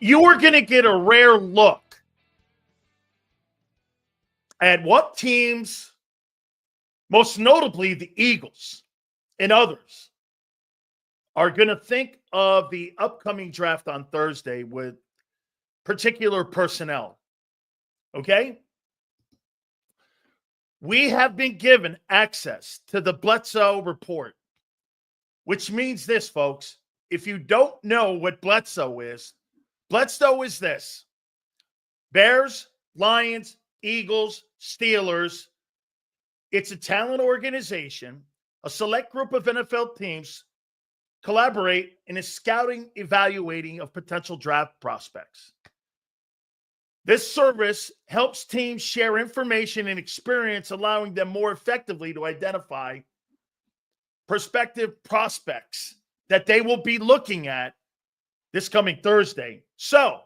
you are going to get a rare look at what teams, most notably the Eagles and others, are going to think of the upcoming draft on Thursday with particular personnel. Okay? We have been given access to the Bledsoe report, which means this, folks. If you don't know what Bledsoe is this: Bears, Lions, Eagles, Steelers. It's a talent organization. A select group of NFL teams collaborate in a scouting, evaluating of potential draft prospects. This service helps teams share information and experience, allowing them more effectively to identify prospective prospects that they will be looking at this coming Thursday. So,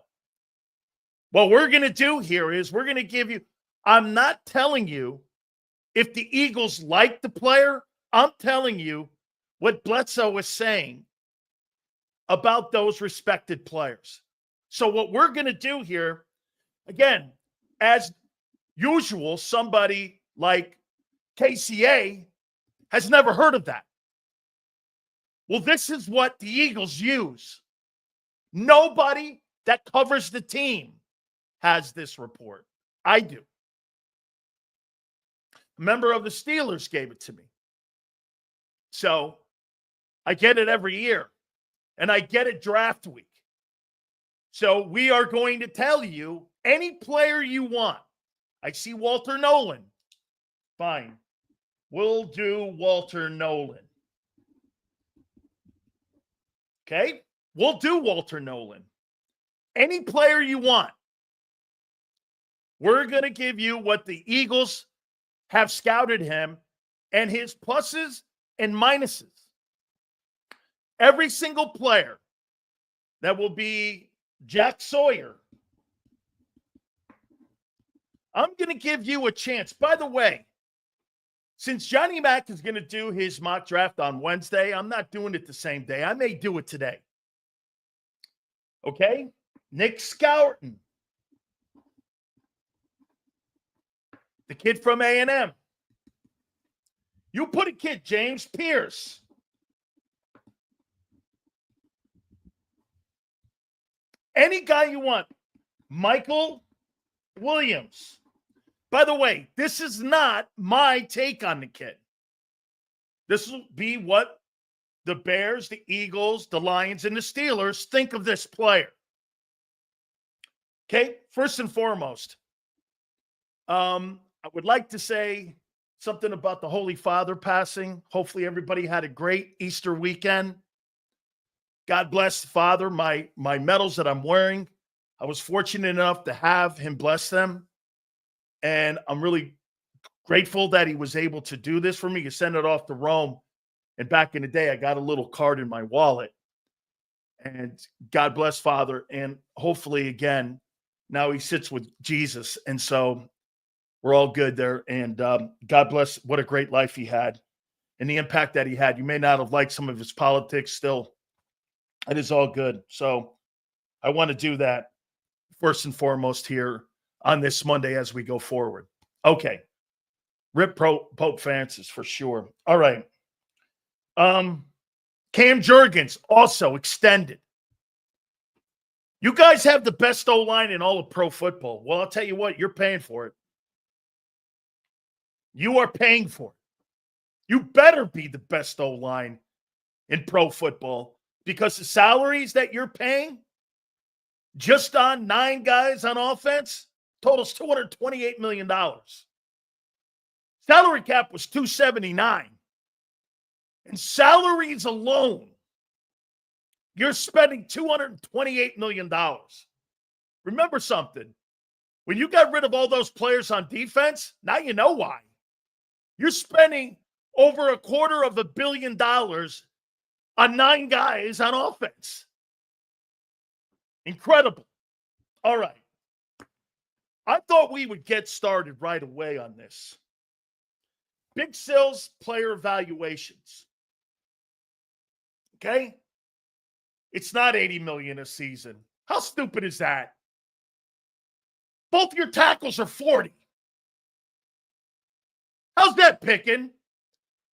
what we're going to do here is we're going to give you, I'm not telling you if the Eagles like the player. I'm telling you what Bledsoe is saying about those respected players. So what we're going to do here, again, as usual, somebody like KCA has never heard of that. Well, this is what the Eagles use. Nobody that covers the team has this report. I do. A member of the Steelers gave it to me. So I get it every year, and I get it draft week. So we are going to tell you any player you want. I see Walter Nolan. Fine. We'll do Walter Nolan. Okay? We'll do Walter Nolan. Any player you want. We're going to give you what the Eagles have scouted him and his pluses and minuses. Every single player that will be Jack Sawyer, I'm going to give you a chance. By the way, since Johnny Mac is going to do his mock draft on Wednesday, I'm not doing it the same day. I may do it today. Okay? Nick Scourton, the kid from A&M. You put a kid, James Pierce. Any guy you want. Michael Williams. By the way, this is not my take on the kid. This will be what the Bears, the Eagles, the Lions, and the Steelers think of this player. Okay, first and foremost, I would like to say something about the Holy Father passing. Hopefully everybody had a great Easter weekend. God bless the Father. My medals that I'm wearing, I was fortunate enough to have him bless them. And I'm really grateful that he was able to do this for me. He sent it off to Rome. And back in the day, I got a little card in my wallet. And God bless Father. And hopefully, again, now he sits with Jesus. And so we're all good there. And God bless, what a great life he had and the impact that he had. You may not have liked some of his politics still. It is all good. So I want to do that first and foremost here on this Monday as we go forward. Okay. Rip Pope Francis for sure. All right. Cam Jurgens also extended. You guys have the best O-line in all of pro football. Well, I'll tell you what, you're paying for it. You are paying for it. You better be the best O-line in pro football because the salaries that you're paying just on 9 guys on offense totals $228 million. Salary cap was $279. And salaries alone, you're spending $228 million. Remember something. When you got rid of all those players on defense, now you know why. You're spending over $250 million on 9 guys on offense. Incredible. All right. I thought we would get started right away on this. Big Sills player evaluations. Okay? It's not $80 million a season. How stupid is that? Both your tackles are 40. How's that picking?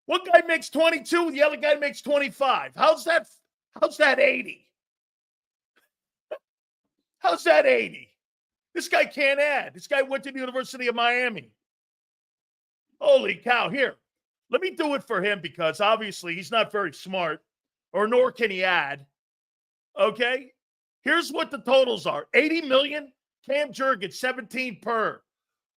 One guy makes 22, the other guy makes 25. How's that 80? How's that 80? This guy can't add. This guy went to the University of Miami. Holy cow. Here, let me do it for him because obviously he's not very smart, or nor can he add. Okay? Here's what the totals are. 80 million, Cam Jurgens, 17 per.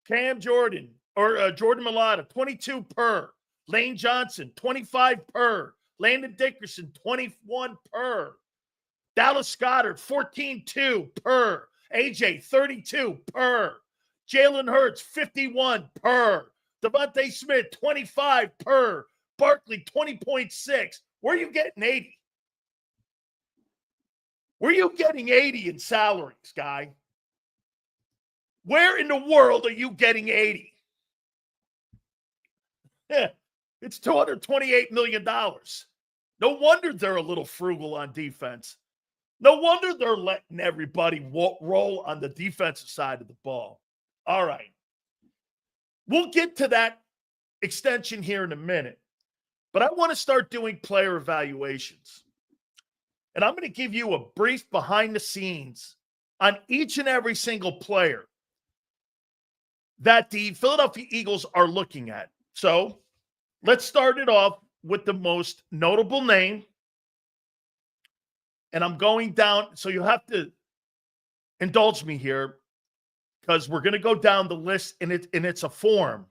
Cam Jordan, or Jordan Mailata, 22 per. Lane Johnson, 25 per. Landon Dickerson, 21 per. Dallas Goedert, 14-2 per. AJ, 32 per. Jalen Hurts, 51 per. Devontae Smith, 25 per. Barkley, 20.6. Where are you getting 80? Where are you getting 80 in salaries, guy? Where in the world are you getting 80? Yeah, it's $228 million. No wonder they're a little frugal on defense. No wonder they're letting everybody roll on the defensive side of the ball. All right. We'll get to that extension here in a minute. But I want to start doing player evaluations. And I'm going to give you a brief behind the scenes on each and every single player that the Philadelphia Eagles are looking at. So let's start it off with the most notable name. And I'm going down, so you have to indulge me here because we're going to go down the list, and it's a form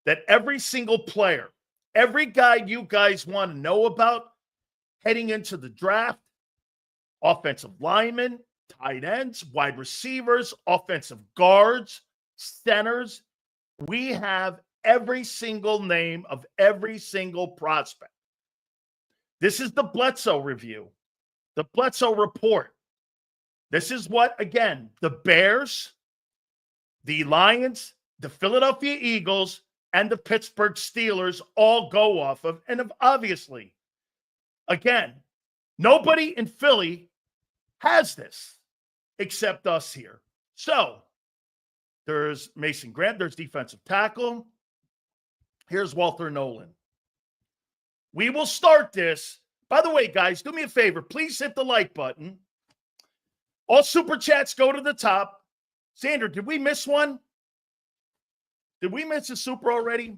that every single player, every guy you guys want to know about heading into the draft, offensive linemen, tight ends, wide receivers, offensive guards, centers. We have every single name of every single prospect. This is the Bledsoe review, the Bledsoe report. This is what, again, the Bears, the Lions, the Philadelphia Eagles, and the Pittsburgh Steelers all go off of. And obviously, again, nobody in Philly has this except us here. So there's Mason Graham. There's defensive tackle. Here's Walter Nolan. We will start this. By the way, guys, do me a favor. Please hit the like button. All super chats go to the top. Sandra, did we miss one? Did we miss a super already?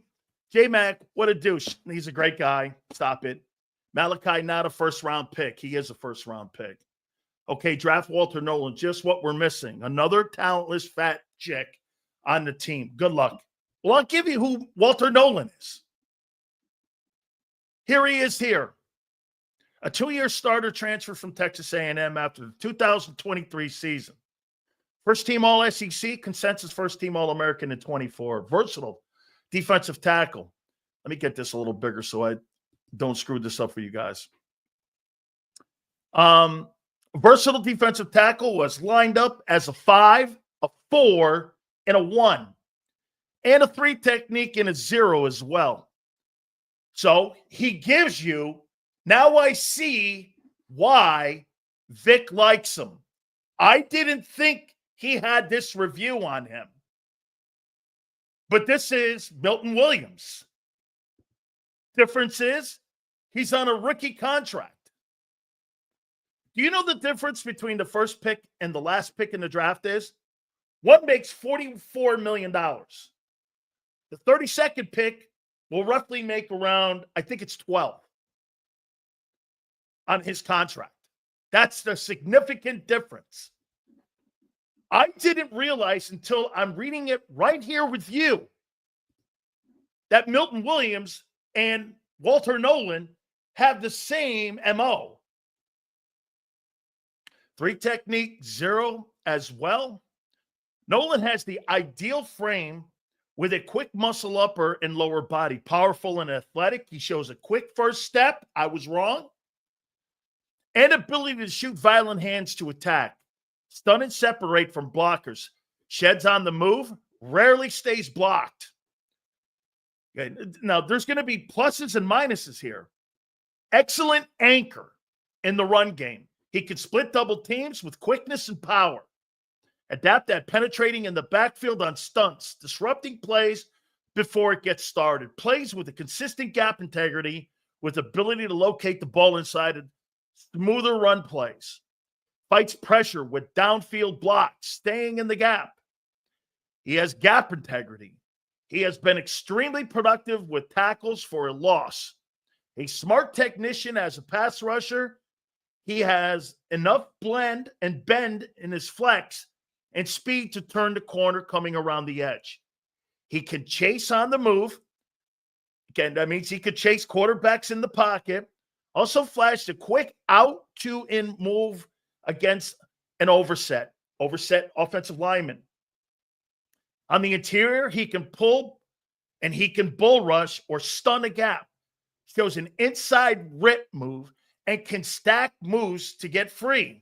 J-Mac, what a douche. He's a great guy. Stop it. Malachi, not a first-round pick. He is a first-round pick. Okay, draft Walter Nolan. Just what we're missing. Another talentless fat chick on the team. Good luck. Well, I'll give you who Walter Nolan is. Here he is here. A 2-year starter transfer from Texas A&M after the 2023 season. First-team All-SEC, consensus first-team All-American in 24. Versatile defensive tackle. Let me get this a little bigger so I don't screw this up for you guys. Versatile defensive tackle, was lined up as a 5, a 4, and a 1. And a 3 technique and a 0 as well. So he gives you, now I see why Vic likes him. I didn't think he had this review on him. But this is Milton Williams. Difference is he's on a rookie contract. Do you know the difference between the first pick and the last pick in the draft is? One makes $44 million. The 32nd pick will roughly make around, I think it's 12 on his contract. That's the significant difference. I didn't realize until I'm reading it right here with you that Milton Williams and Walter Nolan have the same MO. 3 technique, 0 as well. Nolan has the ideal frame with a quick muscle upper and lower body. Powerful and athletic. He shows a quick first step. I was wrong. And ability to shoot violent hands to attack. Stun and separate from blockers. Sheds on the move. Rarely stays blocked. Okay. Now, there's going to be pluses and minuses here. Excellent anchor in the run game. He can split double teams with quickness and power. Adapt at penetrating in the backfield on stunts, disrupting plays before it gets started. Plays with a consistent gap integrity, with ability to locate the ball inside of smoother run plays. Fights pressure with downfield blocks, staying in the gap. He has gap integrity. He has been extremely productive with tackles for a loss. A smart technician as a pass rusher. He has enough blend and bend in his flex and speed to turn the corner coming around the edge. He can chase on the move. Again, that means he could chase quarterbacks in the pocket. Also flash the quick out to in move against an overset offensive lineman. On the interior, he can pull and he can bull rush or stun a gap. Shows an inside rip move and can stack moves to get free.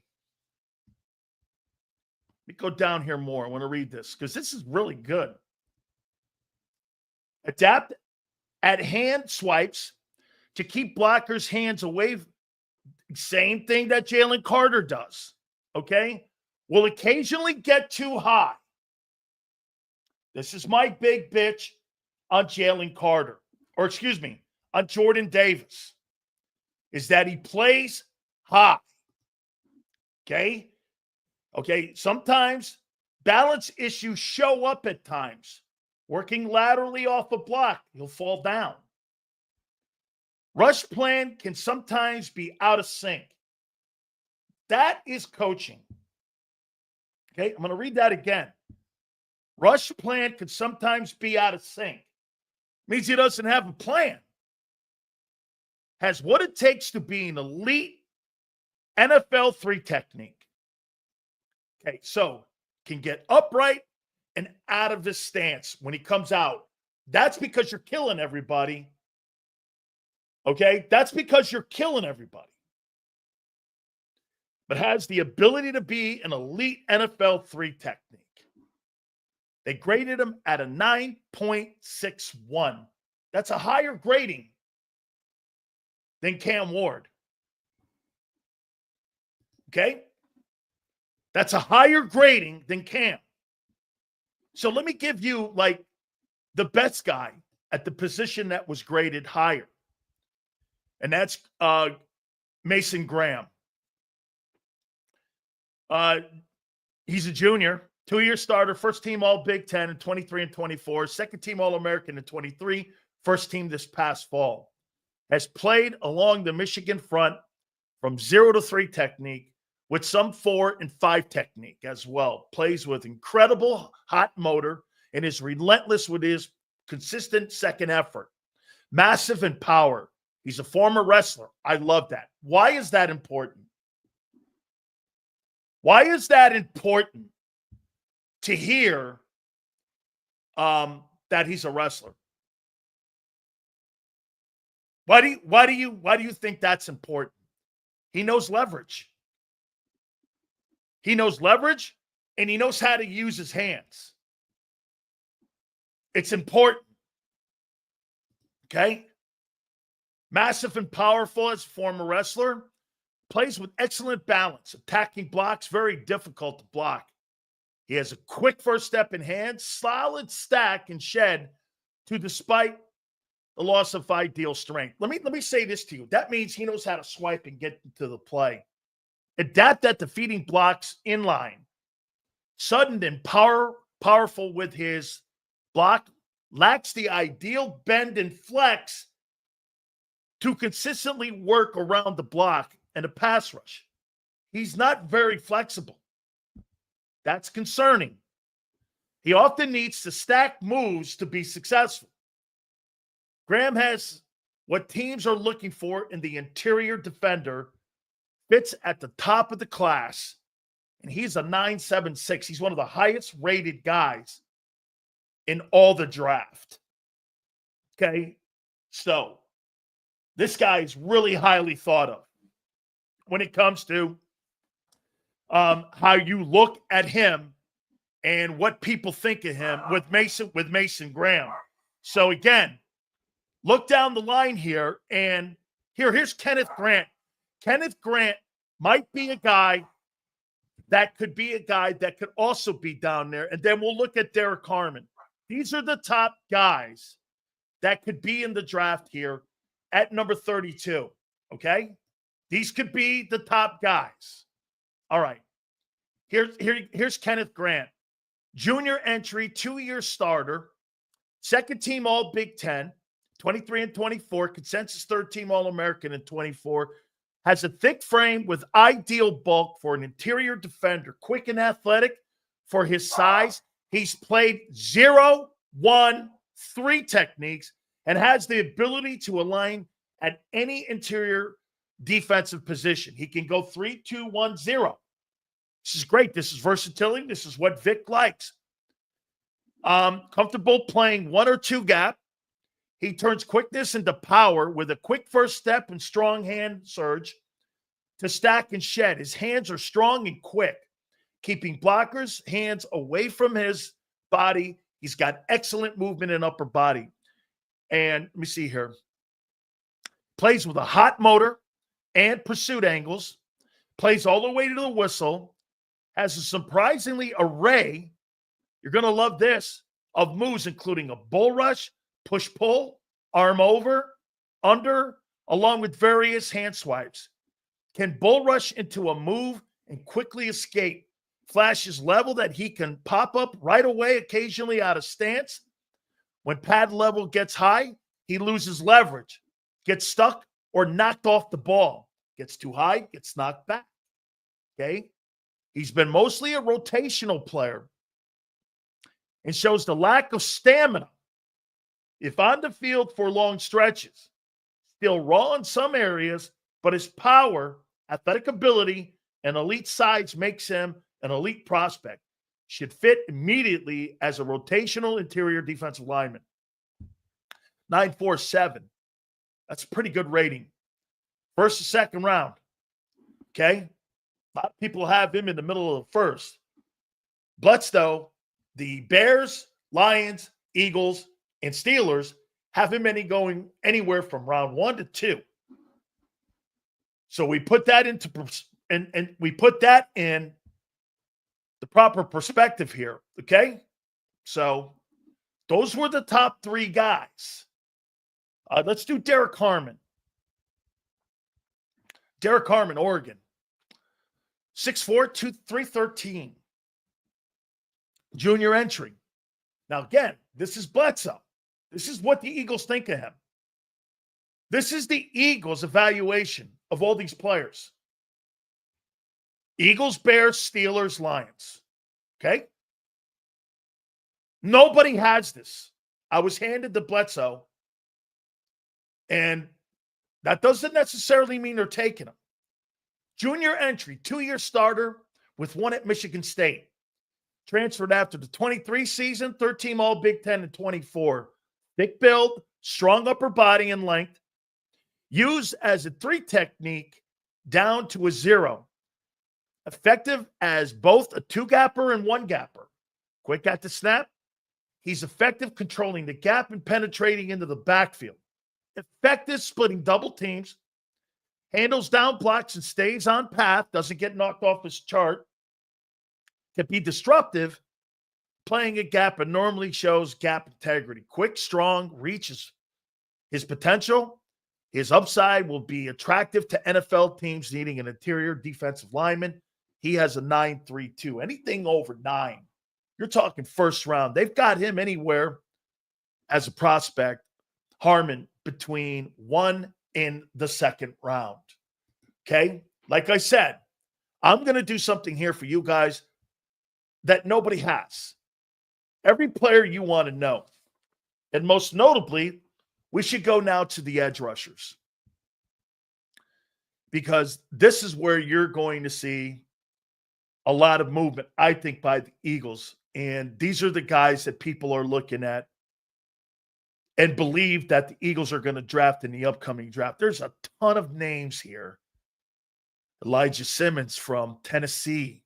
Let me go down here more. I want to read this because this is really good. Adapt at hand swipes to keep blockers' hands away. Same thing that Jalen Carter does. Okay? Will occasionally get too high. This is my big bitch on Jalen Carter. Or excuse me, on Jordan Davis. Is that he plays high. Okay? Okay, sometimes balance issues show up at times. Working laterally off a block, he'll fall down. Rush plan can sometimes be out of sync. That is coaching. Okay, I'm going to read that again. Rush plan can sometimes be out of sync. Means he doesn't have a plan. Has what it takes to be an elite NFL 3 technique. Okay, so can get upright and out of his stance when he comes out. That's because you're killing everybody. Okay, that's because you're killing everybody. But has the ability to be an elite NFL 3 technique. They graded him at a 9.61. That's a higher grading than Cam Ward. Okay? That's a higher grading than Cam. So let me give you like the best guy at the position that was graded higher. And that's Mason Graham. He's a junior, 2-year starter, first team All Big Ten in 23 and 24, second team All American in 23, first team this past fall. Has played along the Michigan front from 0 to 3 technique with some 4 and 5 technique as well. Plays with incredible hot motor and is relentless with his consistent second effort. Massive in power. He's a former wrestler. I love that. Why is that important? Why is that important to hear that he's a wrestler? Why do you think that's important? He knows leverage. He knows leverage and he knows how to use his hands. It's important. Okay? Massive and powerful as a former wrestler. Plays with excellent balance. Attacking blocks, very difficult to block. He has a quick first step in hand, solid stack and shed to despite the loss of ideal strength. Let me say this to you. That means he knows how to swipe and get into the play. Adapt at defeating blocks in line. Sudden and powerful with his block. Lacks the ideal bend and flex to consistently work around the block and a pass rush. He's not very flexible. That's concerning. He often needs to stack moves to be successful. Graham has what teams are looking for in the interior defender, fits at the top of the class, and he's a 9.76. He's one of the highest rated guys in all the draft. Okay? So, this guy is really highly thought of when it comes to how you look at him and what people think of him with Mason Graham. So again, look down the line here, and here's Kenneth Grant. Kenneth Grant might be a guy that could be a guy that could also be down there. And then we'll look at Derek Harmon. These are the top guys that could be in the draft here at number 32. Okay? These could be the top guys. All right. Here's Kenneth Grant. Junior entry, 2-year starter, second team All Big Ten, 23 and 24, consensus third team All American in 24. Has a thick frame with ideal bulk for an interior defender, quick and athletic for his size. He's played 0, 1, 3 techniques and has the ability to align at any interior defensive position. He can go 3, 2, 1, 0. This is great. This is versatility. This is what Vic likes. Comfortable playing 1 or 2 gap. He turns quickness into power with a quick first step and strong hand surge to stack and shed. His hands are strong and quick, keeping blockers' hands away from his body. He's got excellent movement in upper body. And let me see here. Plays with a hot motor and pursuit angles. Plays all the way to the whistle. Has a surprisingly array, you're going to love this, of moves, including a bull rush, push-pull, arm over, under, along with various hand swipes. Can bull rush into a move and quickly escape. Flashes level that he can pop up right away, occasionally out of stance. When pad level gets high, he loses leverage, gets stuck or knocked off the ball. Gets too high, gets knocked back. Okay? He's been mostly a rotational player and shows the lack of stamina if on the field for long stretches. Still raw in some areas, but his power, athletic ability, and elite size makes him an elite prospect. Should fit immediately as a rotational interior defensive lineman. 9.47. That's a pretty good rating. First and second round. Okay? A lot of people have him in the middle of the first. Bledsoe, the Bears, Lions, Eagles, and Steelers have him going anywhere from round 1 to 2. So we put that into and we put that in the proper perspective here. Okay, so those were the top 3 guys. Let's do Derek Harmon. Derek Harmon, Oregon, 6'4", 313. Junior entry. Now, again, this is Bledsoe. This is what the Eagles think of him. This is the Eagles' evaluation of all these players. Eagles, Bears, Steelers, Lions. Okay? Nobody has this. I was handed the Bledsoe, and that doesn't necessarily mean they're taking him. Junior entry, 2-year starter with 1 at Michigan State. Transferred after the 23 season, 13 All Big Ten and 24. Thick build, strong upper body and length. Used as a 3 technique down to a 0. Effective as both a 2-gapper and 1-gapper. Quick at the snap. He's effective controlling the gap and penetrating into the backfield. Effective splitting double teams. Handles down blocks and stays on path. Doesn't get knocked off his chart. Can be disruptive, playing a gap, and normally shows gap integrity. Quick, strong, reaches his potential. His upside will be attractive to NFL teams needing an interior defensive lineman. He has a 9.32. Anything over 9, you're talking first round. They've got him anywhere as a prospect, Harmon, between 1 and the second round. Okay? Like I said, I'm going to do something here for you guys that nobody has. Every player you want to know. And most notably, we should go now to the edge rushers. Because this is where you're going to see a lot of movement, I think, by the Eagles. And these are the guys that people are looking at and believe that the Eagles are going to draft in the upcoming draft. There's a ton of names here. Elijah Simmons from Tennessee.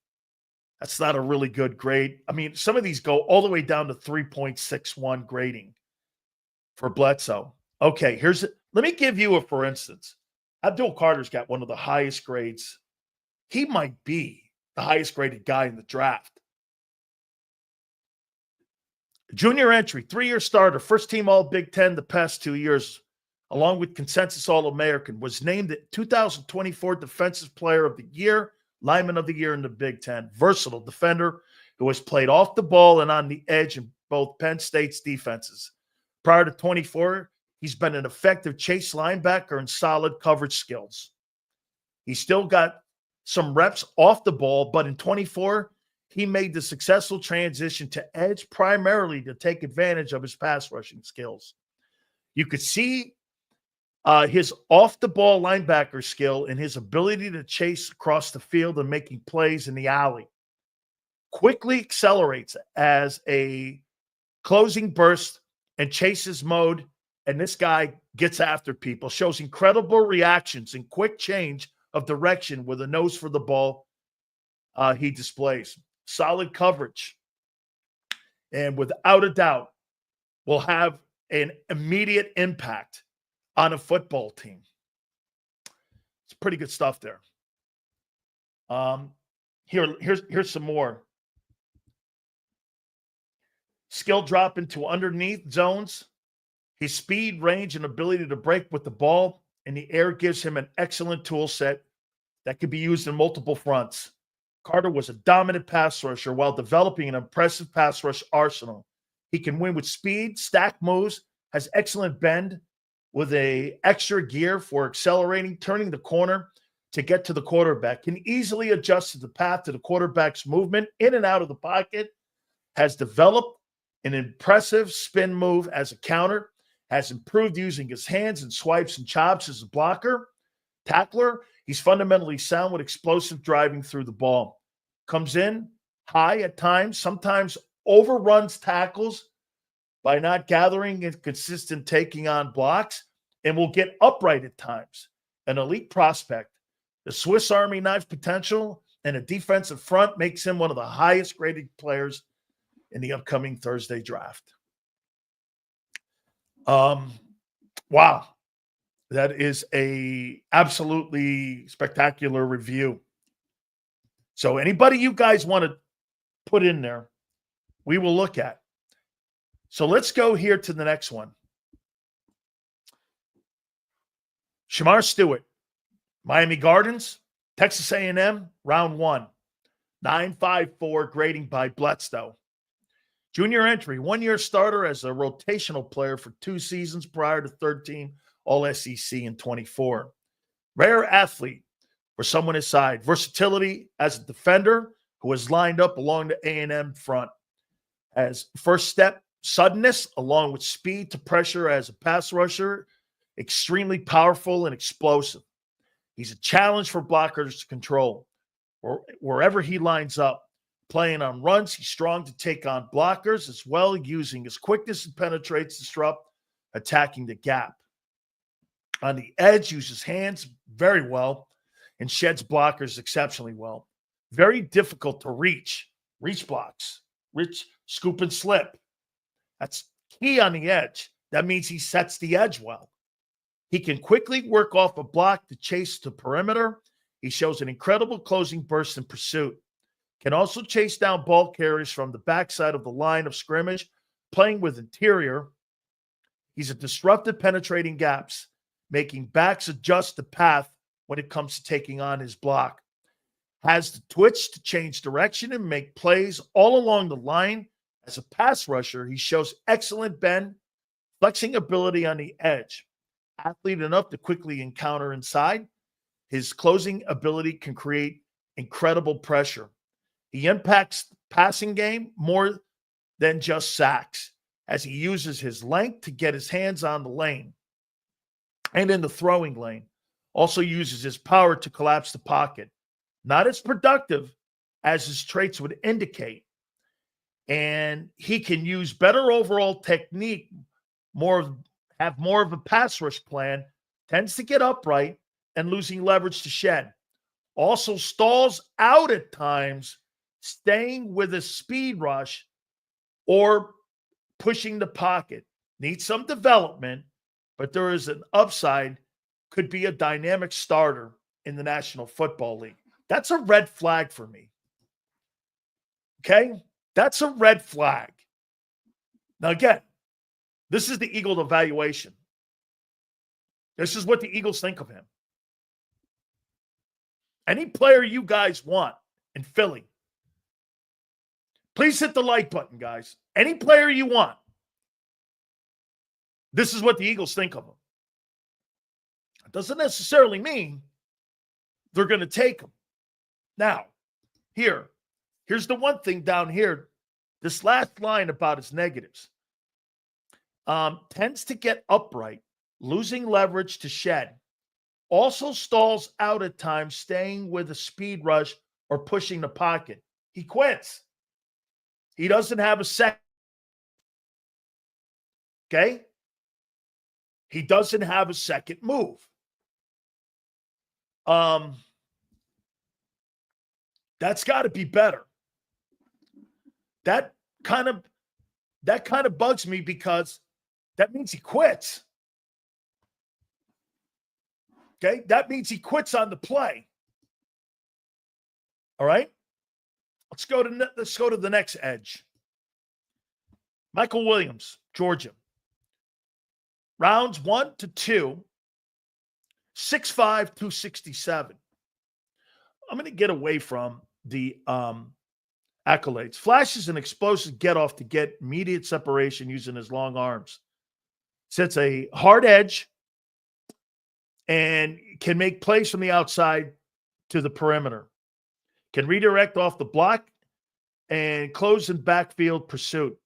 That's not a really good grade. I mean, some of these go all the way down to 3.61 grading for Bledsoe. Okay, let me give you a for instance. Abdul Carter's got one of the highest grades he might be the highest graded guy in the draft. Junior entry, 3-year starter, first team All Big Ten the past 2 years, along with consensus All-American, was named the 2024 Defensive Player of the Year, Lineman of the Year in the Big Ten. Versatile defender who has played off the ball and on the edge in both Penn State's defenses. Prior to 24, he's been an effective chase linebacker and solid coverage skills. He still got some reps off the ball, but in 24, he made the successful transition to edge primarily to take advantage of his pass rushing skills. You could see his off-the-ball linebacker skill and his ability to chase across the field and making plays in the alley. Quickly accelerates as a closing burst and chases mode, and this guy gets after people, shows incredible reactions and quick change of direction with a nose for the ball he displays. Solid coverage, and without a doubt will have an immediate impact on a football team. It's pretty good stuff there. Here's some more. Skill drop into underneath zones. His speed, range, and ability to break with the ball in the air gives him an excellent tool set that can be used in multiple fronts. Carter was a dominant pass rusher while developing an impressive pass rush arsenal. He can win with speed, stack moves, has excellent bend with a extra gear for accelerating, turning the corner to get to the quarterback, can easily adjust to the path to the quarterback's movement in and out of the pocket, has developed an impressive spin move as a counter, has improved using his hands and swipes and chops as a blocker, tackler. He's fundamentally sound with explosive driving through the ball. Comes in high at times, sometimes overruns tackles by not gathering and consistent taking on blocks, and will get upright at times. An elite prospect. The Swiss Army knife potential and a defensive front makes him one of the highest graded players in the upcoming Thursday draft. Wow. That is a absolutely spectacular review. So anybody you guys want to put in there, we will look at. So let's go here to the next one. Shamar Stewart, Miami Gardens, Texas A&M, round 1. 9.54 grading by Bledsoe. Junior entry, 1-year starter as a rotational player for 2 seasons prior to 13 All-SEC in 24. Rare athlete for someone his side. Versatility as a defender who has lined up along the A&M front. Has first step suddenness along with speed to pressure as a pass rusher. Extremely powerful and explosive. He's a challenge for blockers to control. Wherever he lines up, playing on runs, he's strong to take on blockers as well, using his quickness and penetrates, disrupt, attacking the gap. On the edge, uses hands very well and sheds blockers exceptionally well. Very difficult to reach blocks, scoop and slip. That's key on the edge. That means he sets the edge well. He can quickly work off a block to chase to perimeter. He shows an incredible closing burst in pursuit. Can also chase down ball carriers from the backside of the line of scrimmage, playing with interior. He's a disruptive penetrating gaps, making backs adjust the path when it comes to taking on his block. Has the twitch to change direction and make plays all along the line. As a pass rusher, he shows excellent bend, flexing ability on the edge. Athlete enough to quickly encounter inside. His closing ability can create incredible pressure. He impacts the passing game more than just sacks, as he uses his length to get his hands on the lane and in the throwing lane. Also uses his power to collapse the pocket. Not as productive as his traits would indicate. And he can use better overall technique, have more of a pass rush plan, tends to get upright and losing leverage to shed. Also stalls out at times, staying with a speed rush or pushing the pocket. Needs some development, but there is an upside. Could be a dynamic starter in the National Football League. That's a red flag for me. Okay? That's a red flag. Now, again, this is the Eagle evaluation. This is what the Eagles think of him. Any player you guys want in Philly, please hit the like button, guys. Any player you want. This is what the Eagles think of him. It doesn't necessarily mean they're going to take him. Now, here's the one thing down here. This last line about his negatives. Tends to get upright, losing leverage to shed. Also stalls out at times, staying with a speed rush or pushing the pocket. He quits. He doesn't have a second. Okay? He doesn't have a second move. That's got to be better. That kind of bugs me because that means he quits. Okay? That means he quits on the play. All right? Let's go to the next edge. Michael Williams, Georgia. Rounds 1 to 2, 6'5", 267. I'm going to get away from the accolades. Flashes an explosive get-off to get immediate separation using his long arms. Sets a hard edge and can make plays from the outside to the perimeter. Can redirect off the block and close in backfield pursuit.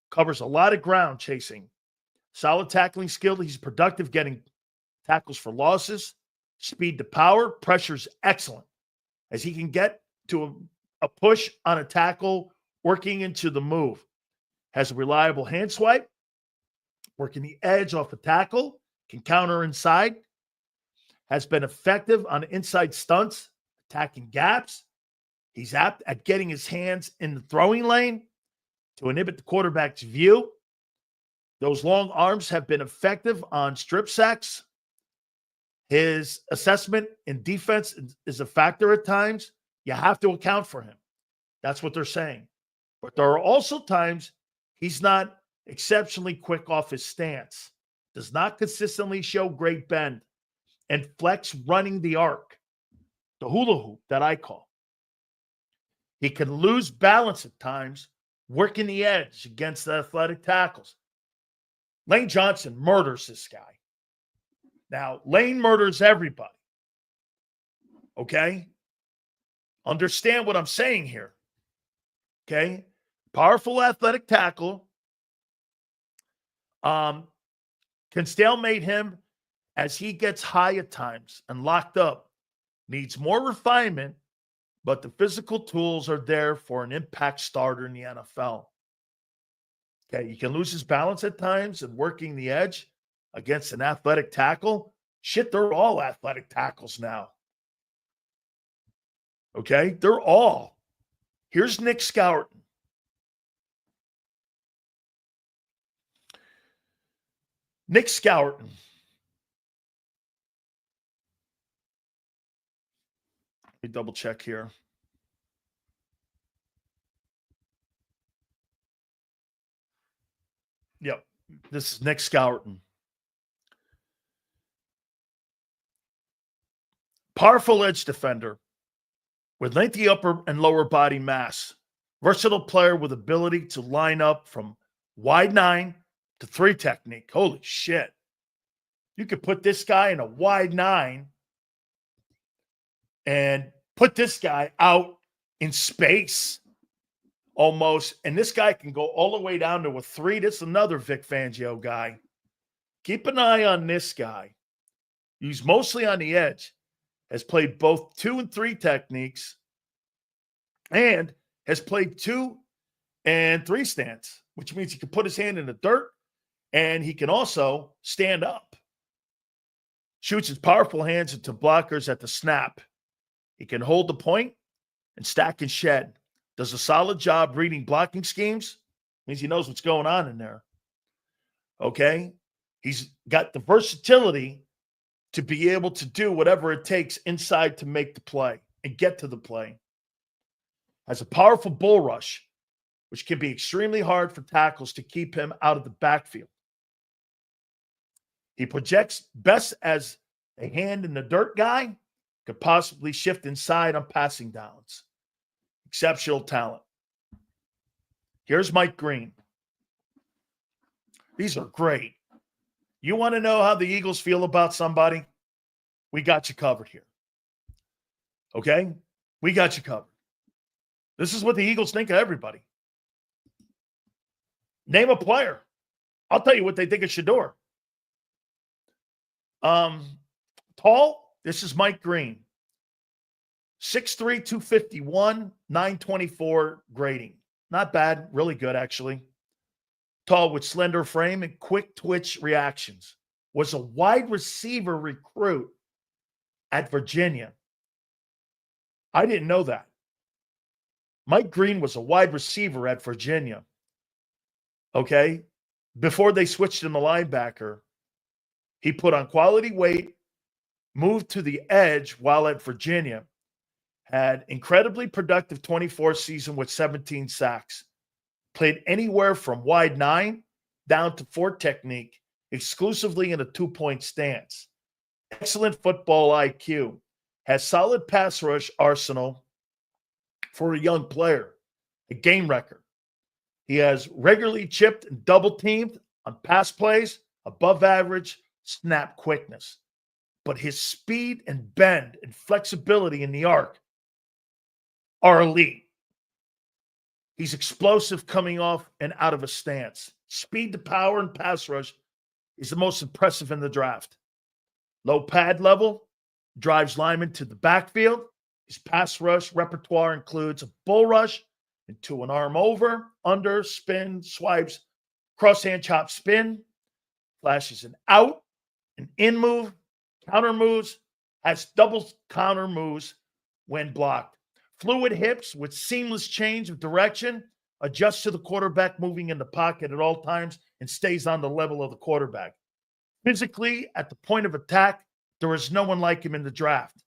Covers a lot of ground chasing. Solid tackling skill. He's productive getting tackles for losses. Speed to power. Pressure's excellent as he can get to a push on a tackle, working into the move. Has a reliable hand swipe. Working the edge off a tackle. Can counter inside. Has been effective on inside stunts, attacking gaps. He's apt at getting his hands in the throwing lane to inhibit the quarterback's view. Those long arms have been effective on strip sacks. His assessment in defense is a factor at times. You have to account for him. That's what they're saying. But there are also times he's not exceptionally quick off his stance. Does not consistently show great bend and flex running the arc, the hula hoop that I call. He can lose balance at times, working the edge against the athletic tackles. Lane Johnson murders this guy. Now, Lane murders everybody. Okay? Understand what I'm saying here. Okay? Powerful athletic tackle. Can stalemate him as he gets high at times and locked up. Needs more refinement, but the physical tools are there for an impact starter in the NFL. Okay, you can lose his balance at times and working the edge against an athletic tackle. Shit, they're all athletic tackles now. Okay, they're all. Here's Nick Scourton. Nick Scourton. Let me double check here. Yep, this is Nick Scourton. Powerful edge defender with lengthy upper and lower body mass. Versatile player with ability to line up from wide 9 to 3 technique. Holy shit. You could put this guy in a wide 9 and put this guy out in space almost. And this guy can go all the way down to a 3. This is another Vic Fangio guy. Keep an eye on this guy. He's mostly on the edge. Has played both 2 and 3 techniques and has played 2 and 3 stance, which means he can put his hand in the dirt and he can also stand up. Shoots his powerful hands into blockers at the snap. He can hold the point and stack and shed. Does a solid job reading blocking schemes. Means he knows what's going on in there. Okay? He's got the versatility to be able to do whatever it takes inside to make the play. and get to the play. Has a powerful bull rush, which can be extremely hard for tackles to keep him out of the backfield. He projects best as a hand in the dirt guy, could possibly shift inside on passing downs. Exceptional talent. Here's Mike Green. These are great. You want to know how the Eagles feel about somebody? We got you covered here. Okay? We got you covered. This is what the Eagles think of everybody. Name a player. I'll tell you what they think of Shedeur. Tall, this is Mike Green. 6'3", 251, 924 grading. Not bad. Really good, actually. Tall with slender frame and quick twitch reactions. Was a wide receiver recruit at Virginia. I didn't know that. Mike Green was a wide receiver at Virginia. Okay? Before they switched him to linebacker, he put on quality weight, moved to the edge while at Virginia, had incredibly productive 24 season with 17 sacks, played anywhere from wide 9 down to 4 technique, exclusively in a 2-point stance. Excellent football IQ, has solid pass rush arsenal for a young player, a game record. He has regularly chipped and double teamed on pass plays, above average snap quickness. But his speed and bend and flexibility in the arc are elite. He's explosive coming off and out of a stance. Speed to power and pass rush is the most impressive in the draft. Low pad level, drives linemen to the backfield. His pass rush repertoire includes a bull rush into an arm over, under, spin, swipes, cross-hand chop spin, flashes an out, an in move, counter moves, has double counter moves when blocked. Fluid hips with seamless change of direction, adjusts to the quarterback moving in the pocket at all times, and stays on the level of the quarterback. Physically, at the point of attack, there is no one like him in the draft.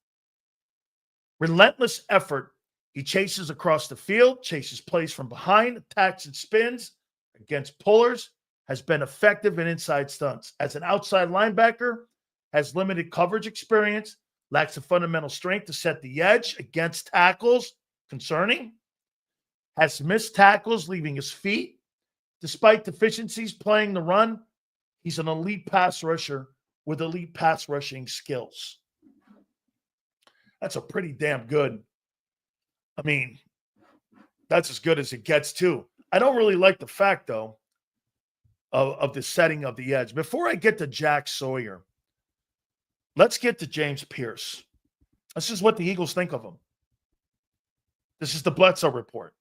Relentless effort. He chases across the field, chases plays from behind, attacks and spins against pullers, has been effective in inside stunts. As an outside linebacker, has limited coverage experience, lacks the fundamental strength to set the edge against tackles, concerning. Has missed tackles, leaving his feet. Despite deficiencies playing the run, he's an elite pass rusher with elite pass rushing skills. That's a pretty damn good. I mean, that's as good as it gets, too. I don't really like the fact, though, of the setting of the edge. Before I get to Jack Sawyer, let's get to James Pierce. This is what the Eagles think of him. This is the Bledsoe report.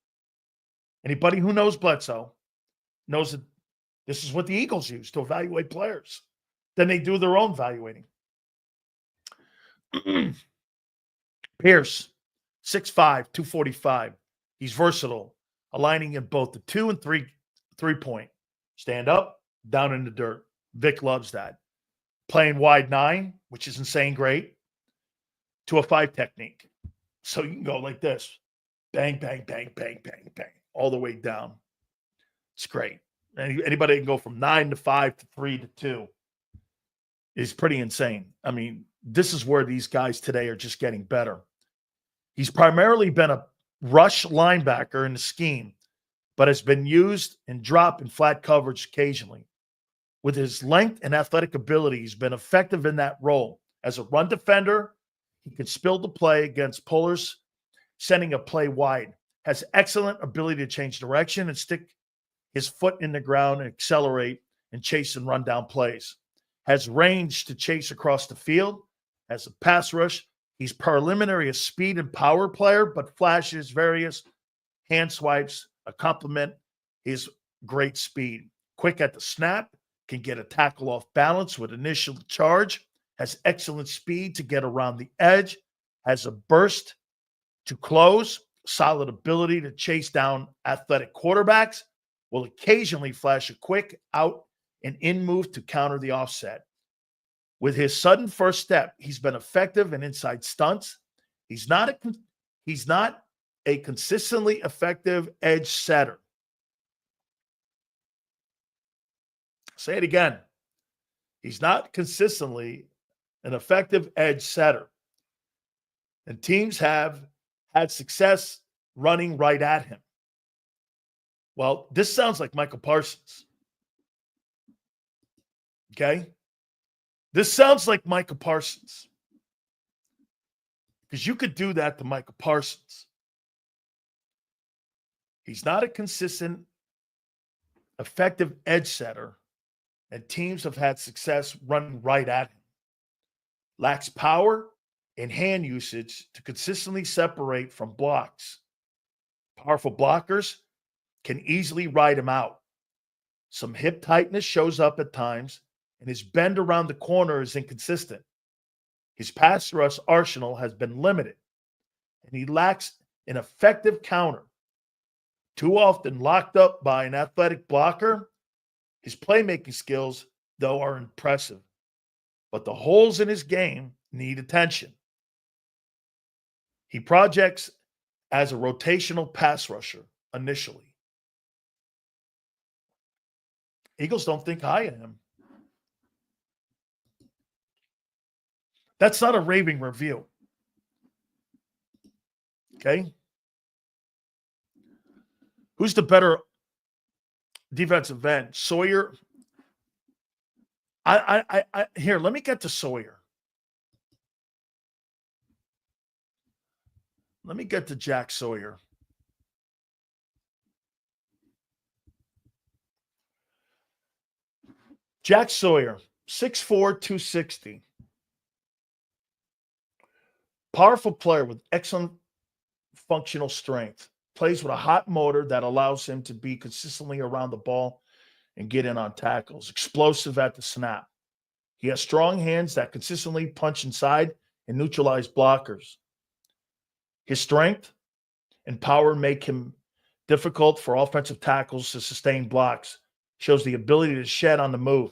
Anybody who knows Bledsoe knows that this is what the Eagles use to evaluate players. Then they do their own evaluating. Pierce, 6'5", 245. He's versatile, aligning in both the 2 and 3-point. Stand up, down in the dirt. Vic loves that. Playing wide 9, which is insane great, to a 5 technique. So you can go like this. Bang, bang, bang, bang, bang, bang, all the way down. It's great. Anybody can go from 9 to 5 to 3 to 2. Is pretty insane. I mean, this is where these guys today are just getting better. He's primarily been a rush linebacker in the scheme, but has been used in drop and flat coverage occasionally. With his length and athletic ability, he's been effective in that role. As a run defender, he can spill the play against pullers, sending a play wide. Has excellent ability to change direction and stick his foot in the ground and accelerate and chase and run down plays. Has range to chase across the field. Has a pass rush. He's preliminary a speed and power player, but flashes various hand swipes, a complement his great speed. Quick at the snap, can get a tackle off balance with initial charge, has excellent speed to get around the edge, has a burst to close, solid ability to chase down athletic quarterbacks, will occasionally flash a quick out and in move to counter the offset. With his sudden first step, he's been effective in inside stunts. He's not a consistently effective edge setter. Say it again. He's not consistently an effective edge setter. And teams have had success running right at him. Well, this sounds like Michael Parsons. Okay? This sounds like Michael Parsons. Because you could do that to Michael Parsons. He's not a consistent, effective edge setter, and teams have had success running right at him. Lacks power and hand usage to consistently separate from blocks. Powerful blockers can easily ride him out. Some hip tightness shows up at times, and his bend around the corner is inconsistent. His pass rush arsenal has been limited, and he lacks an effective counter. Too often locked up by an athletic blocker, his playmaking skills, though, are impressive. But the holes in his game need attention. He projects as a rotational pass rusher initially. Eagles don't think high of him. That's not a raving review. Okay? Who's the better defensive end? Sawyer? Here, let me get to Sawyer. Let me get to Jack Sawyer. Jack Sawyer, 6'4", 260. Powerful player with excellent functional strength. Plays with a hot motor that allows him to be consistently around the ball and get in on tackles. Explosive at the snap. He has strong hands that consistently punch inside and neutralize blockers. His strength and power make him difficult for offensive tackles to sustain blocks. Shows the ability to shed on the move.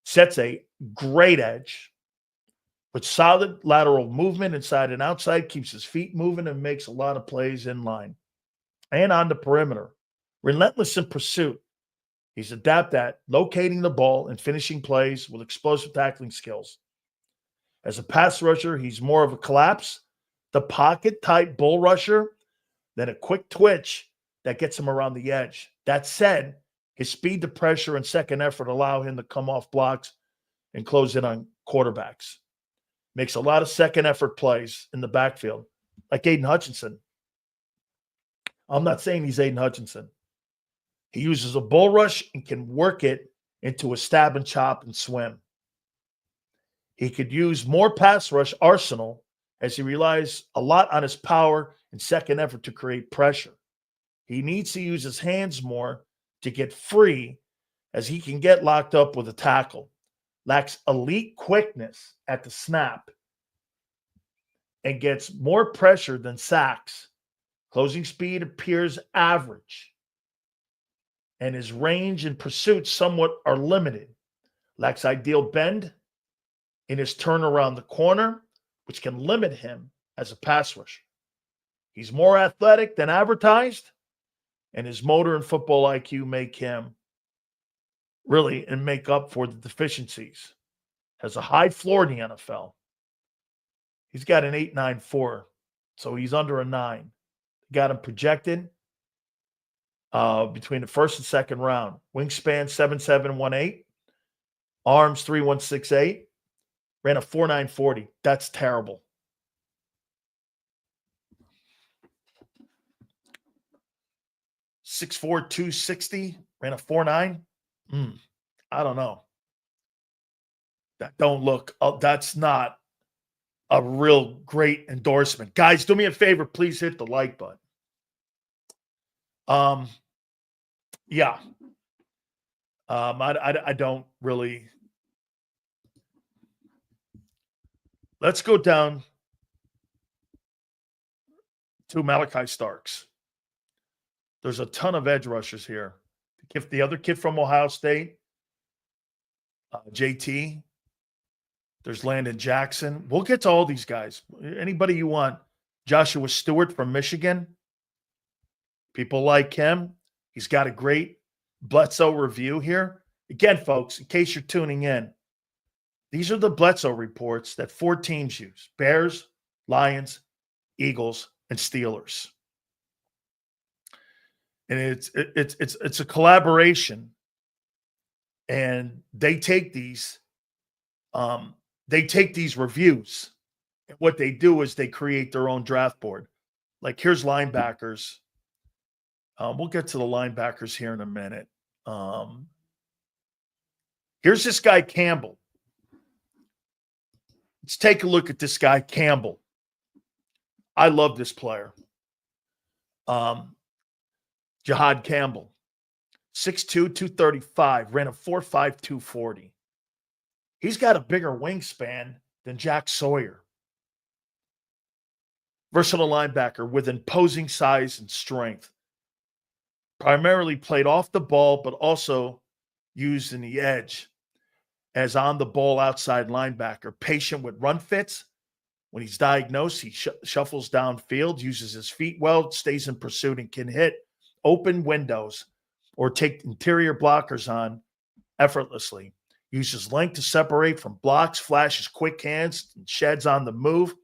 Sets a great edge with solid lateral movement inside and outside. Keeps his feet moving and makes a lot of plays in line and on the perimeter. Relentless in pursuit. He's adept at locating the ball and finishing plays with explosive tackling skills. As a pass rusher, he's more of a collapse, the pocket type bull rusher than a quick twitch that gets him around the edge. That said, his speed to pressure and second effort allow him to come off blocks and close in on quarterbacks. Makes a lot of second effort plays in the backfield, like Aiden Hutchinson. I'm not saying he's Aiden Hutchinson. He uses a bull rush and can work it into a stab and chop and swim. He could use more pass rush arsenal as he relies a lot on his power and second effort to create pressure. He needs to use his hands more to get free as he can get locked up with a tackle. Lacks elite quickness at the snap and gets more pressure than sacks. Closing speed appears average, and his range and pursuit somewhat are limited. Lacks ideal bend in his turn around the corner, which can limit him as a pass rusher. He's more athletic than advertised, and his motor and football IQ make him really and make up for the deficiencies. Has a high floor in the NFL. He's got an 8.94, so he's under a 9. Got him projected between the first and second round. Wingspan 7'7", 1'8". Arms 3'1", 6'8". Ran a 4.9 40. That's terrible. .6'4", 260. Ran a 4.9. I don't know. That don't look. That's not a real great endorsement. Guys, do me a favor. Please hit the like button. Yeah. I don't really. Let's go down to Malachi Starks. There's a ton of edge rushers here. The other kid from Ohio State, JT, There's Landon Jackson. We'll get to all these guys. Anybody you want. Joshua Stewart from Michigan. People like him. He's got a great Bledsoe review here. Again, folks, in case you're tuning in, these are the Bledsoe reports that 4 teams use: Bears, Lions, Eagles, and Steelers. And it's a collaboration, and they take these reviews, and what they do is they create their own draft board. Like, here's linebackers. We'll get to the linebackers here in a minute. Here's this guy Campbell. Let's take a look at this guy Campbell. I love this player. Jahad Campbell, 6'2", 235, ran a 4.5, 240. He's got a bigger wingspan than Jack Sawyer. Versatile linebacker with imposing size and strength. Primarily played off the ball, but also used in the edge as on-the-ball outside linebacker. Patient with run fits. When he's diagnosed, he shuffles downfield, uses his feet well, stays in pursuit, and can hit open windows or take interior blockers on effortlessly. Uses length to separate from blocks, flashes quick hands, and sheds on the move.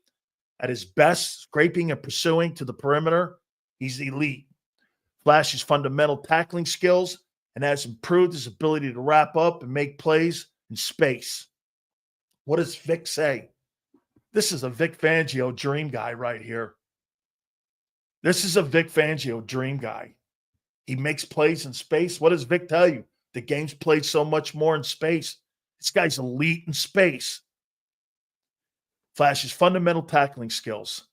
At his best, scraping and pursuing to the perimeter, he's elite. Flashes fundamental tackling skills and has improved his ability to wrap up and make plays in space. What does Vic say? This is a Vic Fangio dream guy right here. This is a Vic Fangio dream guy. He makes plays in space. What does Vic tell you? The game's played so much more in space. This guy's elite in space. Flashes fundamental tackling skills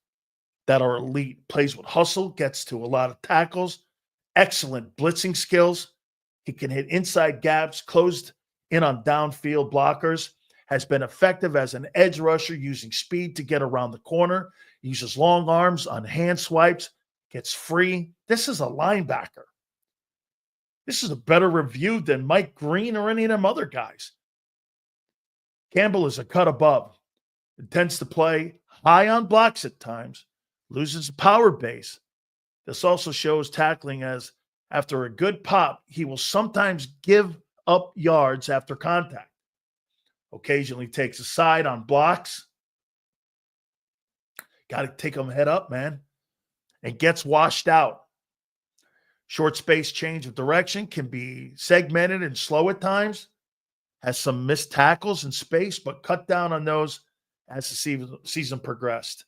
that are elite. Plays with hustle, gets to a lot of tackles. Excellent blitzing skills. He can hit inside gaps, closed in on downfield blockers. Has been effective as an edge rusher, using speed to get around the corner. Uses long arms on hand swipes. Gets free. This is a linebacker. This is a better review than Mike Green or any of them other guys. Campbell is a cut above. Intends to play high on blocks at times. Loses a power base. This also shows tackling, as after a good pop, he will sometimes give up yards after contact. Occasionally takes a side on blocks. Got to take them head up, man. And gets washed out. Short space change of direction, can be segmented and slow at times. Has some missed tackles in space, but cut down on those as the season progressed.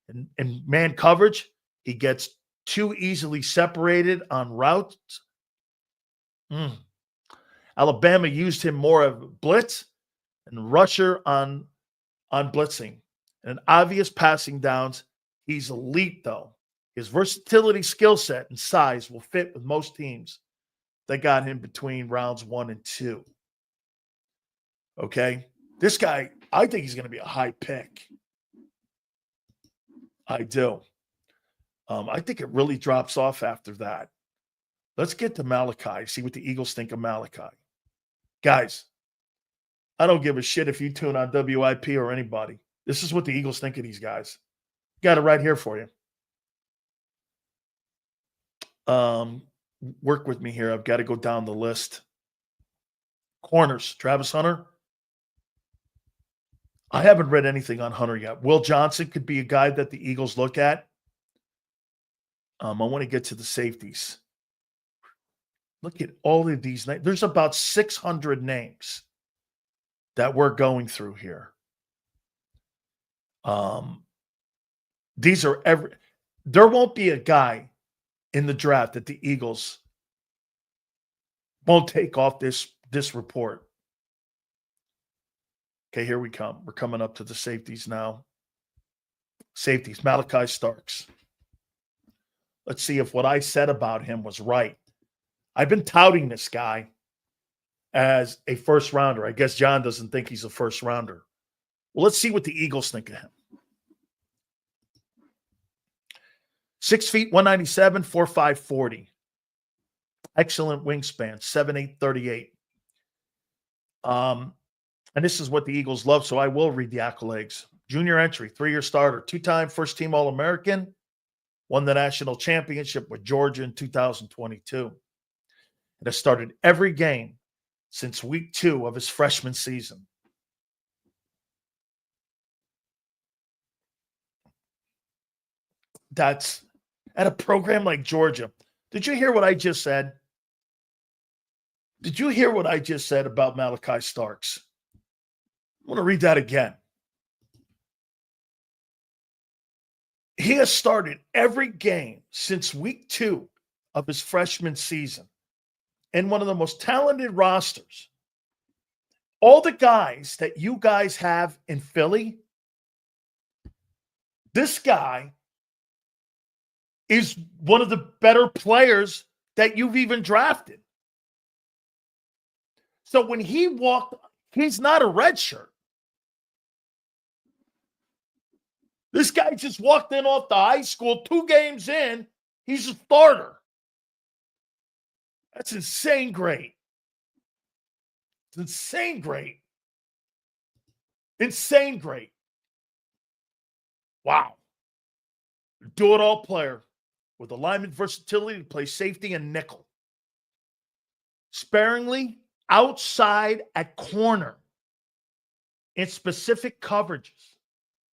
In man coverage, he gets too easily separated on routes. Alabama used him more of a blitz and rusher on blitzing. And obvious passing downs. He's elite, though. His versatility, skill set, and size will fit with most teams that got him between rounds 1 and 2. Okay? This guy, I think he's going to be a high pick. I do. I think it really drops off after that. Let's get to Malachi, see what the Eagles think of Malachi. Guys, I don't give a shit if you tune on WIP or anybody. This is what the Eagles think of these guys. Got it right here for you. Work with me here. I've got to go down the list. Corners, Travis Hunter. I haven't read anything on Hunter yet. Will Johnson could be a guy that the Eagles look at. I want to get to the safeties. Look at all of these names. There's about 600 names that we're going through here. These are there won't be a guy in the draft that the Eagles won't take off this report. Okay, here we come. We're coming up to the safeties now. Safeties, Malachi Starks. Let's see if what I said about him was right. I've been touting this guy as a first rounder. I guess John doesn't think he's a first rounder. Well, let's see what the Eagles think of him. 6 feet, 197, 4'5", 40. Excellent wingspan, 7'8", 38. And this is what the Eagles love, so I will read the accolades. Junior entry, 3-year starter, 2-time first-team All-American, won the national championship with Georgia in 2022. And has started every game since week 2 of his freshman season. That's at a program like Georgia. Did you hear what I just said? Did you hear what I just said about Malachi Starks? I want to read that again. He has started every game since week 2 of his freshman season in one of the most talented rosters. All the guys that you guys have in Philly, this guy is one of the better players that you've even drafted. So when he walked, he's not a redshirt. This guy just walked in off the high school, 2 games in, he's a starter. That's insane great. It's insane great. Insane great. Wow. Do-it-all player with alignment versatility to play safety and nickel. Sparingly outside at corner in specific coverages.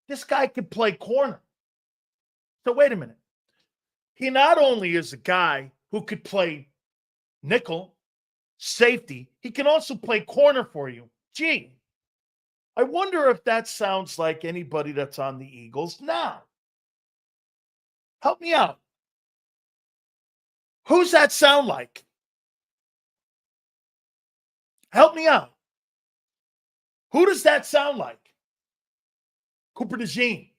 This guy can play corner. So wait a minute. He not only is a guy who could play nickel, safety, he can also play corner for you. Gee, I wonder if that sounds like anybody that's on the Eagles now. Help me out. Who's that sound like? Help me out. Who does that sound like? Cooper DeJean.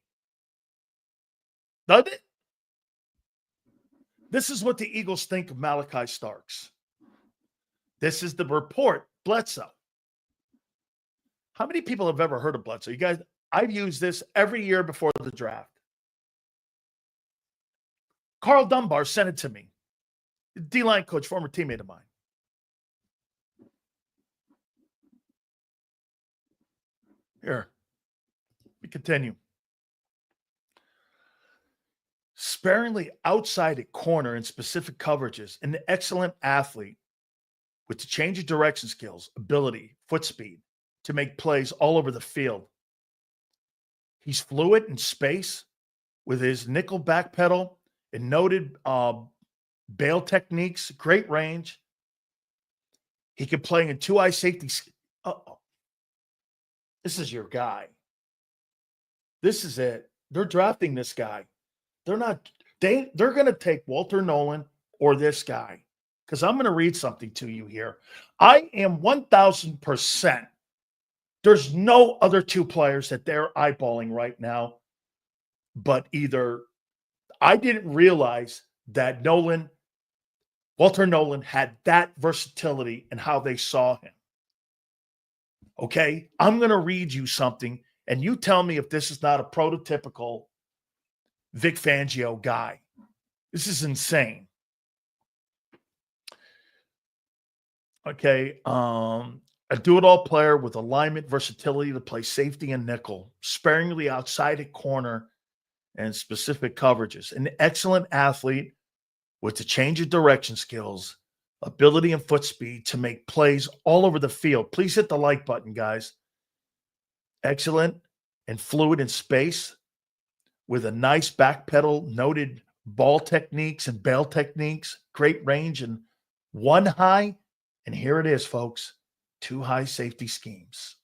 Does it? This is what the Eagles think of Malachi Starks. This is the report, Bledsoe. How many people have ever heard of Bledsoe? You guys, I've used this every year before the draft. Carl Dunbar sent it to me. D-line coach, former teammate of mine. Here. We continue. Sparingly outside at corner in specific coverages, an excellent athlete with the change of direction skills, ability, foot speed to make plays all over the field. He's fluid in space with his nickel back pedal and noted bail techniques, great range. He can play in 2-eye safety. This is your guy. This is it. They're drafting this guy. They're going to take Walter Nolan or this guy, because I'm going to read something to you here. I am 1,000%. There's no other 2 players that they're eyeballing right now, but either I didn't realize that Walter Nolan had that versatility in how they saw him. Okay? I'm going to read you something, and you tell me if this is not a prototypical Vic Fangio guy. This is insane. Okay. A do-it-all player with alignment, versatility to play safety and nickel, sparingly outside at corner and specific coverages. An excellent athlete with the change of direction skills, ability and foot speed to make plays all over the field. Please hit the like button, guys. Excellent and fluid in space with a nice back pedal, noted ball techniques and bail techniques, great range and 1 high. And here it is, folks, 2 high safety schemes.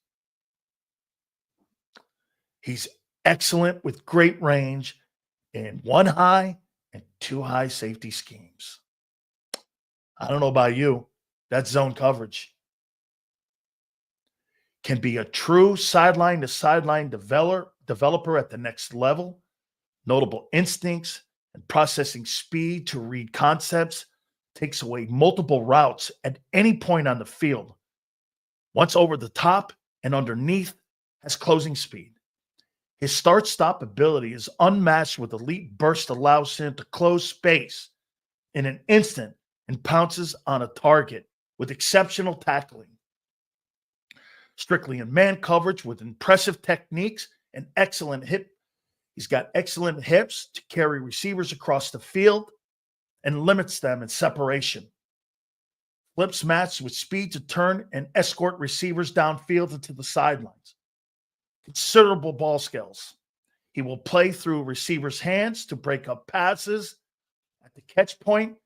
He's excellent with great range in 1 high and 2 high safety schemes. I don't know about you. That's zone coverage. Can be a true sideline to sideline developer at the next level. Notable instincts and processing speed to read concepts. Takes away multiple routes at any point on the field. Once over the top and underneath, has closing speed. His start-stop ability is unmatched with elite burst, allows him to close space in an instant and pounces on a target with exceptional tackling. strictly in man coverage with impressive techniques and excellent hip. He's got excellent hips to carry receivers across the field and limits them in separation. Flips matched with speed to turn and escort receivers downfield and to the sidelines. Considerable ball skills. He will play through receivers' hands to break up passes at the catch point.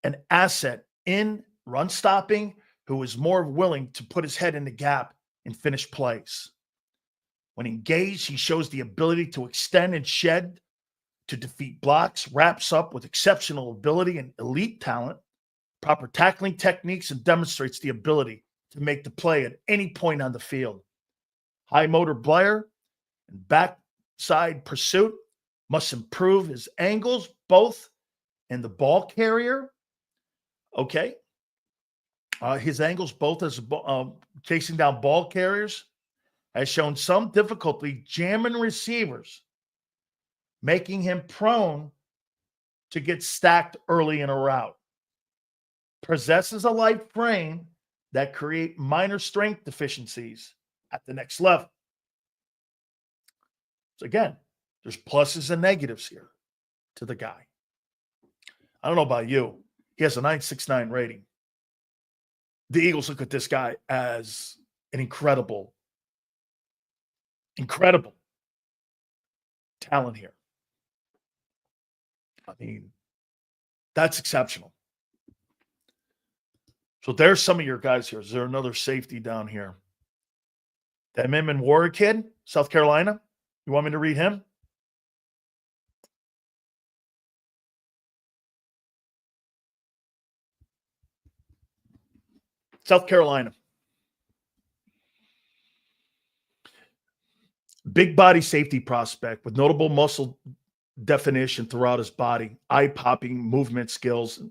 An asset in run stopping who is more willing to put his head in the gap and finish plays. When engaged, he shows the ability to extend and shed to defeat blocks, wraps up with exceptional ability and elite talent, proper tackling techniques, and demonstrates the ability to make the play at any point on the field. High motor blare and backside pursuit, must improve his angles both in the ball carrier. Okay. His angles both as chasing down ball carriers has shown some difficulty jamming receivers, making him prone to get stacked early in a route. Possesses a light frame that create minor strength deficiencies at the next level. So again, there's pluses and negatives here to the guy. I don't know about you. He has a 9.69 rating. The Eagles look at this guy as an incredible talent here. I mean, that's exceptional. So there's some of your guys here. Is there another safety down here? That Midman Warrior kid, South Carolina. You want me to read him? South Carolina. Big body safety prospect with notable muscle definition throughout his body, eye-popping movement skills, and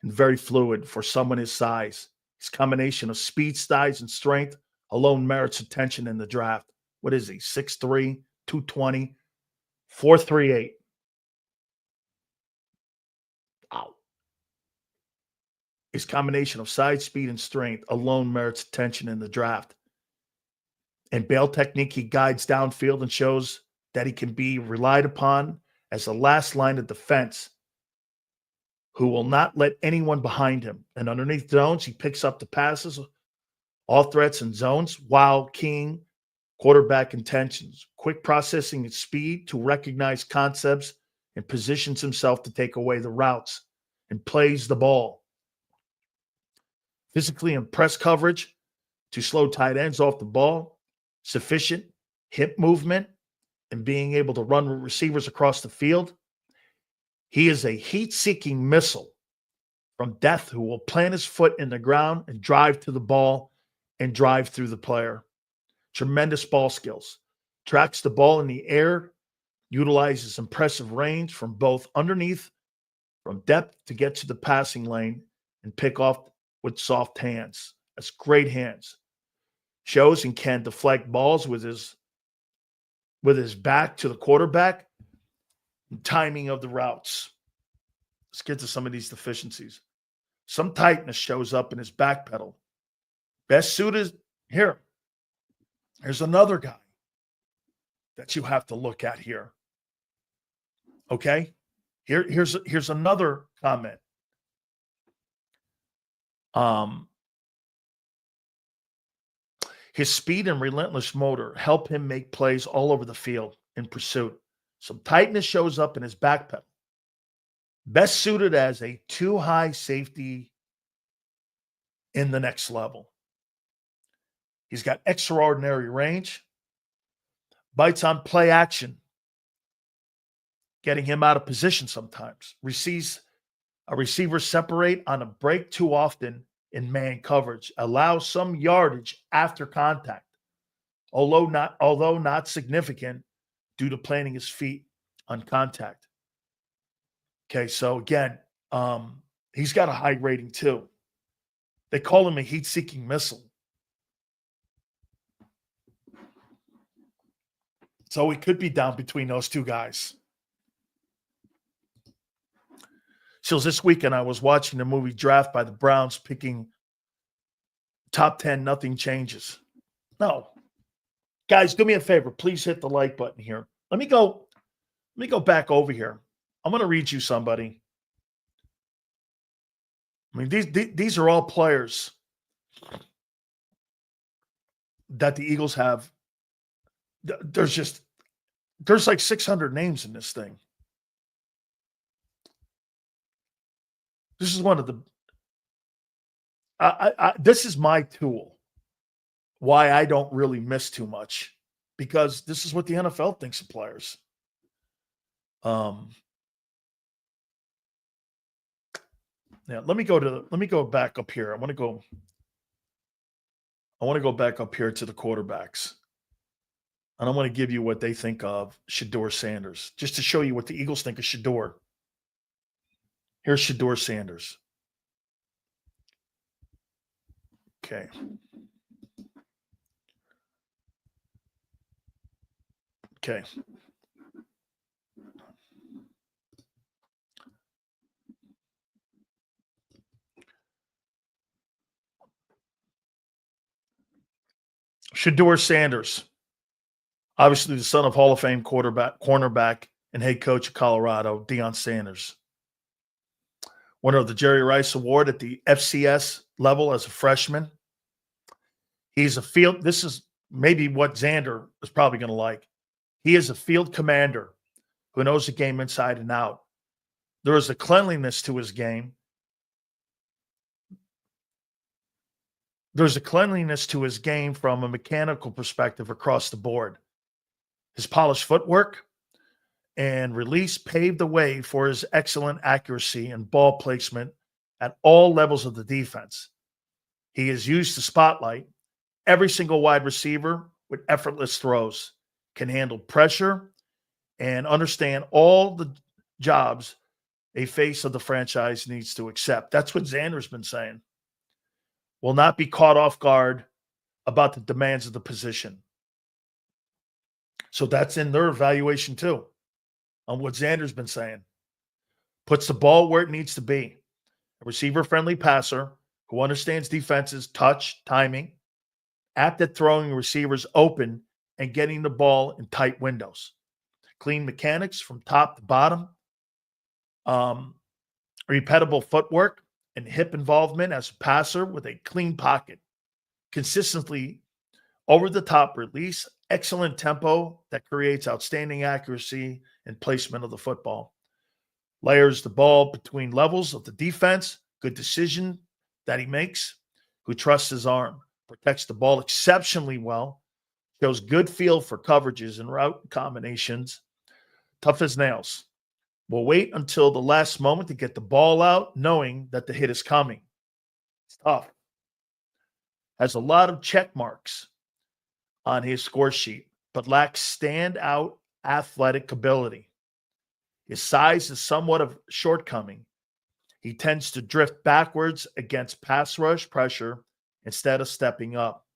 very fluid for someone his size. His combination of speed, size, and strength alone merits attention in the draft. What is he? 6'3", 220, 4.38. Wow. His combination of size, speed, and strength alone merits attention in the draft. In bail technique, he guides downfield and shows that he can be relied upon as the last line of defense who will not let anyone behind him. And underneath zones, he picks up the passes, all threats and zones, while keying quarterback intentions, quick processing and speed to recognize concepts, and positions himself to take away the routes and plays the ball. Physically in press coverage to slow tight ends off the ball, sufficient hip movement, and being able to run receivers across the field. He is a heat-seeking missile from death who will plant his foot in the ground and drive to the ball and drive through the player. Tremendous ball skills. Tracks the ball in the air, utilizes impressive range from both underneath, from depth to get to the passing lane and pick off with soft hands. That's great hands. Shows and can deflect balls with his back to the quarterback. Timing of the routes. Let's get to some of these deficiencies. Some tightness shows up in his back pedal. Best suited here. Here's another guy that you have to look at here. Okay? Here's another comment. His speed and relentless motor help him make plays all over the field in pursuit. Some tightness shows up in his back pedal. Best suited as a too-high safety in the next level. He's got extraordinary range. Bites on play action, getting him out of position sometimes. Receives a receiver separate on a break too often in man coverage. Allows some yardage after contact, although not significant due to planting his feet on contact. Okay, so again, he's got a high rating too. They call him a heat-seeking missile. So it could be down between those two guys. So this weekend I was watching the movie Draft by the Browns, picking top 10, nothing changes. No. Guys, do me a favor. Please hit the like button here. Let me go back over here. I'm going to read you somebody. I mean, these are all players that the Eagles have. There's like 600 names in this thing. This is one of the this is my tool. Why I don't really miss too much, because this is what the NFL thinks of players. Yeah, let me go back up here. I want to go back up here to the quarterbacks. And I want to give you what they think of Shedeur Sanders, just to show you what the Eagles think of Shedeur. Here's Shedeur Sanders. Okay. Okay. Shedeur Sanders, obviously the son of Hall of Fame cornerback, and head coach of Colorado, Deion Sanders. Winner of the Jerry Rice Award at the FCS level as a freshman. He's a field, this is maybe what Xander is probably going to like. He is a field commander who knows the game inside and out. There is a cleanliness to his game. There's a cleanliness to his game from a mechanical perspective across the board. His polished footwork and release paved the way for his excellent accuracy and ball placement at all levels of the defense. He is used to spotlight every single wide receiver with effortless throws, can handle pressure, and understand all the jobs a face of the franchise needs to accept. That's what Xander's been saying. Will not be caught off guard about the demands of the position. So that's in their evaluation too, on what Xander's been saying. Puts the ball where it needs to be. A receiver-friendly passer who understands defenses, touch, timing, apt at throwing receivers open and getting the ball in tight windows. Clean mechanics from top to bottom. Repeatable footwork and hip involvement as a passer with a clean pocket. Consistently over-the-top release, excellent tempo that creates outstanding accuracy and placement of the football. Layers the ball between levels of the defense, good decision that he makes, who trusts his arm, protects the ball exceptionally well, shows good feel for coverages and route combinations, tough as nails. Will wait until the last moment to get the ball out, knowing that the hit is coming. It's tough. Has a lot of check marks on his score sheet, but lacks standout athletic ability. His size is somewhat of a shortcoming. He tends to drift backwards against pass rush pressure instead of stepping up.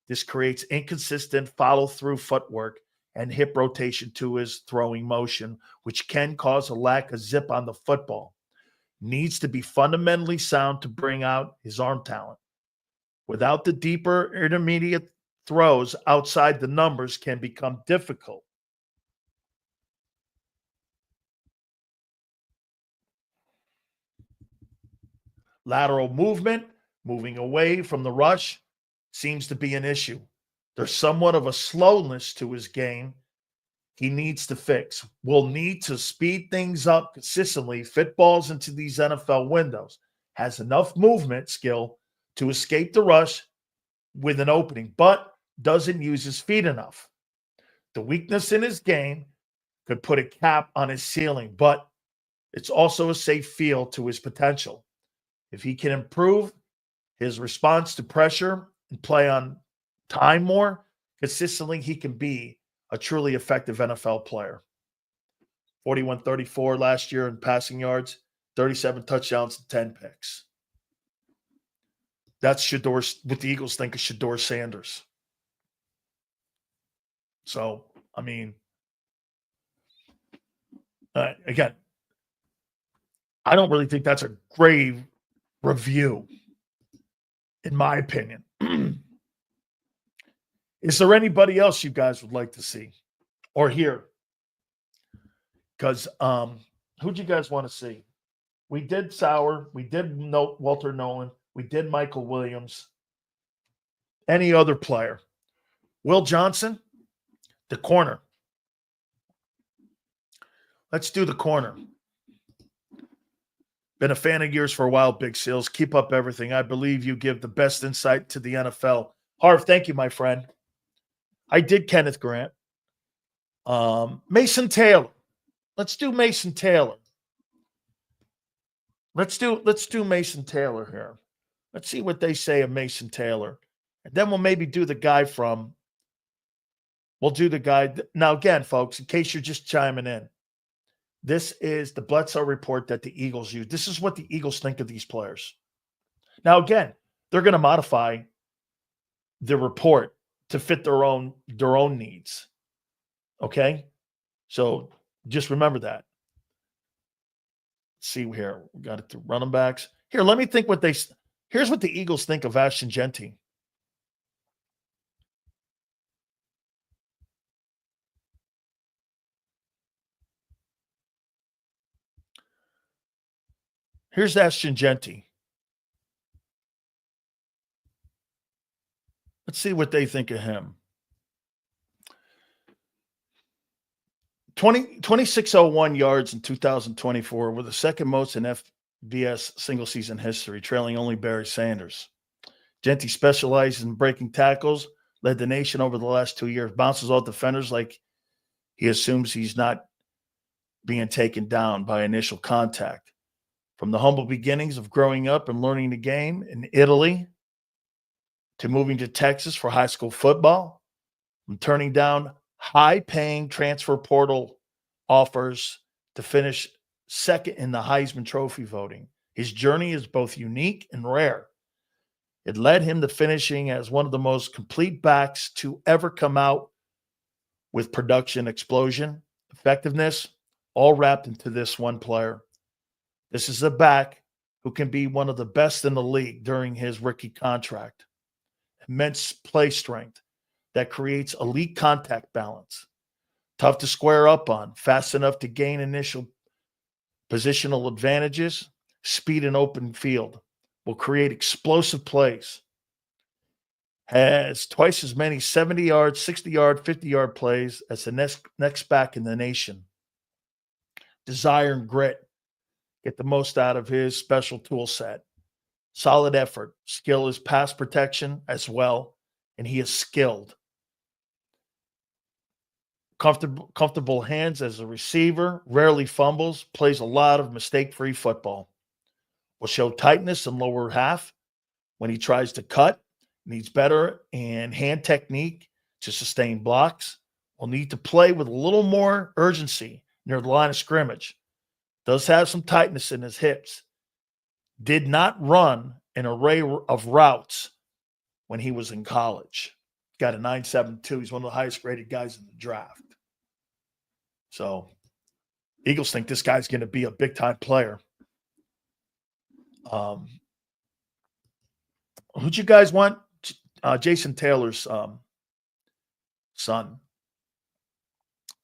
This creates inconsistent follow-through footwork and hip rotation to his throwing motion, which can cause a lack of zip on the football. Needs to be fundamentally sound to bring out his arm talent. Without the deeper intermediate throws outside the numbers can become difficult. Lateral movement, moving away from the rush, seems to be an issue. There's somewhat of a slowness to his game he needs to fix. Will need to speed things up consistently, fit balls into these NFL windows. Has enough movement skill to escape the rush with an opening, but doesn't use his feet enough. The weakness in his game could put a cap on his ceiling, but it's also a safe field to his potential. If he can improve his response to pressure and play on time more consistently, he can be a truly effective NFL player. 41-34 last year in passing yards, 37 touchdowns and 10 picks. That's Shedeur, what the Eagles think of Shedeur Sanders. So, I mean, again, I don't really think that's a grave review, in my opinion. Is there anybody else you guys would like to see or hear? Because who'd you guys want to see? We did Sauer. We did Walter Nolan. We did Michael Williams. Any other player? Will Johnson, the corner. Let's do the corner. Been a fan of yours for a while, Big Seals. Keep up everything. I believe you give the best insight to the NFL. Harv, thank you, my friend. I did Kenneth Grant. Mason Taylor. Let's do Mason Taylor. Let's do Mason Taylor here. Let's see what they say of Mason Taylor. And then we'll maybe do the guy from – we'll do the guy – now, again, folks, in case you're just chiming in, this is the Bledsoe report that the Eagles use. This is what the Eagles think of these players. Now, again, they're going to modify the report to fit their own needs. Okay? So just remember that. Let's see here. We got it to running backs. Here, let me think what they – here's what the Eagles think of Ashton Genty. Here's Ashton Genty. Let's see what they think of him. 2601 yards in 2024 were the second most in FBS single-season history, trailing only Barry Sanders. Genty specializes in breaking tackles, led the nation over the last 2 years, bounces off defenders like he assumes he's not being taken down by initial contact. From the humble beginnings of growing up and learning the game in Italy to moving to Texas for high school football, from turning down high-paying transfer portal offers to finish second in the Heisman Trophy voting. His journey is both unique and rare. It led him to finishing as one of the most complete backs to ever come out with production explosion, effectiveness, all wrapped into this one player. This is a back who can be one of the best in the league during his rookie contract. Immense play strength that creates elite contact balance. Tough to square up on, fast enough to gain initial positional advantages, speed in open field. Will create explosive plays. Has twice as many 70-yard, 60-yard, 50-yard plays as the next back in the nation. Desire and grit. Get the most out of his special tool set. Solid effort. Skill is pass protection as well, and he is skilled. Comfortable hands as a receiver, rarely fumbles, plays a lot of mistake-free football. Will show tightness in lower half when he tries to cut. Needs better and hand technique to sustain blocks. Will need to play with a little more urgency near the line of scrimmage. Does have some tightness in his hips. Did not run an array of routes when he was in college. Got a 9.72. He's one of the highest graded guys in the draft. So Eagles think this guy's going to be a big-time player. Who'd you guys want? Jason Taylor's son.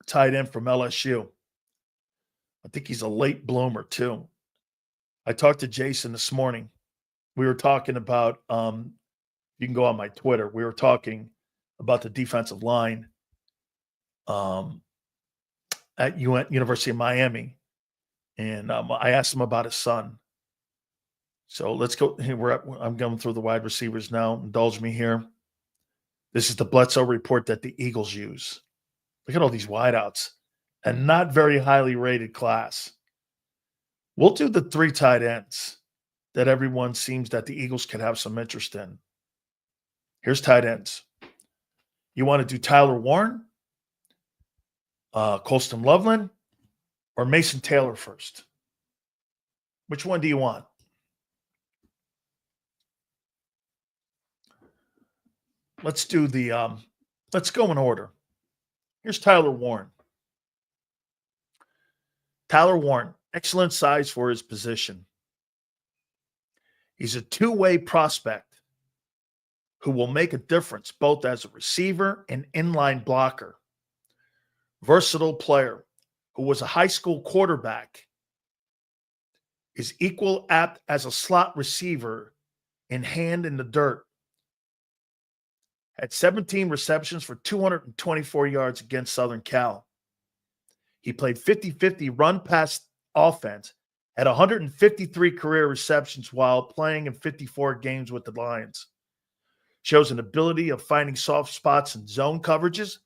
Tight end from LSU. I think he's a late bloomer, too. I talked to Jason this morning. We were talking about, you can go on my Twitter. We were talking about the defensive line at University of Miami. And I asked him about his son. So let's go. I'm going through the wide receivers now. Indulge me here. This is the Bledsoe report that the Eagles use. Look at all these wideouts. And not very highly rated class. We'll do the 3 tight ends that everyone seems that the Eagles could have some interest in. Here's tight ends. You want to do Tyler Warren, Colston Loveland, or Mason Taylor first? Which one do you want? Let's do the let's go in order. Here's Tyler Warren. Tyler Warren, excellent size for his position. He's a two-way prospect. who will make a difference both as a receiver and inline blocker. Versatile player who was a high school quarterback, is equal apt as a slot receiver in hand in the dirt. Had 17 receptions for 224 yards against Southern Cal. He played 50-50 run-pass offense, had 153 career receptions while playing in 54 games with the Lions. Shows an ability of finding soft spots in zone coverages,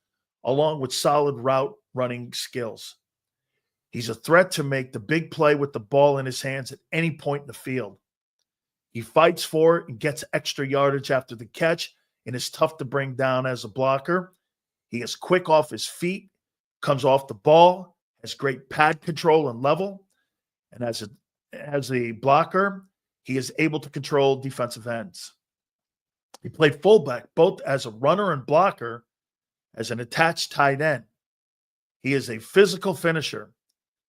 along with solid route running skills. He's a threat to make the big play with the ball in his hands at any point in the field. He fights for it and gets extra yardage after the catch and is tough to bring down as a blocker. He is quick off his feet, comes off the ball, has great pad control and level, and as a blocker, he is able to control defensive ends. He played fullback both as a runner and blocker, as an attached tight end. He is a physical finisher,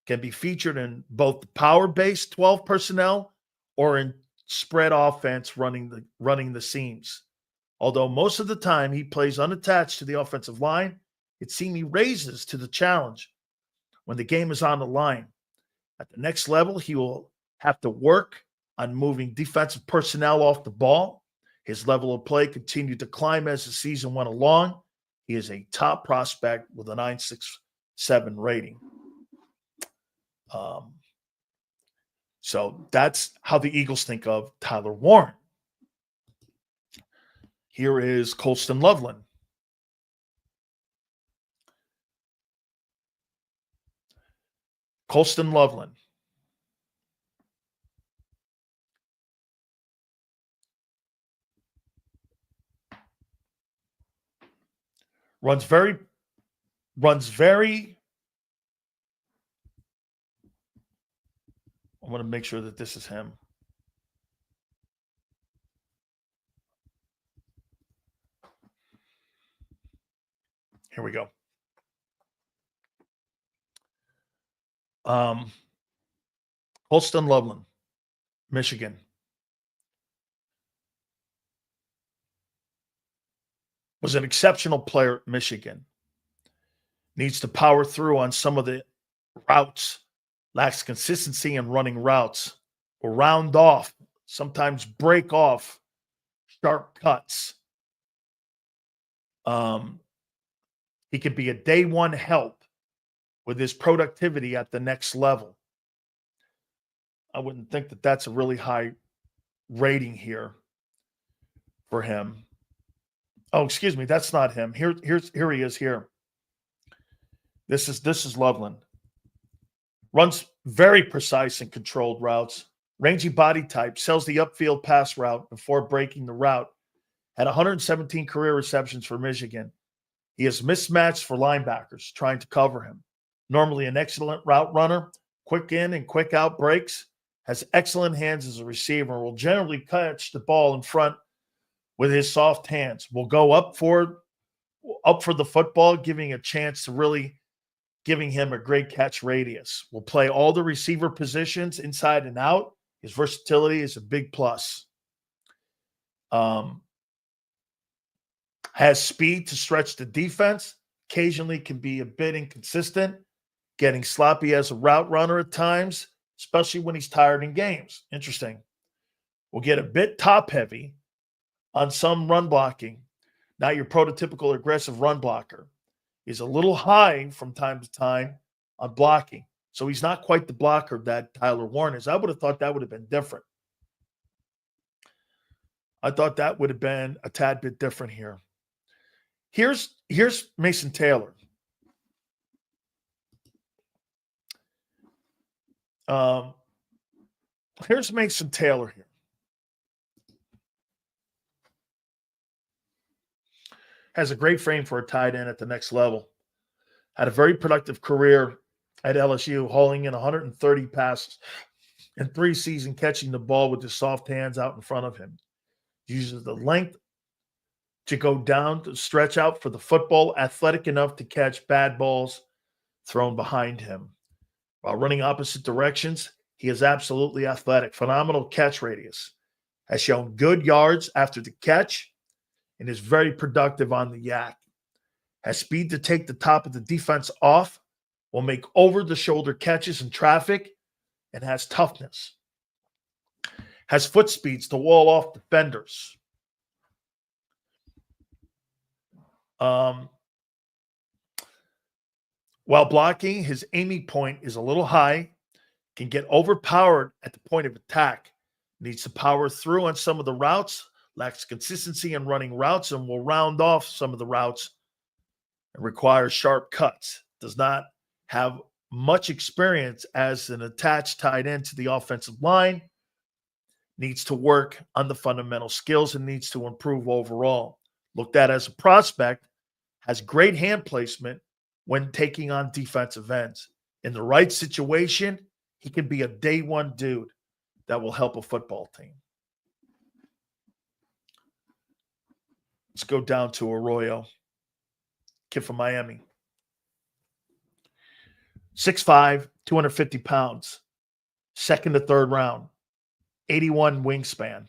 can be featured in both the power-based 12 personnel or in spread offense running the seams. Although most of the time he plays unattached to the offensive line, it seems he raises to the challenge when the game is on the line. At the next level, he will have to work on moving defensive personnel off the ball. His level of play continued to climb as the season went along. He is a top prospect with a 9.67 rating. So that's how the Eagles think of Tyler Warren. Here is Colston Loveland. Colston Loveland. Runs very I want to make sure that this is him. Here we go. Colston Loveland, Michigan. Was an exceptional player at Michigan. Needs to power through on some of the routes. Lacks consistency in running routes, or round off, sometimes break off sharp cuts. He could be a day one help with his productivity at the next level. I wouldn't think that that's a really high rating here for him. Oh, excuse me, that's not him. Here he is here. This is Loveland. Runs very precise and controlled routes. Rangy body type, sells the upfield pass route before breaking the route. Had 117 career receptions for Michigan. He is mismatched for linebackers trying to cover him. Normally an excellent route runner, quick in and quick out breaks, has excellent hands as a receiver, will generally catch the ball in front with his soft hands. Will go up for the football, giving him a great catch radius. Will play all the receiver positions inside and out. His versatility is a big plus. Has speed to stretch the defense. Occasionally can be a bit inconsistent, getting sloppy as a route runner at times, especially when he's tired in games. Interesting. Will get a bit top heavy on some run blocking. Not your prototypical aggressive run blocker. He's a little high from time to time on blocking. So he's not quite the blocker that Tyler Warren is. I would have thought that would have been different. I thought that would have been a tad bit different here. Here's Mason Taylor. Here's Mason Taylor here. Has a great frame for a tight end at the next level. Had a very productive career at LSU, hauling in 130 passes in 3 seasons, catching the ball with his soft hands out in front of him. Uses the length to go down, to stretch out for the football, athletic enough to catch bad balls thrown behind him. While running opposite directions, he is absolutely athletic. Phenomenal catch radius. Has shown good yards after the catch. and is very productive on the yak. Has speed to take the top of the defense off, will make over-the-shoulder catches in traffic, and has toughness. Has foot speeds to wall off defenders. While blocking, his aiming point is a little high, can get overpowered at the point of attack, needs to power through on some of the routes, lacks consistency in running routes, and will round off some of the routes and requires sharp cuts. Does not have much experience as an attached tight end to the offensive line. Needs to work on the fundamental skills and needs to improve overall. Looked at as a prospect, has great hand placement when taking on defensive ends. In the right situation, he can be a day one dude that will help a football team. Let's go down to Arroyo. Kid from Miami. 6'5", 250 pounds. Second to third round. 81 wingspan.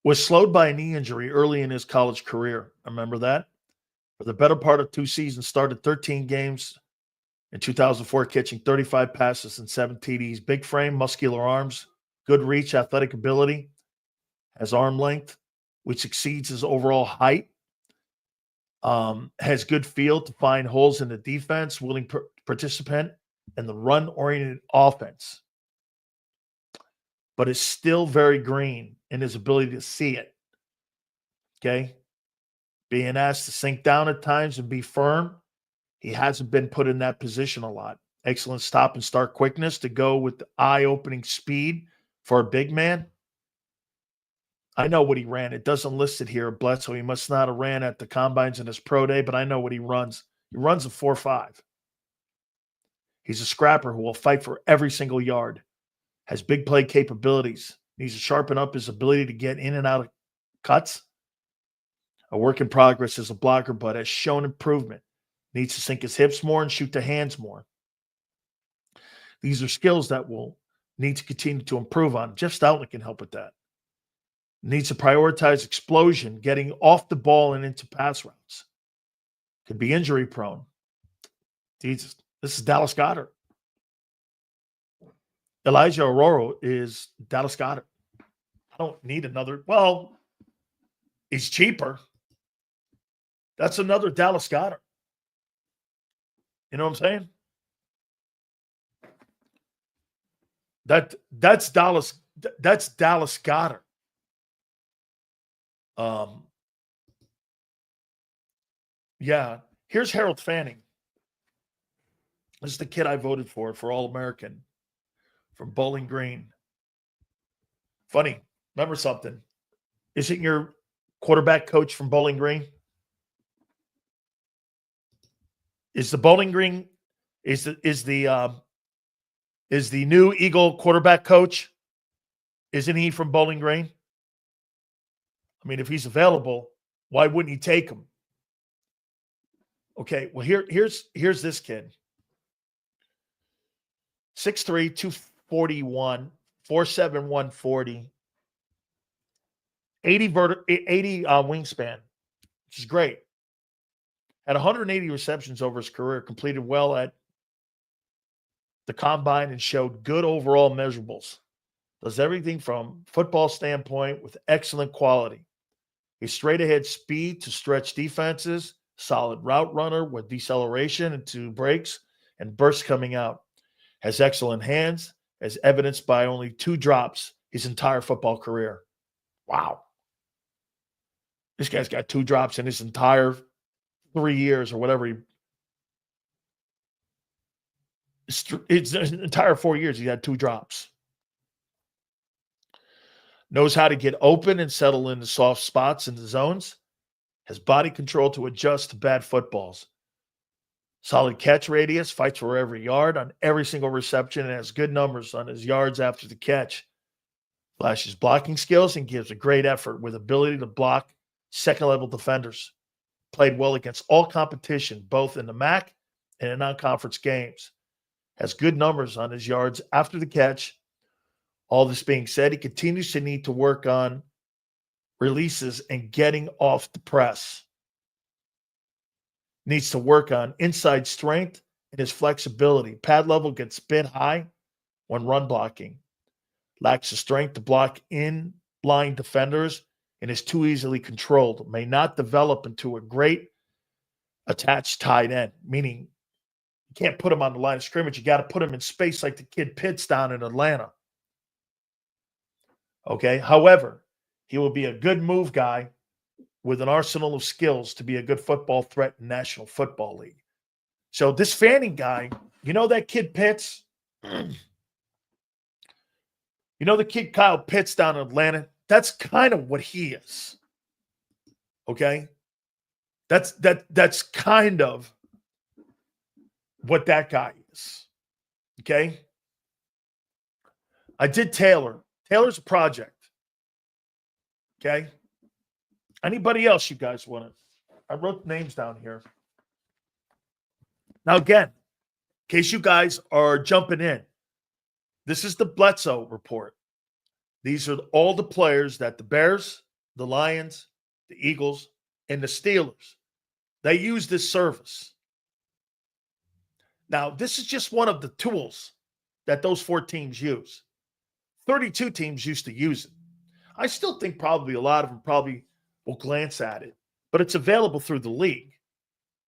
Was slowed by a knee injury early in his college career. Remember that? For the better part of 2 seasons, started 13 games in 2004, catching 35 passes and 7 TDs. Big frame, muscular arms, good reach, athletic ability. Has arm length, which exceeds his overall height. Has good feel to find holes in the defense, willing participant in the run-oriented offense. But is still very green in his ability to see it. Okay? Being asked to sink down at times and be firm. He hasn't been put in that position a lot. Excellent stop and start quickness to go with the eye-opening speed for a big man. I know what he ran. It doesn't list it here, Bledsoe. He must not have ran at the combines in his pro day, but I know what he runs. He runs a 4.5. He's a scrapper who will fight for every single yard. Has big play capabilities. Needs to sharpen up his ability to get in and out of cuts. A work in progress as a blocker, but has shown improvement. Needs to sink his hips more and shoot the hands more. These are skills that will need to continue to improve on. Jeff Stoutland can help with that. Needs to prioritize explosion, getting off the ball and into pass routes. Could be injury prone. Jesus, this is Dallas Goedert. Elijah Aurora is Dallas Goedert. I don't need another. Well, he's cheaper. That's another Dallas Goedert. You know what I'm saying? That's Dallas Goedert. Yeah. Here's Harold Fanning. This is the kid I voted for All-American from Bowling Green. Funny. Remember something. Isn't your quarterback coach from Bowling Green? Is the Bowling Green is the new Eagle quarterback coach? Isn't he from Bowling Green? I mean, if he's available, why wouldn't he take him? Okay, well here's this kid. 6'3", 241, 4'7", 140, 80 wingspan, which is great. Had 180 receptions over his career, completed well at the combine and showed good overall measurables. Does everything from football standpoint with excellent quality. He's straight ahead speed to stretch defenses, solid route runner with deceleration into breaks and bursts coming out. Has excellent hands, as evidenced by only 2 drops his entire football career. Wow. This guy's got 2 drops in his entire 3 years or whatever. It's his entire 4 years, he had 2 drops. Knows how to get open and settle into soft spots in the zones. Has body control to adjust to bad footballs. Solid catch radius, fights for every yard on every single reception, and has good numbers on his yards after the catch. Flashes blocking skills and gives a great effort with ability to block second-level defenders. Played well against all competition, both in the MAC and in non-conference games. Has good numbers on his yards after the catch. All this being said, he continues to need to work on releases and getting off the press. Needs to work on inside strength and his flexibility. Pad level gets a bit high when run blocking. Lacks the strength to block in-line defenders and is too easily controlled. May not develop into a great attached tight end, meaning you can't put him on the line of scrimmage. You got to put him in space like the kid Pitts down in Atlanta. Okay. However, he will be a good move guy with an arsenal of skills to be a good football threat in National Football League. So this Fanning guy, you know that kid Pitts? You know the kid Kyle Pitts down in Atlanta? That's kind of what he is. Okay? That's kind of what that guy is. Okay? I did Taylor. Taylor's a project. Okay? Anybody else you guys want to? I wrote names down here. Now, again, in case you guys are jumping in, this is the Bledsoe report. These are all the players that the Bears, the Lions, the Eagles, and the Steelers, they use this service. Now, this is just one of the tools that those 4 teams use. 32 teams used to use it. I still think probably a lot of them probably will glance at it, but it's available through the league.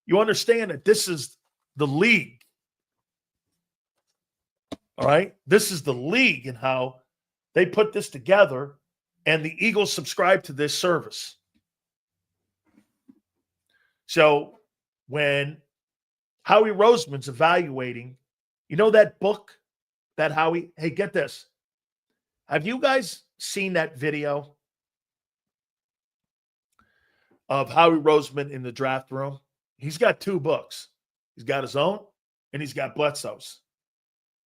You understand that this is the league. All right? This is the league and how they put this together, and the Eagles subscribe to this service. So when Howie Roseman's evaluating, you know that book that Howie, hey, get this. Have you guys seen that video of Howie Roseman in the draft room? He's got 2 books. He's got his own, and he's got Bledsoe's.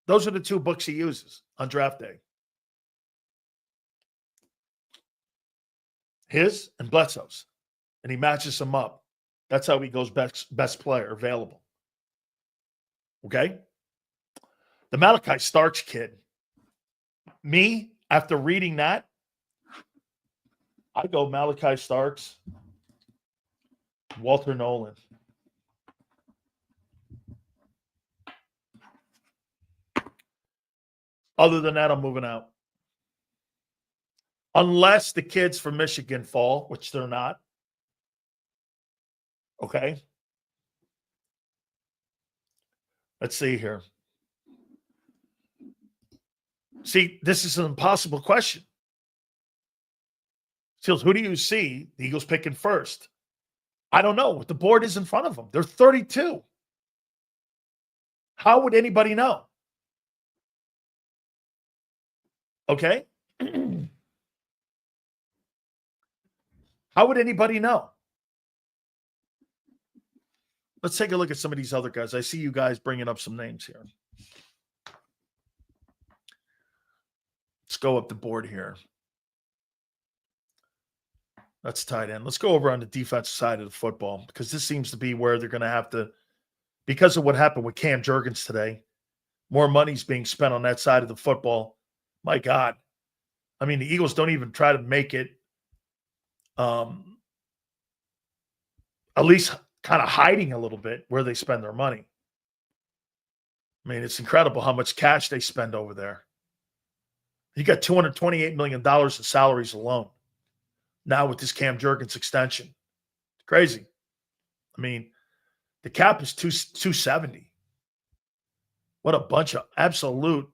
Those are the 2 books he uses on draft day. His and Bledsoe's. And he matches them up. That's how he goes best player available. Okay? The Malachi Starks kid. Me, after reading that, I go Malachi Starks, Walter Nolan. Other than that, I'm moving out. Unless the kids from Michigan fall, which they're not. Okay. Let's see here. See, this is an impossible question. Seals, who do you see the Eagles picking first? I don't know what the board is in front of them. They're 32. How would anybody know? Okay. How would anybody know? Let's take a look at some of these other guys. I see you guys bringing up some names here. Let's go up the board here. That's tight end. Let's go over on the defensive side of the football, because this seems to be where they're going to have to, because of what happened with Cam Jurgens today, more money's being spent on that side of the football. My God. I mean, the Eagles don't even try to make it at least kind of hiding a little bit where they spend their money. I mean, it's incredible how much cash they spend over there. You got $228 million in salaries alone now with this Cam Jurgens extension. It's crazy. I mean, the cap is 270. What a bunch of absolute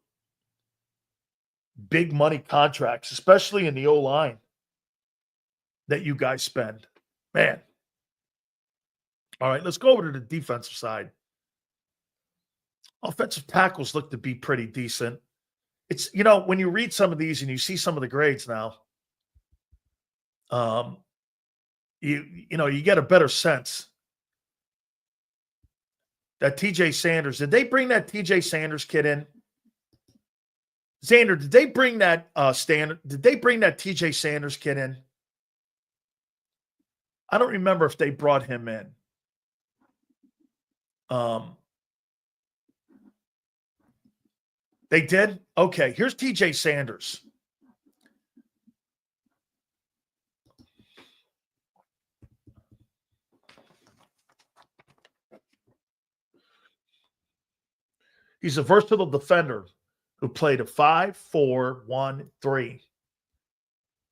big money contracts, especially in the O-line that you guys spend. Man. All right, let's go over to the defensive side. Offensive tackles look to be pretty decent. It's, you know, when you read some of these and you see some of the grades now, you get a better sense that TJ Sanders, did they bring that TJ Sanders kid in? Xander, did they bring that TJ Sanders kid in? I don't remember if they brought him in. They did? Okay, here's TJ Sanders. He's a versatile defender who played a 5-4-1-3.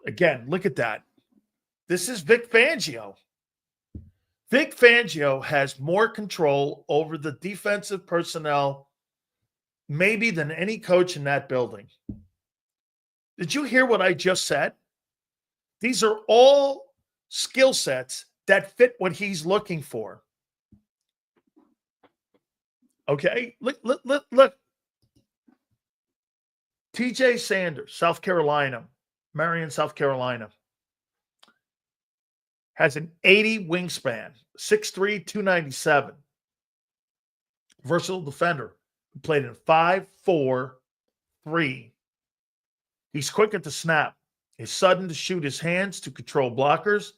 Again, look at that. This is Vic Fangio. Vic Fangio has more control over the defensive personnel maybe than any coach in that building. Did you hear what I just said? These are all skill sets that fit what he's looking for. Okay? Look. TJ Sanders, South Carolina, Marion, South Carolina, has an 80 wingspan, 6'3", 297. Versatile defender who played in 5-4-3. He's quick at the snap. He's sudden to shoot his hands to control blockers.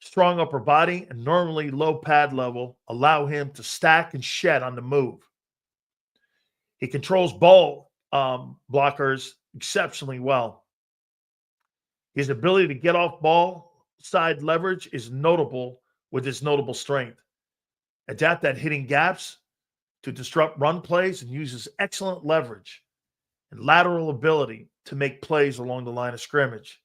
Strong upper body and normally low pad level allow him to stack and shed on the move. He controls ball blockers exceptionally well. His ability to get off ball side leverage is notable with his notable strength. Adapt at hitting gaps to disrupt run plays and uses excellent leverage and lateral ability to make plays along the line of scrimmage.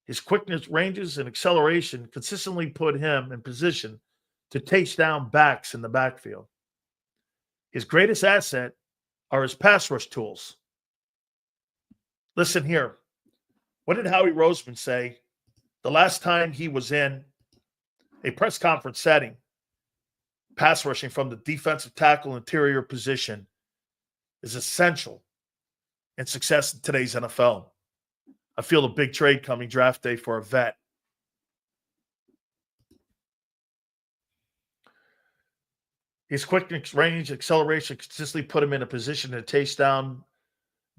His quickness, ranges, and acceleration consistently put him in position to chase down backs in the backfield. His greatest asset are his pass rush tools. Listen here. What did Howie Roseman say the last time he was in a press conference setting? Pass rushing from the defensive tackle interior position is essential in success in today's NFL. I feel a big trade coming draft day for a vet. His quickness, range, acceleration consistently put him in a position to chase down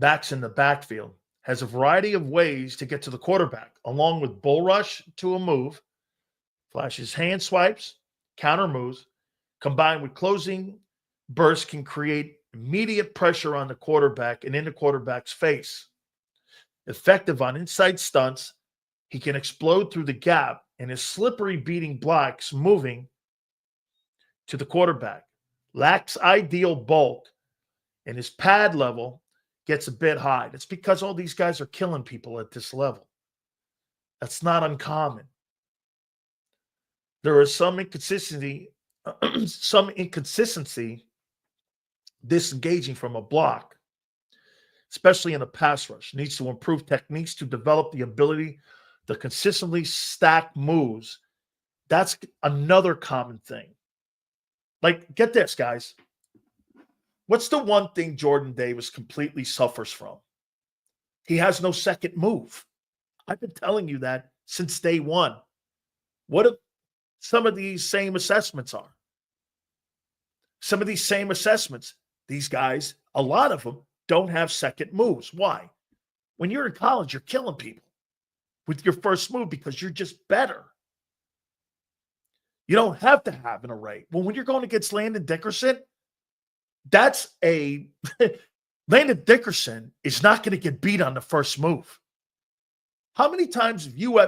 backs in the backfield. Has a variety of ways to get to the quarterback, along with bull rush to a move, flashes hand swipes, counter moves, combined with closing bursts can create immediate pressure on the quarterback and in the quarterback's face. Effective on inside stunts, he can explode through the gap and is slippery beating blocks moving to the quarterback. Lacks ideal bulk and his pad level gets a bit high. That's because all these guys are killing people at this level. That's not uncommon. There is some inconsistency disengaging from a block, especially in a pass rush. Needs to improve techniques to develop the ability to consistently stack moves. That's another common thing. Like, get this, guys. What's the one thing Jordan Davis completely suffers from? He has no second move. I've been telling you that since day one. What if some of these same assessments are? Some of these same assessments, these guys, a lot of them, don't have second moves. Why? When you're in college, you're killing people with your first move because you're just better. You don't have to have an array. Well, when you're going against Landon Dickerson, Landon Dickerson is not going to get beat on the first move. How many times have you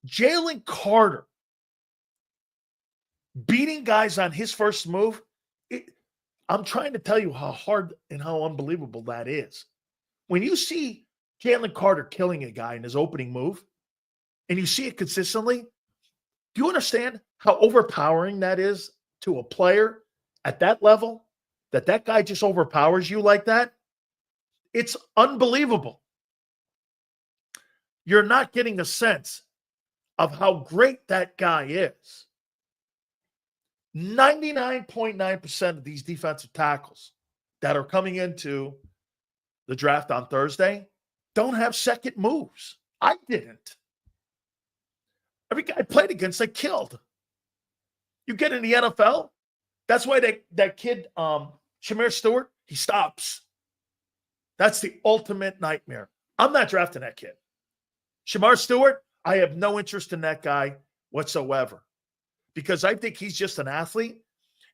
Jalen Carter beating guys on his first move? I'm trying to tell you how hard and how unbelievable that is. When you see Jalen Carter killing a guy in his opening move, and you see it consistently, do you understand how overpowering that is to a player at that level? That guy just overpowers you like that? It's unbelievable. You're not getting a sense of how great that guy is. 99.9% of these defensive tackles that are coming into the draft on Thursday don't have second moves. I didn't. Every guy I played against, I killed. You get in the NFL, that's why that kid, Shamir Stewart, he stops. That's the ultimate nightmare. I'm not drafting that kid. Shamar Stewart, I have no interest in that guy whatsoever because I think he's just an athlete,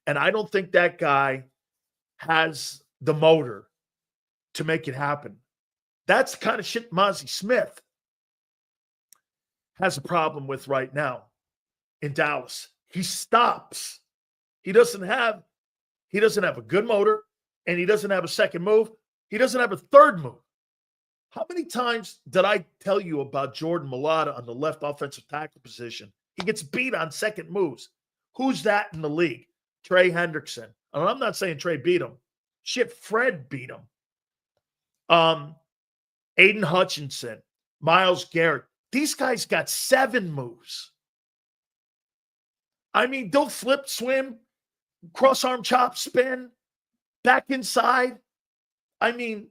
and I don't think that guy has the motor to make it happen. That's the kind of shit Mozzie Smith has a problem with right now in Dallas. He stops. He doesn't have a good motor. and he doesn't have a second move, he doesn't have a third move. How many times did I tell you about Jordan Mailata on the left offensive tackle position? He gets beat on second moves. Who's that in the league? Trey Hendrickson. And I'm not saying Trey beat him. Shit, Fred beat him. Aiden Hutchinson, Myles Garrett. These guys got 7 moves. I mean, they'll flip, swim, cross-arm chop, spin, back inside. I mean,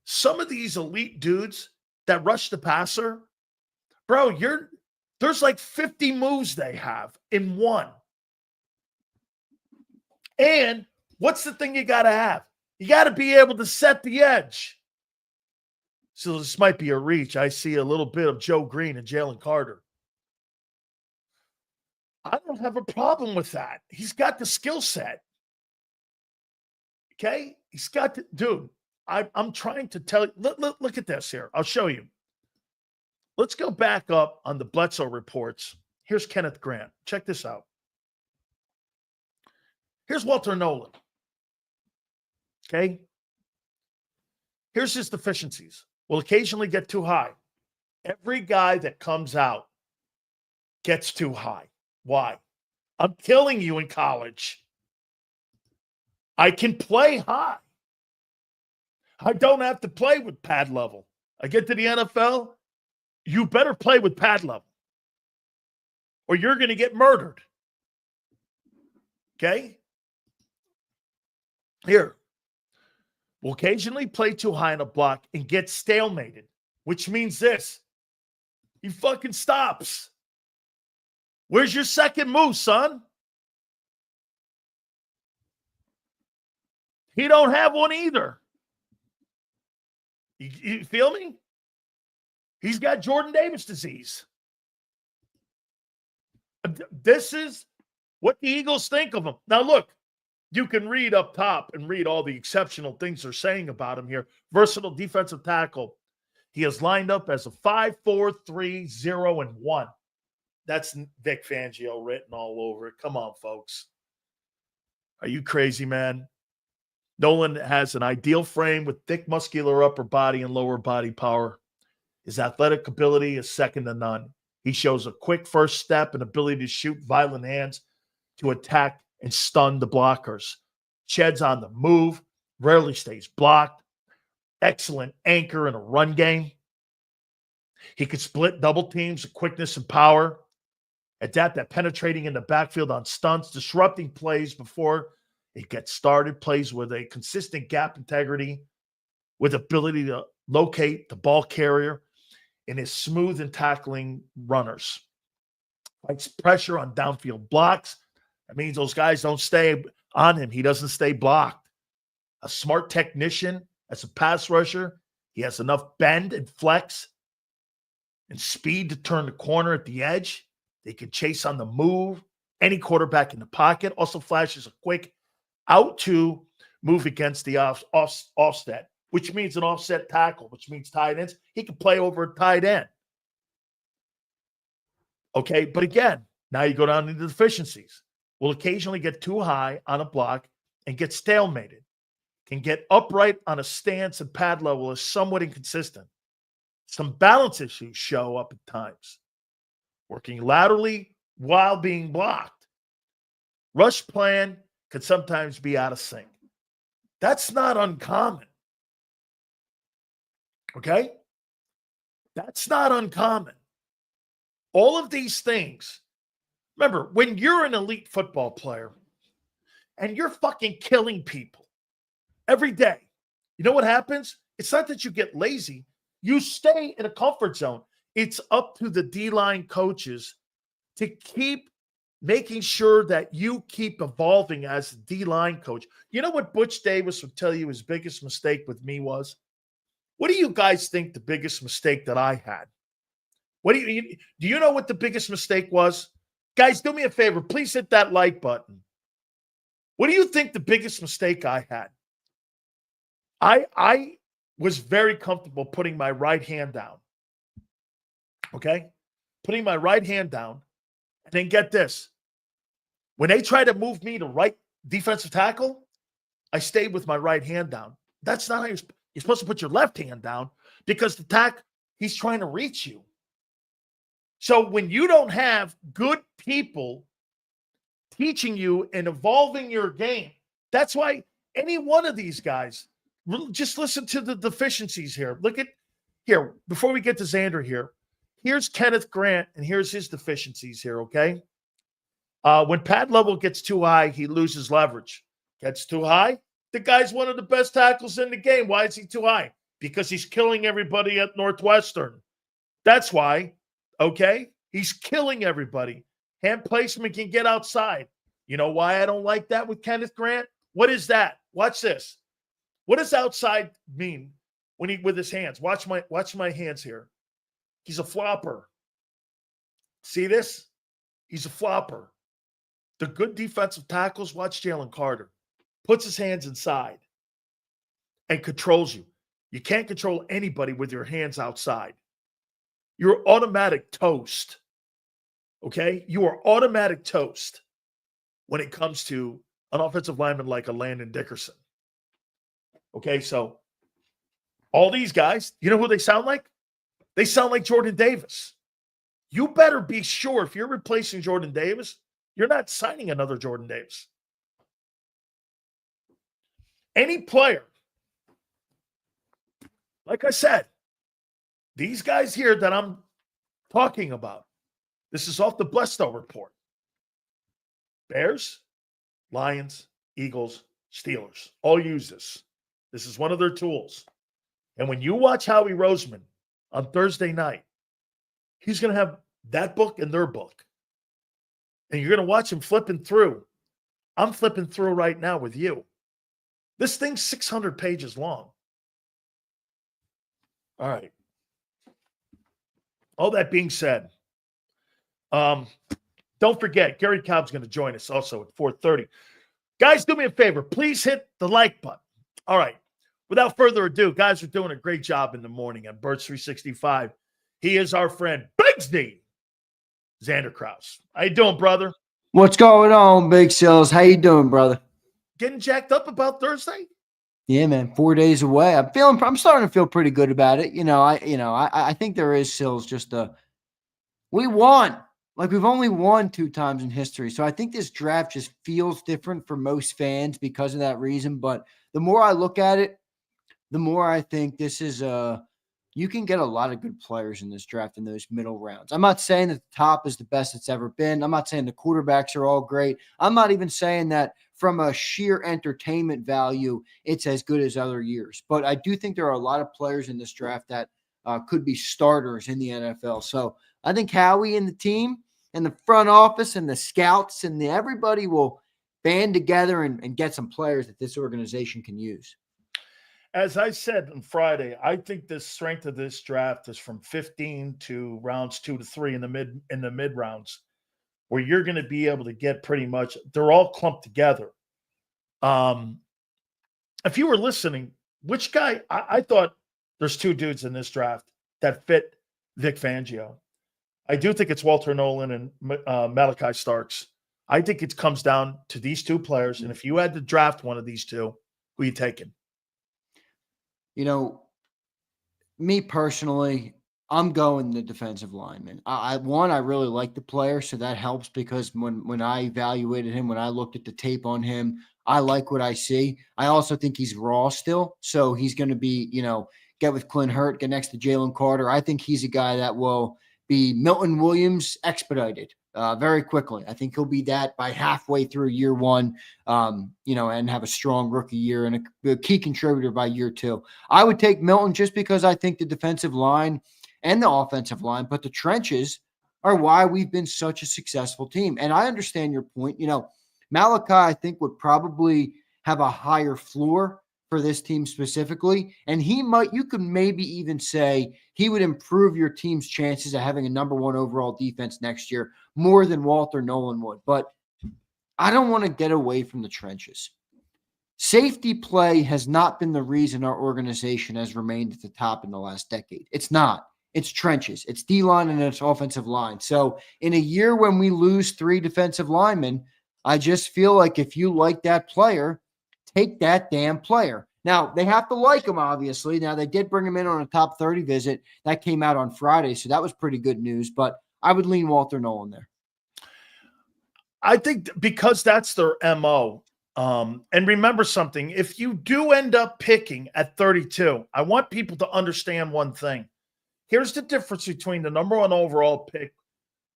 some of these elite dudes that rush the passer, bro, there's like 50 moves they have in one. And what's the thing you got to have? You got to be able to set the edge. So this might be a reach. I see a little bit of Joe Green and Jalen Carter. I don't have a problem with that. He's got the skill set. Okay? He's got the, dude, I'm trying to tell you. Look at this here. I'll show you. Let's go back up on the Bledsoe reports. Here's Kenneth Grant. Check this out. Here's Walter Nolan. Okay? Here's his deficiencies. Will occasionally get too high. Every guy that comes out gets too high. Why? I'm killing you in college. I can play high. I don't have to play with pad level. I get to the NFL, you better play with pad level, or you're going to get murdered. Okay? Here. Will occasionally play too high in a block and get stalemated, which means this. He fucking stops. Where's your second move, son? He don't have one either. You feel me? He's got Jordan Davis disease. This is what the Eagles think of him. Now, look, you can read up top and read all the exceptional things they're saying about him here. Versatile defensive tackle. He is lined up as a 5-4, 3, 0, and 1. That's Vic Fangio written all over it. Come on, folks. Are you crazy, man? Nolan has an ideal frame with thick muscular upper body and lower body power. His athletic ability is second to none. He shows a quick first step and ability to shoot violent hands to attack and stun the blockers. Sheds on the move, rarely stays blocked. Excellent anchor in a run game. He could split double teams with quickness and power. Adapt at penetrating in the backfield on stunts, disrupting plays before it gets started, plays with a consistent gap integrity, with ability to locate the ball carrier, and is smooth in tackling runners. Fights pressure on downfield blocks. That means those guys don't stay on him. He doesn't stay blocked. A smart technician as a pass rusher. He has enough bend and flex and speed to turn the corner at the edge. They can chase on the move. Any quarterback in the pocket. Also flashes a quick out to move against the offset, which means an offset tackle, which means tight ends. He can play over a tight end. Okay, but again, now you go down into the deficiencies. Will occasionally get too high on a block and get stalemated. Can get upright on a stance and pad level is somewhat inconsistent. Some balance issues show up at times. Working laterally while being blocked. Rush plan could sometimes be out of sync. That's not uncommon. Okay? That's not uncommon. All of these things. Remember, when you're an elite football player and you're fucking killing people every day, you know what happens? It's not that you get lazy. You stay in a comfort zone. It's up to the D-line coaches to keep making sure that you keep evolving as a D-line coach. You know what Butch Davis would tell you his biggest mistake with me was? What do you guys think the biggest mistake that I had? Do you know what the biggest mistake was? Guys, do me a favor. Please hit that like button. What do you think the biggest mistake I had? I was very comfortable putting my right hand down. Okay? Putting my right hand down. And then get this. When they try to move me to right defensive tackle, I stayed with my right hand down. That's not how you're supposed to put your left hand down because he's trying to reach you. So when you don't have good people teaching you and evolving your game, that's why any one of these guys, just listen to the deficiencies here. Look at here, before we get to Xander here, here's Kenneth Grant, and here's his deficiencies here, okay? When pad level gets too high, he loses leverage. Gets too high, the guy's one of the best tackles in the game. Why is he too high? Because he's killing everybody at Northwestern. That's why, okay? He's killing everybody. Hand placement can get outside. You know why I don't like that with Kenneth Grant? What is that? Watch this. What does outside mean when with his hands? Watch my hands here. He's a flopper. See this? He's a flopper. The good defensive tackles, watch Jalen Carter. Puts his hands inside and controls you. You can't control anybody with your hands outside. You're automatic toast. Okay? You are automatic toast when it comes to an offensive lineman like a Landon Dickerson. Okay, so all these guys, you know who they sound like? They sound like Jordan Davis. You better be sure if you're replacing Jordan Davis, you're not signing another Jordan Davis. Any player, like I said, these guys here that I'm talking about, this is off the Blesto report. Bears, Lions, Eagles, Steelers all use this. This is one of their tools. And when you watch Howie Roseman on Thursday night, he's going to have that book and their book. And you're going to watch him flipping through. I'm flipping through right now with you. This thing's 600 pages long. All right. All that being said, don't forget, Gary Cobb's going to join us also at 4:30. Guys, do me a favor. Please hit the like button. All right. Without further ado, guys are doing a great job in the morning on Birds 365. He is our friend, Bigsby, Xander Krause. How you doing, brother? What's going on, Big Sills? How you doing, brother? Getting jacked up about Thursday? Yeah, man. 4 days away. I'm starting to feel pretty good about it. I think there is, Sills, we won. Like, we've only won 2 times in history. So I think this draft just feels different for most fans because of that reason. But the more I look at it, the more I think this is you can get a lot of good players in this draft in those middle rounds. I'm not saying that the top is the best it's ever been. I'm not saying the quarterbacks are all great. I'm not even saying that from a sheer entertainment value, it's as good as other years. But I do think there are a lot of players in this draft that could be starters in the NFL. So I think Howie and the team and the front office and the scouts and everybody will band together and get some players that this organization can use. As I said on Friday, I think the strength of this draft is from 15 to rounds 2 to 3 in the mid rounds, where you're going to be able to get pretty much, they're all clumped together. If you were listening, which guy, I thought there's 2 dudes in this draft that fit Vic Fangio. I do think it's Walter Nolan and Malachi Starks. I think it comes down to these 2 players. And if you had to draft one of these 2, who are you taking? You know, me personally, I'm going the defensive lineman. I really like the player, so that helps because when I evaluated him, when I looked at the tape on him, I like what I see. I also think he's raw still, so he's going to be, get with Clint Hurt, get next to Jalen Carter. I think he's a guy that will be Milton Williams expedited very quickly. I think he'll be that by halfway through year 1, and have a strong rookie year and a key contributor by year 2. I would take Milton just because I think the defensive line and the offensive line, but the trenches are why we've been such a successful team. And I understand your point. Malachi, I think, would probably have a higher floor for this team specifically. And you could maybe even say he would improve your team's chances of having a number 1 overall defense next year more than Walter Nolan would. But I don't want to get away from the trenches. Safety play has not been the reason our organization has remained at the top in the last decade. It's not. It's trenches. It's D-line and it's offensive line. So in a year when we lose 3 defensive linemen, I just feel like if you like that player, take that damn player. Now, they have to like him, obviously. Now, they did bring him in on a top 30 visit. That came out on Friday, so that was pretty good news. But I would lean Walter Nolan there. I think because that's their MO. And remember something, if you do end up picking at 32, I want people to understand one thing. Here's the difference between the number 1 overall pick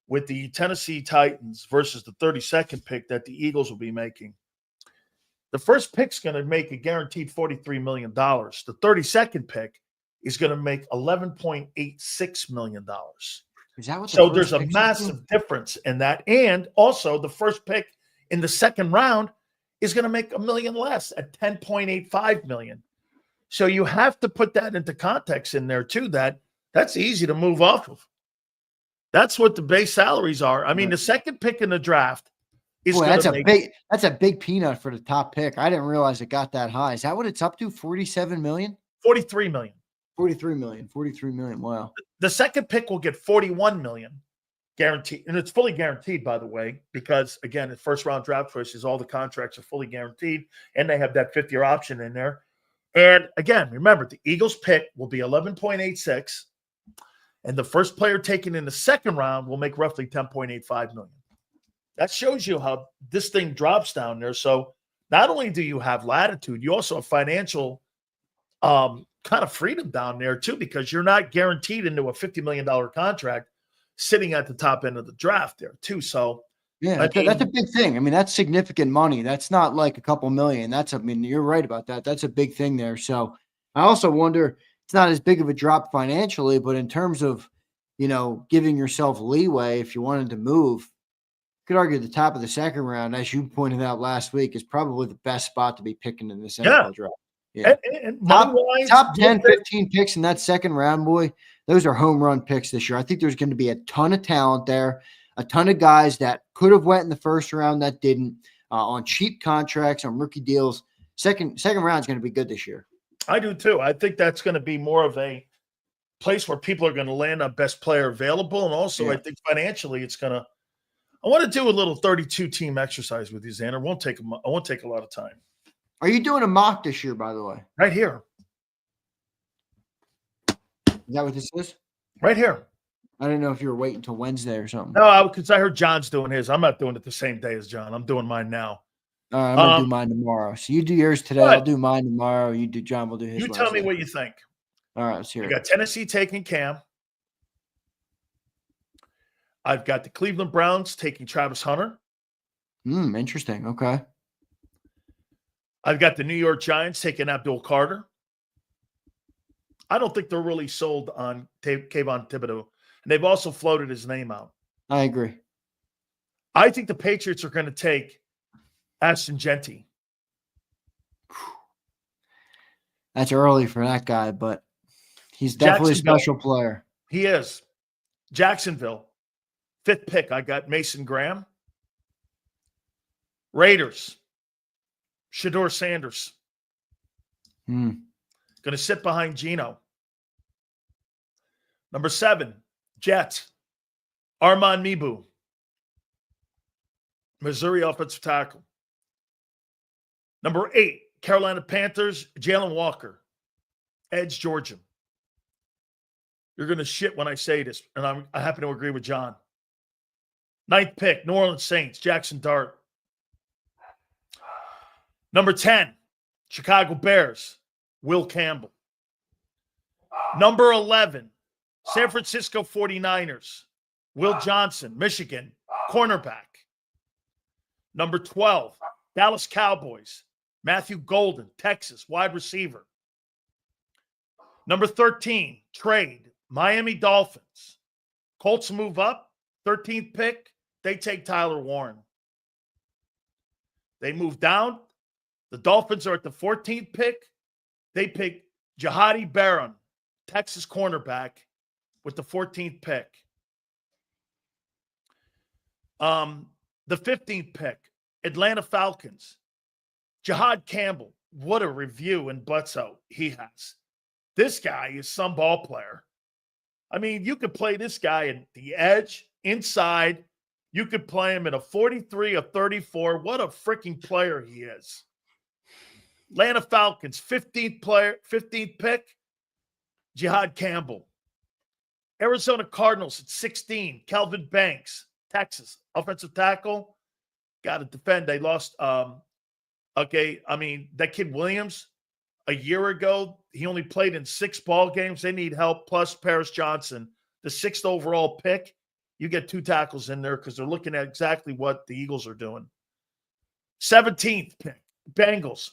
with the Tennessee Titans versus the 32nd pick that the Eagles will be making. The first pick's going to make a guaranteed $43 million. The 32nd pick is going to make $11.86 million. Is that what So there's a massive difference in that. And also the first pick in the second round is going to make $1 million less at $10.85 million. So you have to put that into context in there too, that's easy to move off of. That's what the base salaries are. I mean, the second pick in the draft is that's a big peanut for the top pick. I didn't realize it got that high. Is that what it's up to? 47 million? 43 million. 43 million. 43 million. Wow. The second pick will get 41 million guaranteed. And it's fully guaranteed, by the way, because again, the first round draft choices, all the contracts are fully guaranteed, and they have that 5th-year option in there. And again, remember, the Eagles pick will be 11.86, and the first player taken in the second round will make roughly 10.85 million. That shows you how this thing drops down there. So not only do you have latitude, you also have financial kind of freedom down there too, because you're not guaranteed into a $50 million contract sitting at the top end of the draft there too. So yeah, that's a big thing. I mean, that's significant money. That's not like a couple million. You're right about that. That's a big thing there. So I also wonder, it's not as big of a drop financially, but in terms of, giving yourself leeway, if you wanted to move, you could argue the top of the second round, as you pointed out last week, is probably the best spot to be picking in this NFL draft. Yeah. And top 10, 15 picks in that second round, boy, those are home run picks this year. I think there's going to be a ton of talent there, a ton of guys that could have went in the first round that didn't, on cheap contracts, on rookie deals. Second round is going to be good this year. I do too. I think that's going to be more of a place where people are going to land on best player available. And also, I think financially it's going to – I want to do a little 32-team exercise with you, Xander. I won't take a lot of time. Are you doing a mock this year, by the way? Right here. Is that what this is? Right here. I didn't know if you were waiting until Wednesday or something. No, because I heard John's doing his. I'm not doing it the same day as John. I'm doing mine now. All right, I'm going to do mine tomorrow. So you do yours today. I'll do mine tomorrow. John will do his. You tell me what you think. All right, let's hear it. You got Tennessee taking Cam. I've got the Cleveland Browns taking Travis Hunter. Interesting. Okay. I've got the New York Giants taking Abdul Carter. I don't think they're really sold on Kayvon Thibodeau. And they've also floated his name out. I agree. I think the Patriots are going to take Ashton Genty. That's early for that guy, but he's definitely a special player. He is. Jacksonville, 5th pick. I got Mason Graham. Raiders, Shedeur Sanders. Going to sit behind Geno. Number 7, Jets, Armand Mibu. Missouri offensive tackle. Number 8, Carolina Panthers, Jalen Walker, edge, Georgia. You're going to shit when I say this, and I happen to agree with John. 9th pick, New Orleans Saints, Jackson Dart. Number 10, Chicago Bears, Will Campbell. Number 11, San Francisco 49ers, Will Johnson, Michigan, cornerback. Number 12, Dallas Cowboys, Matthew Golden, Texas, wide receiver. Number 13, trade, Miami Dolphins. Colts move up, 13th pick, they take Tyler Warren. They move down, the Dolphins are at the 14th pick. They pick Jahadi Barron, Texas cornerback, with the 14th pick. The 15th pick, Atlanta Falcons, Jahad Campbell. What a review in Butso he has. This guy is some ball player. I mean, you could play this guy at the edge, inside. You could play him in a 43, a 34. What a freaking player he is. Atlanta Falcons, 15th pick, Jihad Campbell. Arizona Cardinals at 16, Kelvin Banks, Texas, offensive tackle. Got to defend. They lost. That kid Williams, a year ago, he only played in 6 ball games. They need help. Plus Paris Johnson, the 6th overall pick. You get 2 tackles in there because they're looking at exactly what the Eagles are doing. 17th pick, Bengals.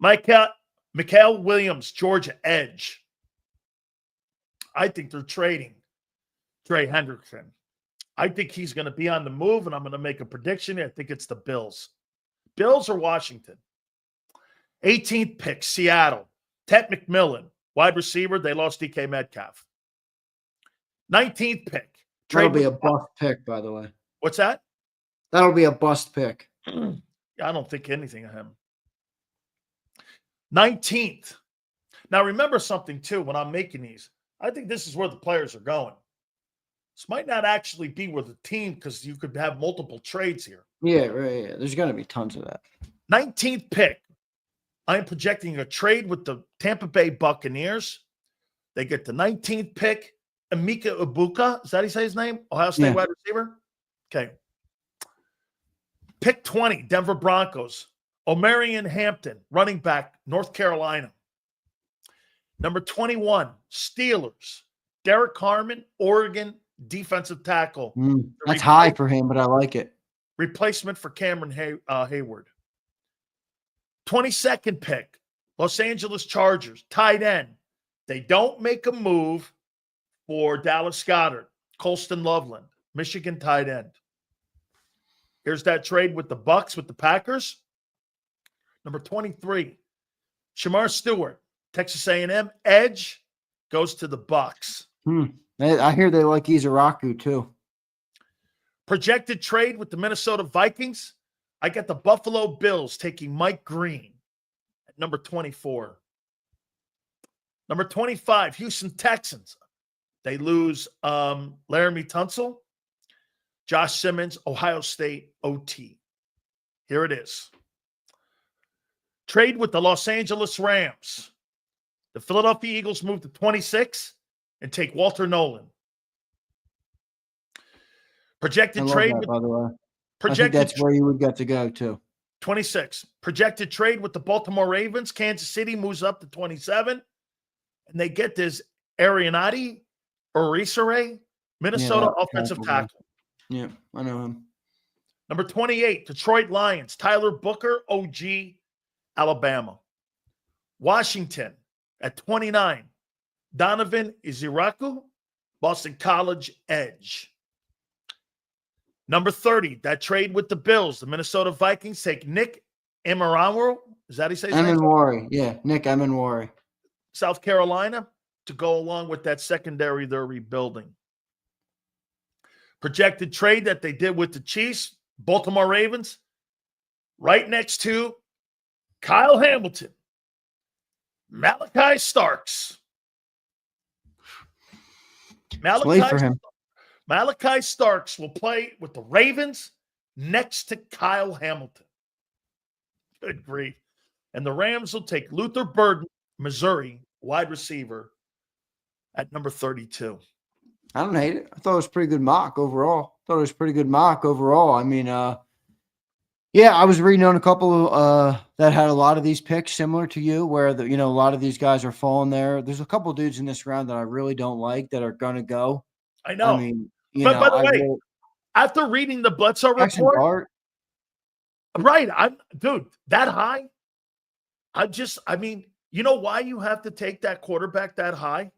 Mikael Williams, Georgia edge. I think they're trading Trey Hendrickson. I think he's going to be on the move, and I'm going to make a prediction. I think it's the Bills. Bills or Washington. 18th pick, Seattle. Ted McMillan, wide receiver. They lost DK Metcalf. 19th pick. That'll be a bust pick, by the way. What's that? That'll be a bust pick. I don't think anything of him. 19th. Now, remember something, too, when I'm making these. I think this is where the players are going. This might not actually be where the team, because you could have multiple trades here. Yeah, right. Yeah. There's going to be tons of that. 19th pick. I am projecting a trade with the Tampa Bay Buccaneers. They get the 19th pick. Emeka Ibuka. Is that how you say his name? Ohio State wide receiver? Okay. Pick 20, Denver Broncos. Omarion Hampton, running back, North Carolina. Number 21, Steelers. Derek Harmon, Oregon, defensive tackle. That's high for him, but I like it. Replacement for Cameron Hayward. 22nd pick, Los Angeles Chargers, tight end. They don't make a move for Dallas Goedert, Colston Loveland, Michigan tight end. Here's that trade with the Bucks, with the Packers. Number 23, Shamar Stewart, Texas A&M, edge, goes to the Bucks. I hear they like Izaraku too. Projected trade with the Minnesota Vikings. I got the Buffalo Bills taking Mike Green at number 24. Number 25, Houston Texans. They lose Laramie Tunsil. Josh Simmons, Ohio State OT. Here it is. Trade with the Los Angeles Rams. The Philadelphia Eagles move to 26 and take Walter Nolan. Projected trade that, with, by the way. I think projected that's where you would get to go too. 26. Projected trade with the Baltimore Ravens. Kansas City moves up to 27. And they get this Arianati Orisare, Minnesota offensive tackle. Yeah, I know him. Number 28, Detroit Lions. Tyler Booker, OG, Alabama. Washington at 29, Donovan Iziraku, Boston College edge. Number 30, that trade with the Bills. The Minnesota Vikings take Nick Emeranwaro. Is that how he says his name? Emenwari. Yeah, Nick Emenwari. South Carolina to go along with that secondary they're rebuilding. Projected trade that they did with the Chiefs, Baltimore Ravens, right next to Kyle Hamilton, Malachi Starks. Malachi Starks will play with the Ravens next to Kyle Hamilton. Good grief. And the Rams will take Luther Burden, Missouri, wide receiver, at number 32. I don't hate it. I thought it was a pretty good mock overall. I mean, yeah, I was reading on a couple that had a lot of these picks similar to you, where a lot of these guys are falling there. There's a couple dudes in this round that I really don't like that are gonna go. I know. I mean, but by the way, after reading the Bledsoe report, right? Dude, that high. You know why you have to take that quarterback that high?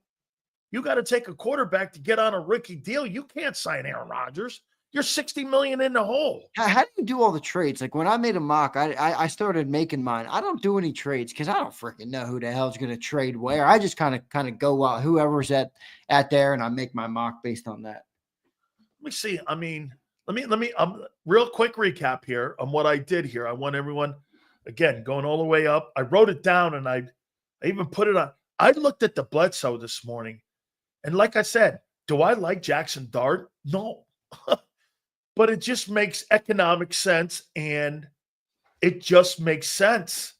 You got to take a quarterback to get on a rookie deal. You can't sign Aaron Rodgers. You're $60 million in the hole. How do you do all the trades? Like when I made a mock, I started making mine. I don't do any trades because I don't freaking know who the hell's going to trade where. I just kind of go out whoever's at there, and I make my mock based on that. Let me see. I mean, let me real quick recap here on what I did here. I want everyone, again, going all the way up. I wrote it down and I even put it on. I looked at the Bledsoe this morning, and like I said, do I like Jackson Dart? No. But it just makes economic sense, and it just makes sense.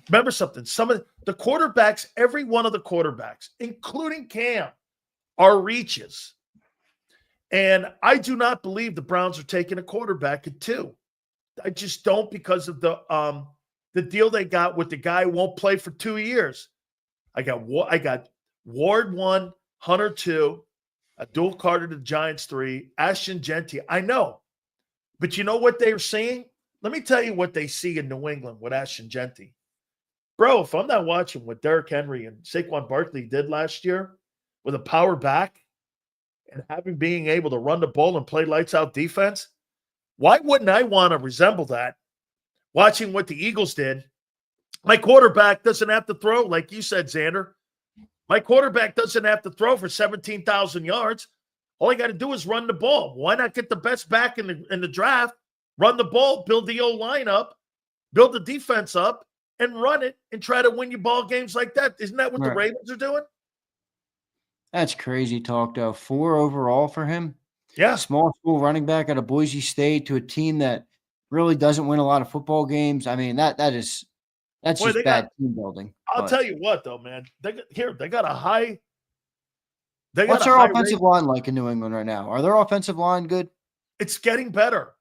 Remember something. Some of the quarterbacks, every one of the quarterbacks, including Cam, are reaches. And I do not believe the Browns are taking a quarterback at 2. I just don't, because of the deal they got with the guy who won't play for 2 years. I got Ward 1, Hunter 2, a dual Carter to the Giants 3, Ashton Genty. I know. But you know what they're seeing? Let me tell you what they see in New England with Ashton Genty. Bro, if I'm not watching what Derrick Henry and Saquon Barkley did last year with a power back and being able to run the ball and play lights out defense, why wouldn't I want to resemble that? Watching what the Eagles did, my quarterback doesn't have to throw, like you said, Xander. My quarterback doesn't have to throw for 17,000 yards. All I got to do is run the ball. Why not get the best back in the draft, run the ball, build the O-line up, build the defense up, and run it and try to win your ball games like that? Isn't that what the Ravens are doing? That's crazy talk, though. 4 overall for him. Yeah. Small school running back out of Boise State to a team that really doesn't win a lot of football games. I mean, that's just bad team building. I'll tell you what, though, man. They got a high. What's their offensive line like in New England right now? Are their offensive line good? It's getting better.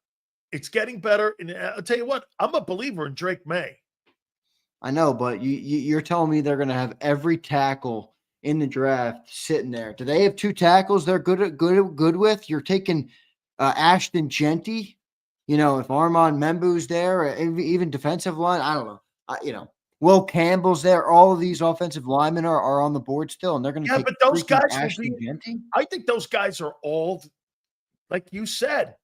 It's getting better. And I'll tell you what, I'm a believer in Drake May. I know, but you're telling me they're going to have every tackle in the draft sitting there. Do they have 2 tackles they're good with? You're taking Ashton Genty. You know, if Armand Membu's there, or even defensive line, I don't know. Will Campbell's there. All of these offensive linemen are on the board still, and they're going to take. But those guys Ashton Genty. I think those guys are all, like you said.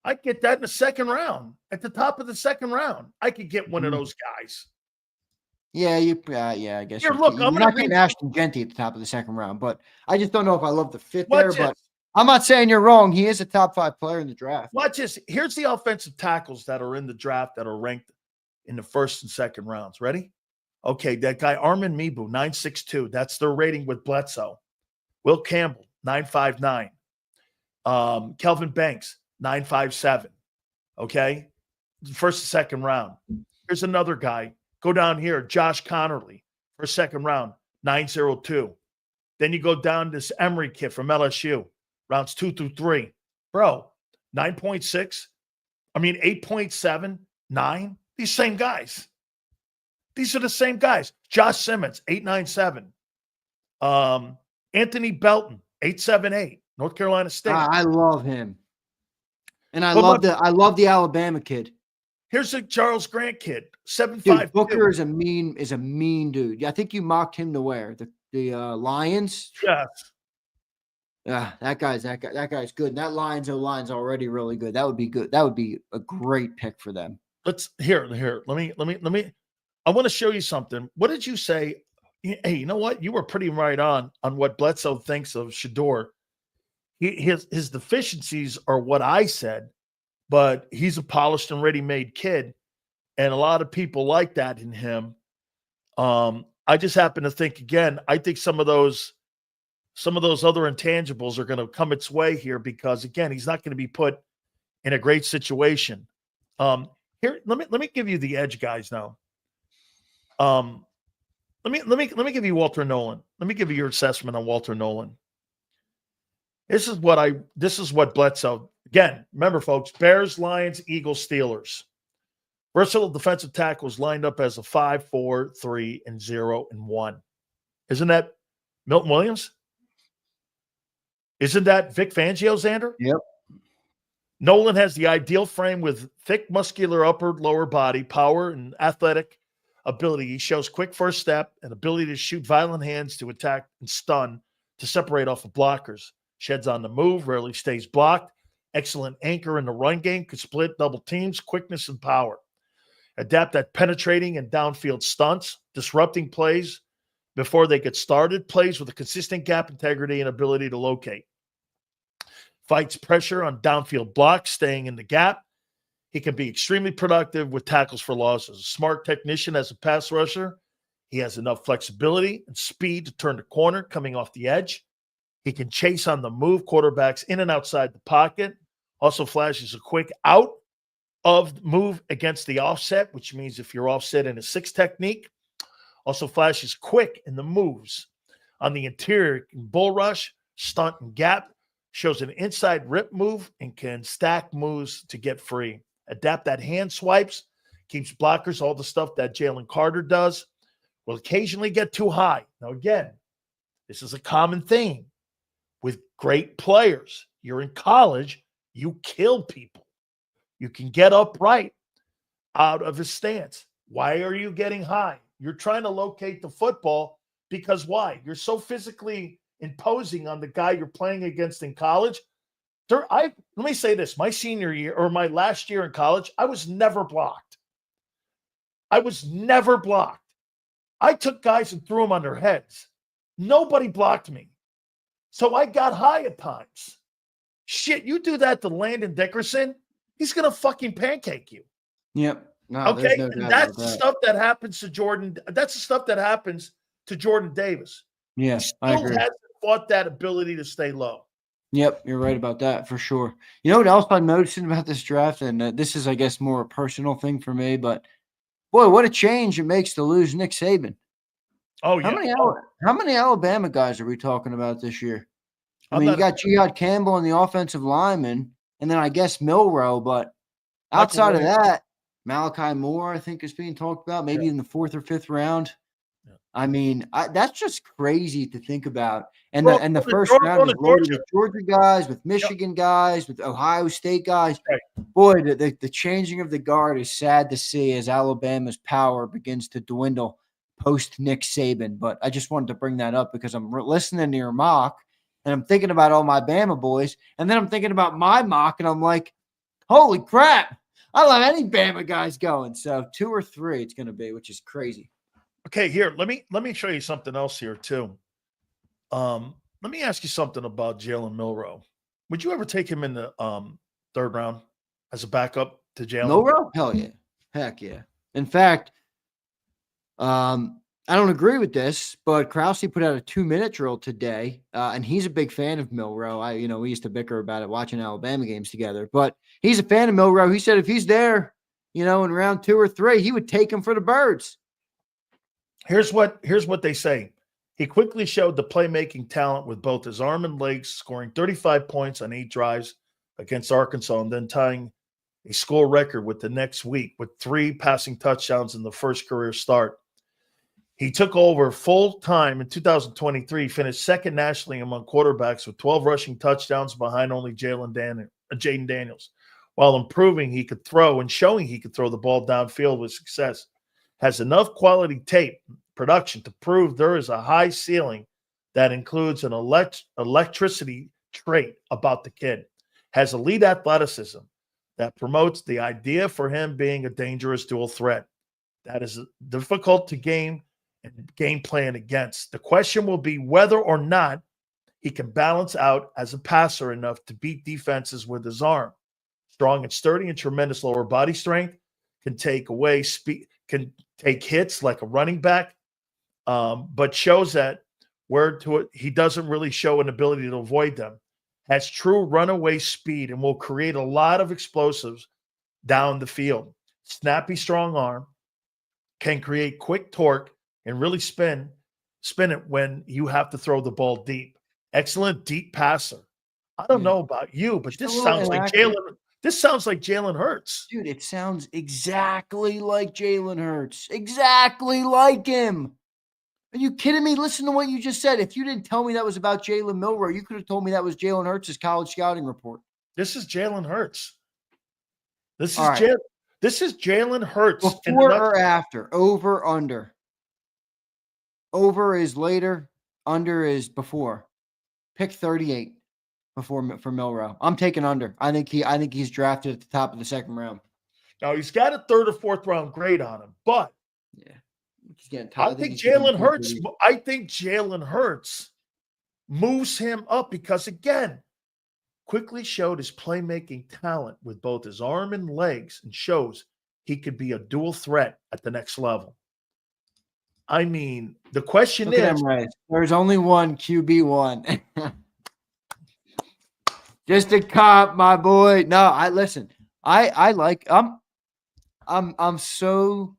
I get that in the second round. At the top of the second round, I could get one of those guys. Yeah, I guess. Here, look, I'm not getting Ashton Genty at the top of the second round, but I just don't know if I love the fit there. But I'm not saying you're wrong. He is a top 5 player in the draft. Watch this. Here's the offensive tackles that are in the draft that are ranked in the first and second rounds. Ready? Okay, that guy Armin Mebu, 9.62. That's their rating with Bledsoe. Will Campbell, 9.59. Kelvin Banks, 9.57. Okay, first and second round. Here's another guy. Go down here, Josh Connerly, for second round, 9.02. Then you go down this Emery kid from LSU, rounds 2 through 3. Bro, 9.6. 8.7, 9. These same guys. These are the same guys. Josh Simmons, 8.97. Anthony Belton, 8.78. North Carolina State. I love him. And I love the Alabama kid. Here's a Charles Grant kid, 7.5. Booker is a mean dude. I think you mocked him to where? The Lions? Yes. Yeah, that guy's good. And that Lions O-line's already really good. That would be good. That would be a great pick for them. Here. Let me I want to show you something. What did you say? Hey, you know what? You were pretty right on what Bledsoe thinks of Shador. His deficiencies are what I said, but he's a polished and ready-made kid, and a lot of people like that in him. I just happen to think, again, I think some of those other intangibles are going to come its way here because, again, he's not going to be put in a great situation. Here, let me give you the edge, guys. Now, let me give you Walter Nolan. Let me give you your assessment on Walter Nolan. This is what Bledsoe. Again, remember, folks, Bears, Lions, Eagles, Steelers. Versatile defensive tackles lined up as a 5, 4, 3, and 0 and 1. Isn't that Milton Williams? Isn't that Vic Fangio, Xander? Yep. Nolan has the ideal frame with thick, muscular upper, lower body, power, and athletic ability. He shows quick first step and ability to shoot violent hands to attack and stun to separate off of blockers. Sheds on the move, rarely stays blocked. Excellent anchor in the run game, could split double teams, quickness and power. Adapt at penetrating and downfield stunts, disrupting plays before they get started, plays with a consistent gap integrity and ability to locate. Fights pressure on downfield blocks, staying in the gap. He can be extremely productive with tackles for losses. A smart technician as a pass rusher. He has enough flexibility and speed to turn the corner coming off the edge. He can chase on the move quarterbacks in and outside the pocket. Also flashes a quick out of move against the offset, which means if you're offset in a 6 technique. Also flashes quick in the moves. On the interior, bull rush, stunt, and gap. Shows an inside rip move and can stack moves to get free. Adapt that hand swipes. Keeps blockers, all the stuff that Jalen Carter does. Will occasionally get too high. Now, again, this is a common theme with great players. You're in college, you kill people. You can get upright out of his stance. Why are you getting high? You're trying to locate the football because why? You're so physically imposing on the guy you're playing against in college. Let me say this. My senior year or my last year in college, I was never blocked. I was never blocked. I took guys and threw them on their heads. Nobody blocked me. So I got high at times. Shit, you do that to Landon Dickerson, he's going to fucking pancake you. Yep. No, Okay, no and that's the stuff that happens to Jordan. That's the stuff that happens to Jordan Davis. Yeah, He I still agree. hasn't fought that ability to stay low. Yep, you're right about that for sure. You know what else I'm noticing about this draft, and this is, I guess, more a personal thing for me, but boy, what a change it makes to lose Nick Saban. Oh, yeah. How many Alabama guys are we talking about this year? I I'm mean, you not- got Jihad Campbell in the offensive lineman, and then I guess Milrow, but outside of Williams. that, Malachi Moore, I think, is being talked about, maybe in the 4th or 5th round. Yeah. I mean, that's just crazy to think about. And Well, the the first Georgia- round is the loaded Georgia- with Georgia guys, with Michigan guys, with Ohio State guys. Right. Boy, the changing of the guard is sad to see as Alabama's power begins to dwindle post Nick Saban. But I just wanted to bring that up because I'm listening to your mock, and I'm thinking about all my Bama boys, and then I'm thinking about my mock, and I'm like, holy crap. I love any Bama guys going. So 2 or 3 it's going to be, which is crazy. Okay, here, let me show you something else here too. Let me ask you something about Jalen Milrow. Would you ever take him in the 3rd round as a backup to Jalen? Milrow? Hell yeah. Heck yeah. In fact, I don't agree with this, but Krause put out a 2-minute drill today, and he's a big fan of Milrow. We used to bicker about it watching Alabama games together, but he's a fan of Milrow. He said if he's there, in round 2 or 3, he would take him for the birds. Here's what they say. He quickly showed the playmaking talent with both his arm and legs, scoring 35 points on 8 drives against Arkansas, and then tying a school record with the next week with 3 passing touchdowns in the first career start. He took over full time in 2023, finished 2nd nationally among quarterbacks with 12 rushing touchdowns behind only Jaden Daniels, while improving he could throw and showing he could throw the ball downfield with success. Has enough quality tape production to prove there is a high ceiling that includes an electricity trait about the kid. Has elite athleticism that promotes the idea for him being a dangerous dual threat. That is difficult to game plan against. The question will be whether or not he can balance out as a passer enough to beat defenses with his arm. Strong and sturdy and tremendous lower body strength, can take away speed, can take hits like a running back, but shows that he doesn't really show an ability to avoid them. Has true runaway speed and will create a lot of explosives down the field. Snappy, strong arm, can create quick torque and really spin it when you have to throw the ball deep. Excellent deep passer. I don't know about you, but this sounds like Jalen. This sounds like Jalen Hurts. Dude, it sounds exactly like Jalen Hurts. Exactly like him. Are you kidding me? Listen to what you just said. If you didn't tell me that was about Jalen Milrow, you could have told me that was Jalen Hurts' college scouting report. This is Jalen Hurts. This is Jalen Hurts. Before or after? Over, under. Over is later. Under is before. Pick 38 for Milrow. I'm taking under. I think he's drafted at the top of the 2nd round. Now he's got a 3rd or 4th round grade on him, but yeah, he's getting I think Jalen Hurts. I think Jalen Hurts moves him up because again, quickly showed his playmaking talent with both his arm and legs, and shows he could be a dual threat at the next level. I mean, the question is, right. There's only one QB1. Just a cop, my boy. No, listen. I like I'm so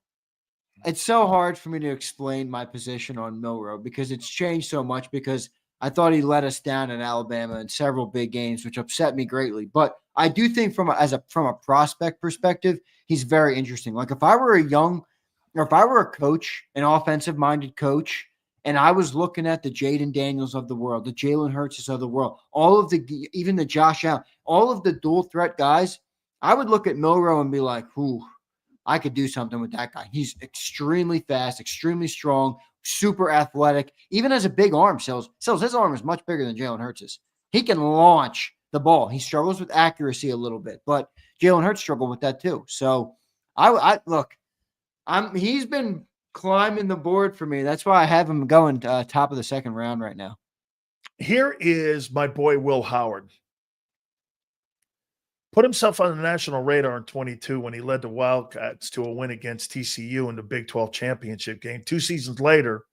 it's so hard for me to explain my position on Milrow because it's changed so much because I thought he let us down in Alabama in several big games, which upset me greatly. But I do think from a prospect perspective, he's very interesting. Like if I were if I were a coach, an offensive minded coach, and I was looking at the Jaden Daniels of the world, the Jalen Hurts of the world, even the Josh Allen, all of the dual threat guys, I would look at Milrow and be like, "Whew, I could do something with that guy. He's extremely fast, extremely strong, super athletic. Even has a big arm. Sells his arm is much bigger than Jalen Hurts's. He can launch the ball. He struggles with accuracy a little bit, but Jalen Hurts struggled with that too. So I look, he's been climbing the board for me. That's why I have him going top of the second round right now. Here is my boy Will Howard. Put himself on the national radar in 22 when he led the Wildcats to a win against TCU in the Big 12 championship game. 2 seasons later,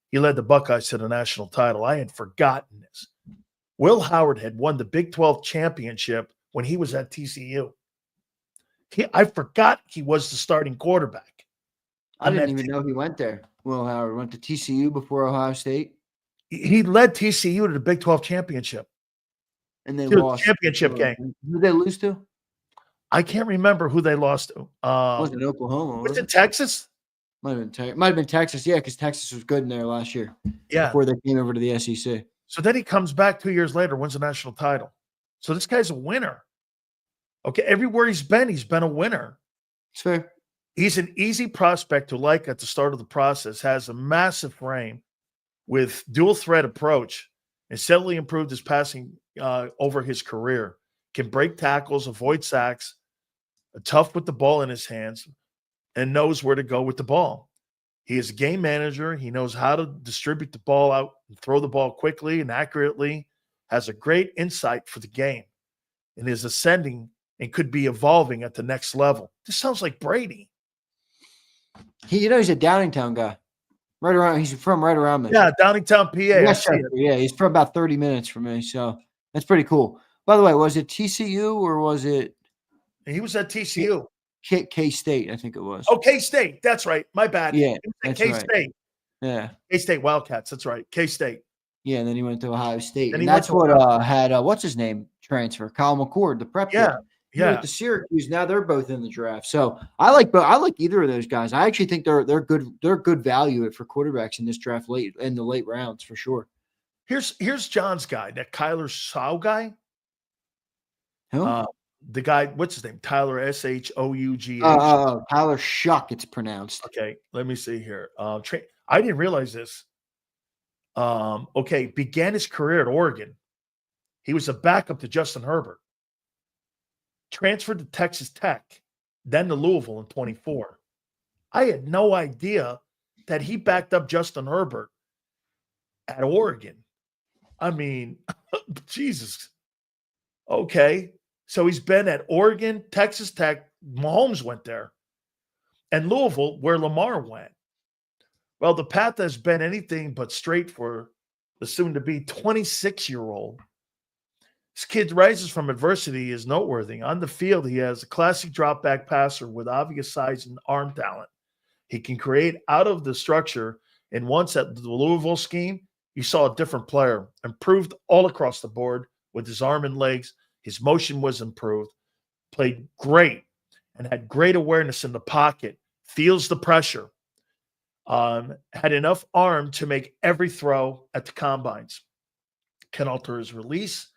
he led the Buckeyes to the national title. I had forgotten this. Will Howard had won the Big 12 championship when he was at TCU. I forgot he was the starting quarterback. I didn't even know he went there. Will Howard went to TCU before Ohio State. He led TCU to the Big 12 championship. And they lost the championship game. Who did they lose to? I can't remember who they lost to. Wasn't Oklahoma? Was it Texas? Might have been Texas. Yeah, because Texas was good in there last year. Yeah, before they came over to the SEC. So then he comes back 2 years later, wins a national title. So this guy's a winner. Okay, everywhere he's been a winner. It's fair. He's an easy prospect to like at the start of the process. Has a massive frame with dual threat approach, and steadily improved his passing over his career. Can break tackles, avoid sacks, tough with the ball in his hands, and knows where to go with the ball. He is a game manager. He knows how to distribute the ball out and throw the ball quickly and accurately, has a great insight for the game, and is ascending and could be evolving at the next level. This sounds like Brady. He's a Downingtown guy. He's from right around me. Yeah, Downingtown, PA. Yeah, he's from about 30 minutes from me, so that's pretty cool. By the way, was it TCU or was it? He was at TCU. K-State, I think it was. Oh, K-State. That's right. My bad. Yeah, that's K-State. Right. Yeah. K-State Wildcats. That's right. K-State. Yeah, and then he went to Ohio State. And that's what had what's his name transfer? Kyle McCord, the prep kid. Yeah. With the Syracuse, now they're both in the draft. So I like either of those guys. I actually think they're good. They're good value for quarterbacks in this draft in the late rounds for sure. Here's John's guy, that Kyler Sau guy. Who? The guy, what's his name? Tyler Shoughh. Tyler Shuck, it's pronounced. Okay, let me see here. I didn't realize this. Okay, began his career at Oregon. He was a backup to Justin Herbert. Transferred to Texas Tech, then to Louisville in 24. I had no idea that he backed up Justin Herbert at Oregon. I mean, Jesus. Okay. So he's been at Oregon, Texas Tech. Mahomes went there. And Louisville, where Lamar went. Well, the path has been anything but straight for the soon-to-be 26-year-old. This kid rises from adversity is noteworthy. On the field, he has a classic drop-back passer with obvious size and arm talent. He can create out of the structure, and once at the Louisville scheme, you saw a different player, improved all across the board with his arm and legs. His motion was improved, played great, and had great awareness in the pocket, feels the pressure, had enough arm to make every throw at the combines, can alter his release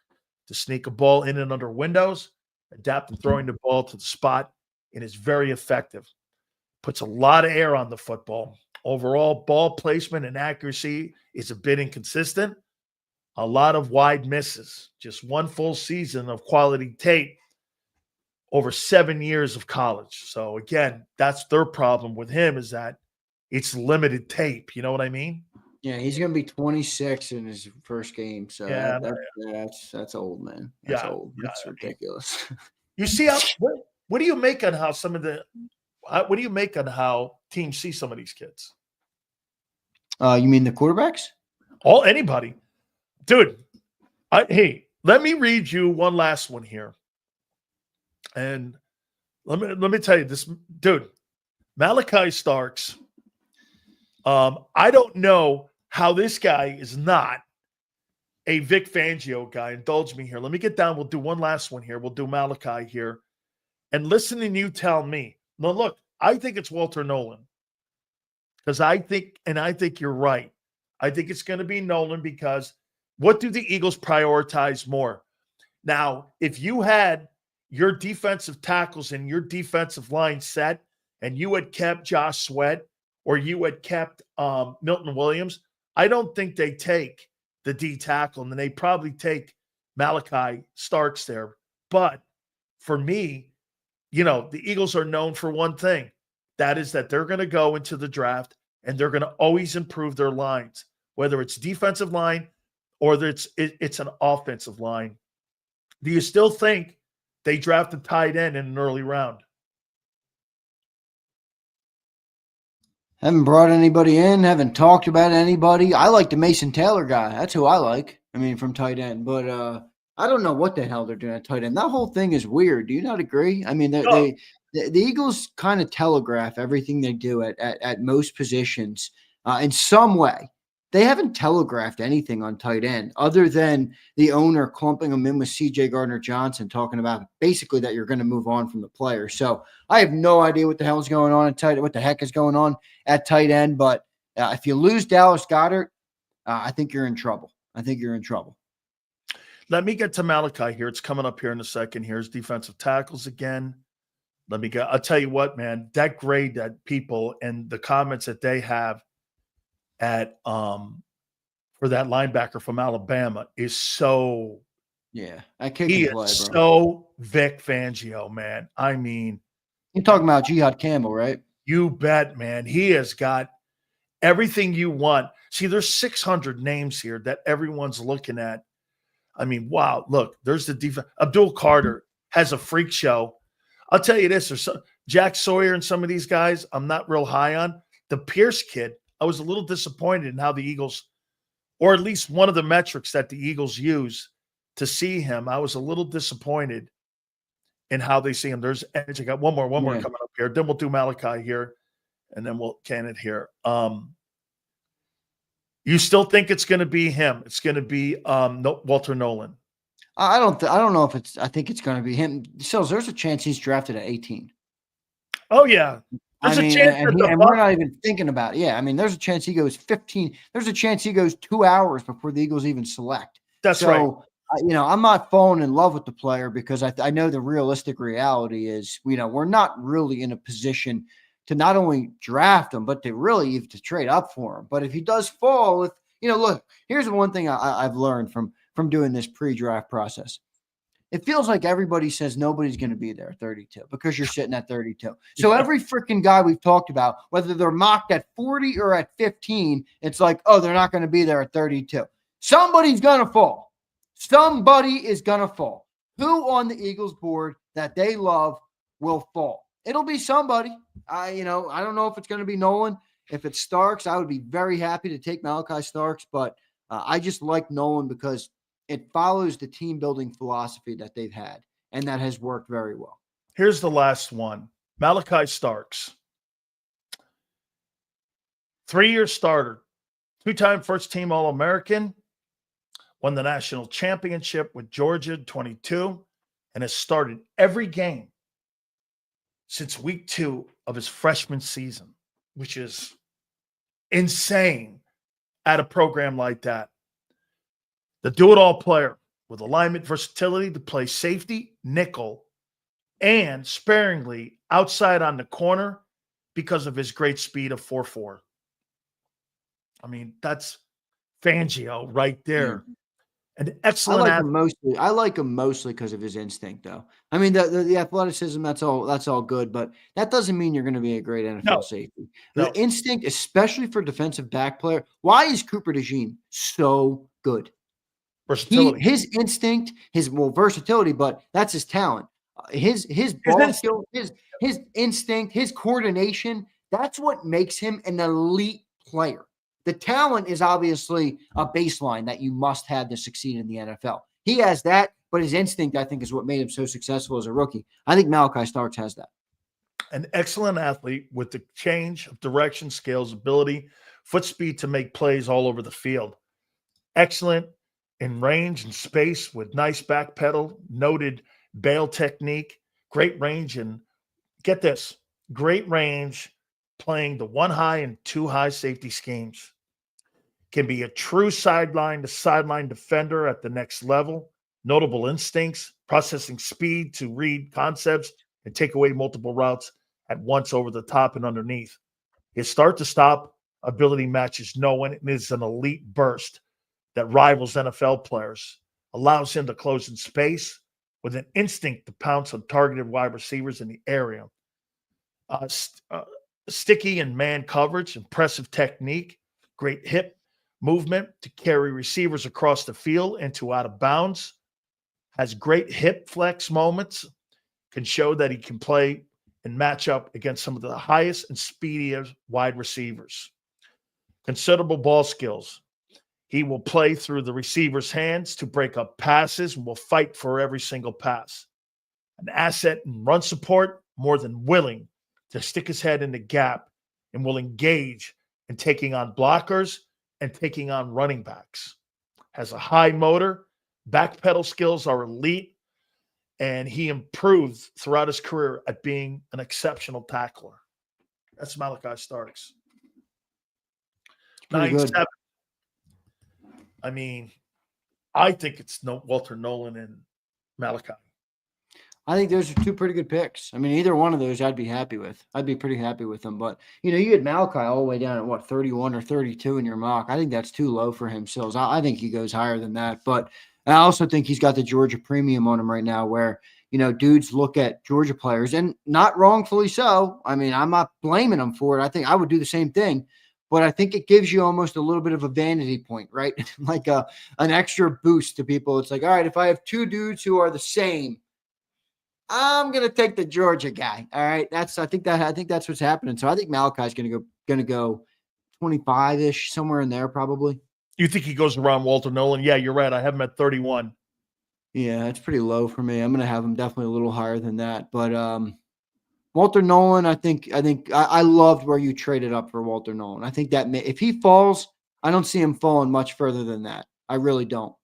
to sneak a ball in and under windows, adapt to throwing the ball to the spot, and is very effective. Puts a lot of air on the football. Overall, ball placement and accuracy is a bit inconsistent. A lot of wide misses. Just one full season of quality tape over 7 years of college. So, again, that's their problem with him, is that it's limited tape. You know what I mean? Yeah, he's going to be 26 in his first game. So yeah, that's old, man. That's old. That's ridiculous. You see how what do you make on how what do you make on how teams see some of these kids? You mean the quarterbacks? Anybody. Dude, hey, let me read you one last one here. And Let me tell you this, dude. Malachi Starks. I don't know how this guy is not a Vic Fangio guy. Indulge me here. Let me get down. We'll do one last one here. We'll do Malachi here. And listening to you tell me. No, look, I think it's Walter Nolan. Because I think you're right. I think it's going to be Nolan because what do the Eagles prioritize more? Now, if you had your defensive tackles and your defensive line set and you had kept Josh Sweat or you had kept Milton Williams, I don't think they take the D tackle, and then they probably take Malachi Starks there. But for me, the Eagles are known for one thing. That is that they're going to go into the draft and they're going to always improve their lines, whether it's defensive line or it's an offensive line. Do you still think they draft a tight end in an early round? Haven't brought anybody in, haven't talked about anybody. I like the Mason Taylor guy. That's who I like. I mean, from tight end. But I don't know what the hell they're doing at tight end. That whole thing is weird. Do you not agree? I mean, the Eagles kind of telegraph everything they do at most positions in some way. They haven't telegraphed anything on tight end other than the owner clumping them in with C.J. Gardner-Johnson, talking about basically that you're going to move on from the player. So I have no idea what the hell is going on at tight end, what the heck is going on at tight end. But if you lose Dallas Goedert, I think you're in trouble. Let me get to Malachi here. It's coming up here in a second. Here's defensive tackles again. Let me go. I'll tell you what, man, that grade that people and the comments that they have at for that linebacker from Alabama is so I can't he play, is bro. so Vic Fangio, man. I mean, you're talking about Jihad Campbell, right? You bet, man. He has got everything you want. See, there's 600 names here that everyone's looking at. I mean, wow, look, there's the defense. Abdul Carter has a freak show. I'll tell you this, there's Jack Sawyer and some of these guys I'm not real high on. The Pierce kid, I was a little disappointed in how the Eagles, or at least one of the metrics that the Eagles use to see him, I was a little disappointed in how they see him. There's Edge. I got one more coming up here. Then we'll do Malachi here, and then we'll can it here. You still think it's going to be him? It's going to be Walter Nolan. I don't know if it's. I think it's going to be him. So there's a chance he's drafted at 18. Oh yeah. There's a chance and we're not even thinking about it. Yeah, I mean, there's a chance he goes 15. There's a chance he goes 2 hours before the Eagles even select. That's right. I'm not falling in love with the player because I know the realistic reality is, we're not really in a position to not only draft him, but to really even to trade up for him. But if he does fall, look, here's the one thing I've learned from doing this pre-draft process. It feels like everybody says nobody's going to be there at 32 because you're sitting at 32. So every freaking guy we've talked about, whether they're mocked at 40 or at 15, it's like, oh, they're not going to be there at 32. Somebody's going to fall. Somebody is going to fall. Who on the Eagles board that they love will fall? It'll be somebody. I don't know if it's going to be Nolan. If it's Starks, I would be very happy to take Malachi Starks, but I just like Nolan because it follows the team building philosophy that they've had, and that has worked very well. Here's the last one. Malachi Starks. 3-year starter, 2-time first-team All-American, won the national championship with Georgia 22, and has started every game since week 2 of his freshman season, which is insane at a program like that. The do-it-all player with alignment versatility to play safety, nickel, and sparingly outside on the corner because of his great speed of 4.4. I mean, that's Fangio right there. An excellent I like him mostly because of his instinct, though. I mean, the athleticism, that's all good, but that doesn't mean you're going to be a great NFL safety. The instinct, especially for defensive back player. Why is Cooper DeJean so good? Versatility. His instinct, versatility, but that's his talent. His ball skill, his instinct, his coordination, that's what makes him an elite player. The talent is obviously a baseline that you must have to succeed in the NFL. He has that, but his instinct, I think, is what made him so successful as a rookie. I think Malachi Starks has that. An excellent athlete with the change of direction, scales, ability, foot speed to make plays all over the field. Excellent in range and space with nice back pedal, noted bail technique, great range, and get this, great range playing the one high and two high safety schemes. Can be a true sideline to sideline defender at the next level. Notable instincts, processing speed to read concepts and take away multiple routes at once over the top and underneath. His start to stop ability matches no one and is an elite burst that rivals NFL players, allows him to close in space with an instinct to pounce on targeted wide receivers in the area. Sticky and man coverage, impressive technique, great hip movement to carry receivers across the field into out of bounds, has great hip flex moments, can show that he can play and match up against some of the highest and speediest wide receivers. Considerable ball skills. He will play through the receiver's hands to break up passes and will fight for every single pass. An asset in run support, more than willing to stick his head in the gap and will engage in taking on blockers and taking on running backs. Has a high motor, back pedal skills are elite, and he improved throughout his career at being an exceptional tackler. That's Malachi Starks. Pretty good. 9-7. I mean, I think it's Walter Nolan and Malachi. I think those are two pretty good picks. I mean, either one of those I'd be happy with. I'd be pretty happy with them. But, you had Malachi all the way down at, what, 31 or 32 in your mock. I think that's too low for him, Sills. I think he goes higher than that. But I also think he's got the Georgia premium on him right now where, dudes look at Georgia players, and not wrongfully so. I mean, I'm not blaming them for it. I think I would do the same thing. But I think it gives you almost a little bit of a vanity point, right? Like an extra boost to people. It's like, all right, if I have two dudes who are the same, I'm gonna take the Georgia guy. All right, I think that's what's happening. So I think Malachi's gonna go 25-ish, somewhere in there, probably. You think he goes around Walter Nolan? Yeah, you're right. I have him at 31. Yeah, it's pretty low for me. I'm gonna have him definitely a little higher than that. But Walter Nolan, I think I loved where you traded up for Walter Nolan. I think that if he falls, I don't see him falling much further than that. I really don't.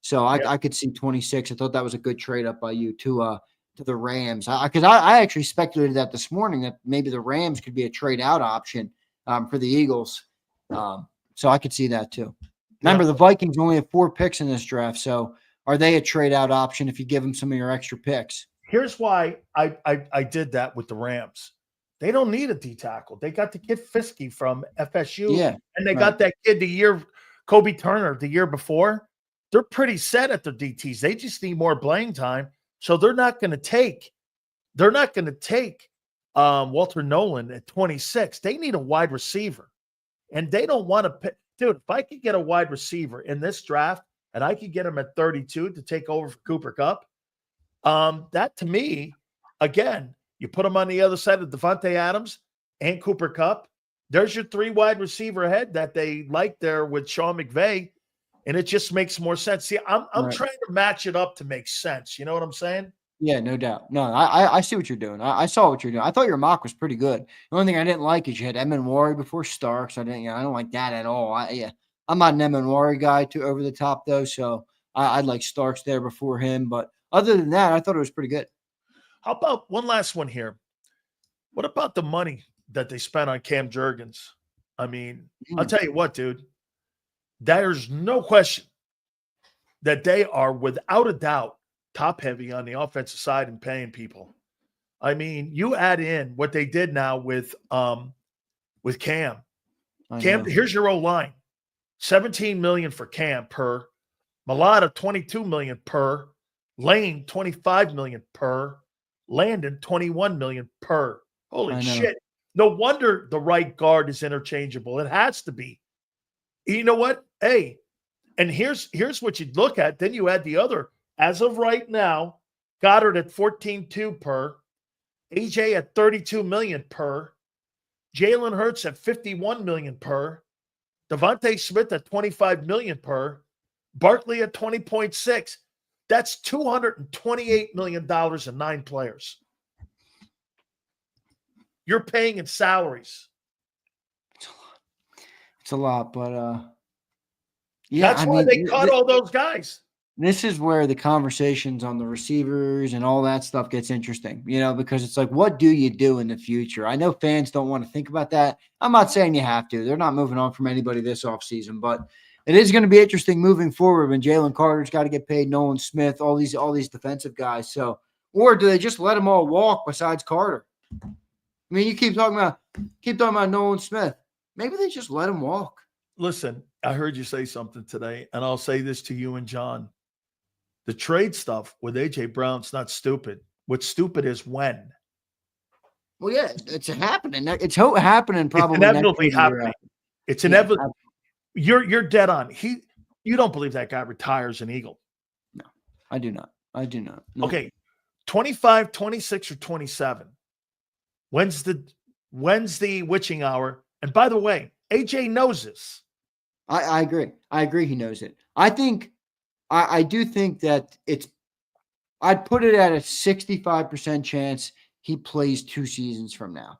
So I could see 26. I thought that was a good trade up by you to the Rams. Because I actually speculated that this morning that maybe the Rams could be a trade out option for the Eagles. So I could see that too. Remember, the Vikings only have 4 picks in this draft. So are they a trade out option if you give them some of your extra picks? Here's why I did that with the Rams. They don't need a D tackle. They got the kid Fiske from FSU, and they got that kid Kobe Turner the year before. They're pretty set at their DTs. They just need more playing time, so they're not going to take Walter Nolan at 26. They need a wide receiver, and they don't want to pick. Dude, if I could get a wide receiver in this draft, and I could get him at 32 to take over for Cooper Kupp. That to me, again, you put them on the other side of Devontae Adams and Cooper Kupp. There's your 3 wide receiver head that they like there with Sean McVay, and it just makes more sense. See, I'm trying to match it up to make sense. You know what I'm saying? Yeah, no doubt. No, I see what you're doing. I saw what you're doing. I thought your mock was pretty good. The only thing I didn't like is you had Emenwari before Starks. I don't like that at all. I'm not an Emenwari guy too over the top though, so I'd like Starks there before him, but other than that, I thought it was pretty good. How about one last one here? What about the money that they spent on Cam Jurgens? I mean, I'll tell you what, dude. There's no question that they are, without a doubt, top heavy on the offensive side and paying people. I mean, you add in what they did now with Cam. Here's your O-line. $17 million for Cam per. Mulata, $22 million per. Lane, $25 million per. Landon, $21 million per. Holy shit. No wonder the right guard is interchangeable. It has to be. You know what? Hey, and here's what you'd look at. Then you add the other. As of right now, Goddard at $14.2 per. AJ at $32 million per. Jalen Hurts at $51 million per. Devontae Smith at $25 million per. Barkley at $20.6. That's $228 million in 9 players. you're paying in salaries. It's a lot, but yeah, That's why they cut all those guys. this is where the conversations on the receivers and all that stuff gets interesting, because it's like, what do you do in the future? I know fans don't want to think about that. I'm not saying you have to. They're not moving on from anybody this offseason, but it is going to be interesting moving forward when Jalen Carter's got to get paid, Nolan Smith, all these defensive guys. So, or do they just let them all walk besides Carter? I mean, you keep talking about Nolan Smith. Maybe they just let him walk. Listen, I heard you say something today, and I'll say this to you and John. The trade stuff with A.J. Brown's not stupid. What's stupid is when. Well, yeah, it's happening. It's happening probably. It's inevitably happening. It's inevitable. You're dead on. You don't believe that guy retires an Eagle. No, I do not. No. Okay, 25, 26, or 27. When's the witching hour? And by the way, AJ knows this. I agree. He knows it. I do think that I'd put it at a 65% chance he plays 2 seasons from now,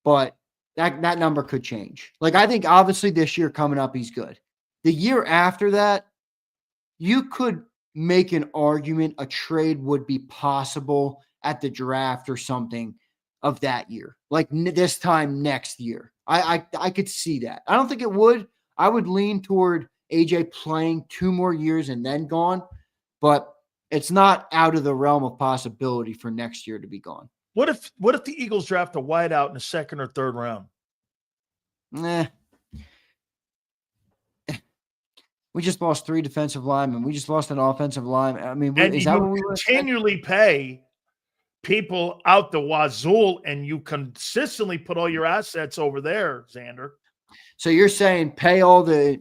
but that number could change. Like, I think obviously this year coming up, he's good. The year after that, you could make an argument a trade would be possible at the draft or something of that year, like this time next year. I could see that. I don't think it would. I would lean toward AJ playing 2 more years and then gone, but it's not out of the realm of possibility for next year to be gone. What if the Eagles draft a wideout in the 2nd or 3rd round? We just lost 3 defensive linemen. We just lost an offensive line. I mean, and is that what we continually pay people out the wazoo, and you consistently put all your assets over there, Xander? So you're saying pay all the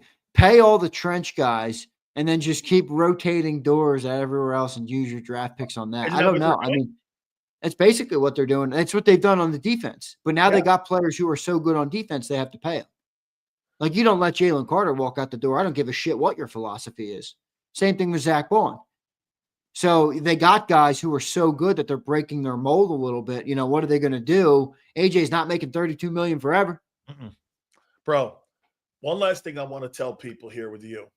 trench guys and then just keep rotating doors at everywhere else and use your draft picks on that. I don't know. I mean, it's basically what they're doing. It's what they've done on the defense. But now they got players who are so good on defense, they have to pay them. Like, you don't let Jalen Carter walk out the door. I don't give a shit what your philosophy is. Same thing with Zach Bond. So they got guys who are so good that they're breaking their mold a little bit. What are they going to do? AJ's not making $32 million forever. Bro, one last thing I want to tell people here with you.